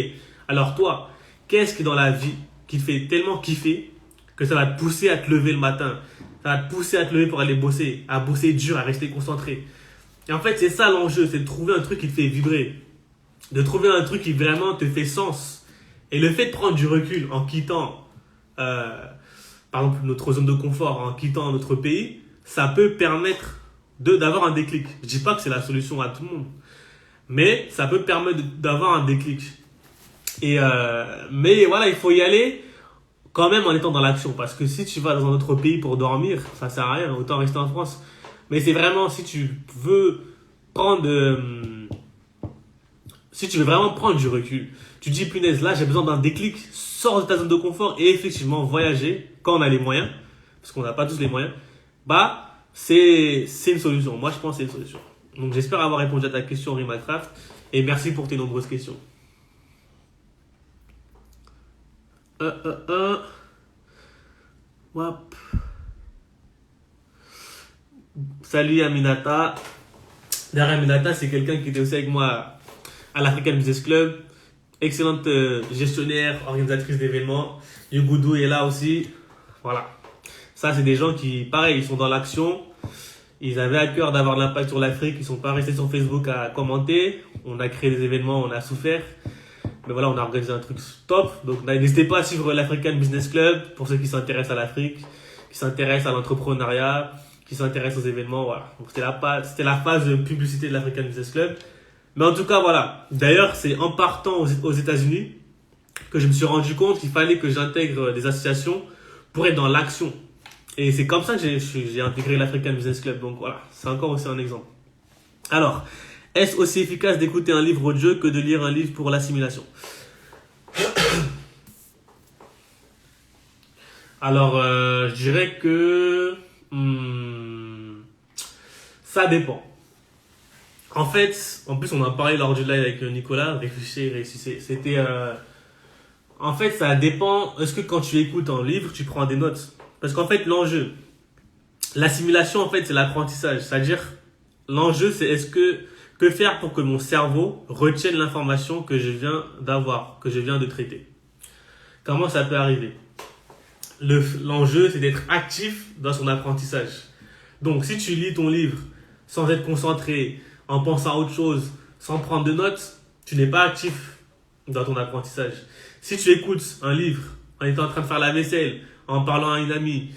Alors toi, qu'est-ce que dans la vie qui te fait tellement kiffer que ça va te pousser à te lever le matin? Ça va te pousser à te lever pour aller bosser, à bosser dur, à rester concentré. Et en fait, c'est ça l'enjeu, c'est de trouver un truc qui te fait vibrer. De trouver un truc qui vraiment te fait sens. Et le fait de prendre du recul en quittant, par exemple, notre zone de confort, en quittant notre pays, ça peut permettre d'avoir un déclic. Je ne dis pas que c'est la solution à tout le monde, mais ça peut permettre d'avoir un déclic. Mais voilà, il faut y aller quand même en étant dans l'action. Parce que si tu vas dans un autre pays pour dormir, ça sert à rien, autant rester en France. Mais c'est vraiment si tu veux vraiment prendre du recul, tu te dis punaise, là j'ai besoin d'un déclic, sors de ta zone de confort et effectivement voyager quand on a les moyens, parce qu'on n'a pas tous les moyens, bah c'est une solution. Moi je pense que c'est une solution. Donc j'espère avoir répondu à ta question Rimacraft et merci pour tes nombreuses questions. Wap. Salut Aminata. Derrière Aminata, c'est quelqu'un qui était aussi avec moi à l'African Business Club. Excellente gestionnaire, organisatrice d'événements. Yugoudou est là aussi. Voilà. Ça, c'est des gens qui, pareil, ils sont dans l'action. Ils avaient à cœur d'avoir de l'impact sur l'Afrique. Ils ne sont pas restés sur Facebook à commenter. On a créé des événements, on a souffert. Mais voilà, on a organisé un truc top. Donc, n'hésitez pas à suivre l'African Business Club pour ceux qui s'intéressent à l'Afrique, qui s'intéressent à l'entrepreneuriat, qui s'intéressent aux événements. Voilà. Donc, c'était la phase de publicité de l'African Business Club. Mais en tout cas, voilà. D'ailleurs, c'est en partant aux États-Unis que je me suis rendu compte qu'il fallait que j'intègre des associations pour être dans l'action. Et c'est comme ça que j'ai intégré l'African Business Club. Donc voilà, c'est encore aussi un exemple. Alors, est-ce aussi efficace d'écouter un livre audio que de lire un livre pour l'assimilation? Alors, je dirais que ça dépend. En fait, en plus on en parlait lors du live avec Nicolas, réfléchissez. C'était, en fait, ça dépend. Est-ce que quand tu écoutes un livre, tu prends des notes? Parce qu'en fait, l'enjeu, l'assimilation, en fait, c'est l'apprentissage. C'est-à-dire, l'enjeu, c'est que faire pour que mon cerveau retienne l'information que je viens d'avoir, que je viens de traiter. Comment ça peut arriver? L'enjeu, c'est d'être actif dans son apprentissage. Donc, si tu lis ton livre sans être concentré, en pensant à autre chose, sans prendre de notes, tu n'es pas actif dans ton apprentissage. Si tu écoutes un livre en étant en train de faire la vaisselle, en parlant à une amie,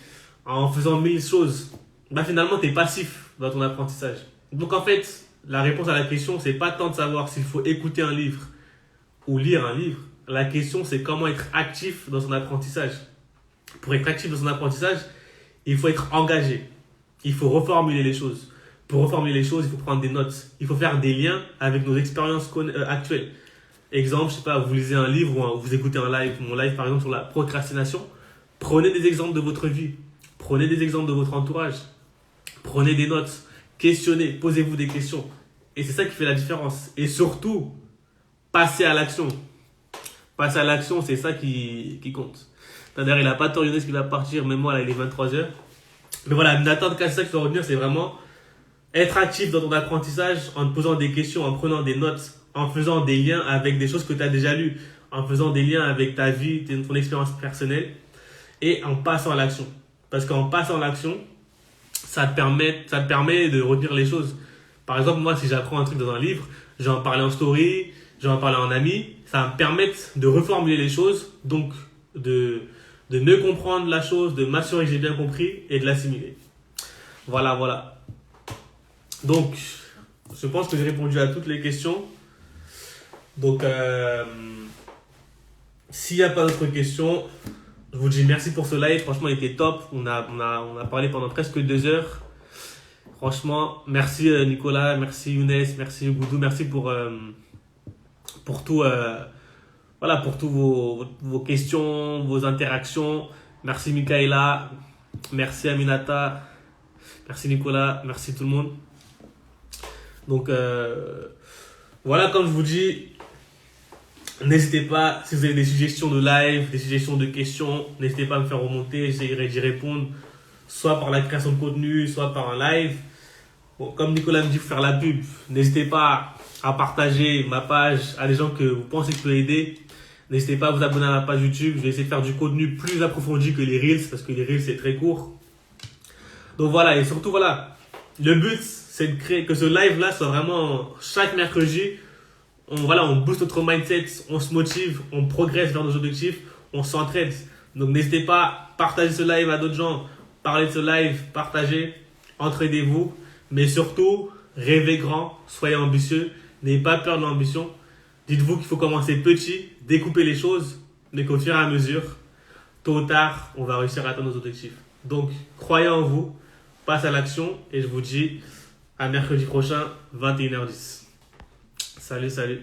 en faisant 1000 choses, bah finalement, tu es passif dans ton apprentissage. Donc, en fait, la réponse à la question, c'est pas tant de savoir s'il faut écouter un livre ou lire un livre. La question, c'est comment être actif dans son apprentissage. Pour être actif dans son apprentissage, il faut être engagé. Il faut reformuler les choses. Pour reformuler les choses, il faut prendre des notes. Il faut faire des liens avec nos expériences actuelles. Exemple, je sais pas, vous lisez un livre ou vous écoutez un live, mon live par exemple sur la procrastination. Prenez des exemples de votre vie. Prenez des exemples de votre entourage. Prenez des notes. Questionnez, posez-vous des questions. Et c'est ça qui fait la différence. Et surtout, passez à l'action. Passer à l'action, c'est ça qui compte. D'ailleurs, il n'a pas tant Younes qui va partir, même moi, là, il est 23h. Mais voilà, Nathan, c'est ça qu'il faut retenir, c'est vraiment être actif dans ton apprentissage en te posant des questions, en prenant des notes, en faisant des liens avec des choses que tu as déjà lues, en faisant des liens avec ta vie, ton expérience personnelle et en passant à l'action. Parce qu'en passant à l'action, ça te permet de retenir les choses. Par exemple, moi, si j'apprends un truc dans un livre, je vais en parler en story, je vais en parler en ami, ça va me permettre de reformuler les choses, donc de mieux comprendre la chose, de m'assurer que j'ai bien compris et de l'assimiler. Voilà, voilà. Donc, je pense que j'ai répondu à toutes les questions. Donc, s'il n'y a pas d'autres questions, je vous dis merci pour ce live. Franchement, il était top. On a parlé pendant presque 2 heures. Franchement, merci Nicolas, merci Younes, merci Goudou, merci pour tout, voilà, pour tous vos questions, vos interactions. Merci Mikaela, merci Aminata, merci Nicolas, merci tout le monde. Donc voilà, comme je vous dis, n'hésitez pas, si vous avez des suggestions de live, des suggestions de questions, n'hésitez pas à me faire remonter, j'essaierai d'y répondre, soit par la création de contenu, soit par un live. Bon, comme Nicolas me dit, il faut faire la pub. N'hésitez pas à partager ma page à des gens que vous pensez que je peux aider. N'hésitez pas à vous abonner à ma page YouTube. Je vais essayer de faire du contenu plus approfondi que les Reels, parce que les Reels, c'est très court. Donc voilà, et surtout, voilà, le but, c'est de créer que ce live-là soit vraiment chaque mercredi. On booste notre mindset, on se motive, on progresse vers nos objectifs, on s'entraide. Donc n'hésitez pas à partager ce live à d'autres gens, parler de ce live, partagez, entraidez-vous. Mais surtout, rêvez grand, soyez ambitieux, n'ayez pas peur de l'ambition. Dites-vous qu'il faut commencer petit, découper les choses, mais qu'au fur et à mesure, tôt ou tard, on va réussir à atteindre nos objectifs. Donc, croyez en vous, passe à l'action et je vous dis à mercredi prochain, 21h10. Salut, salut.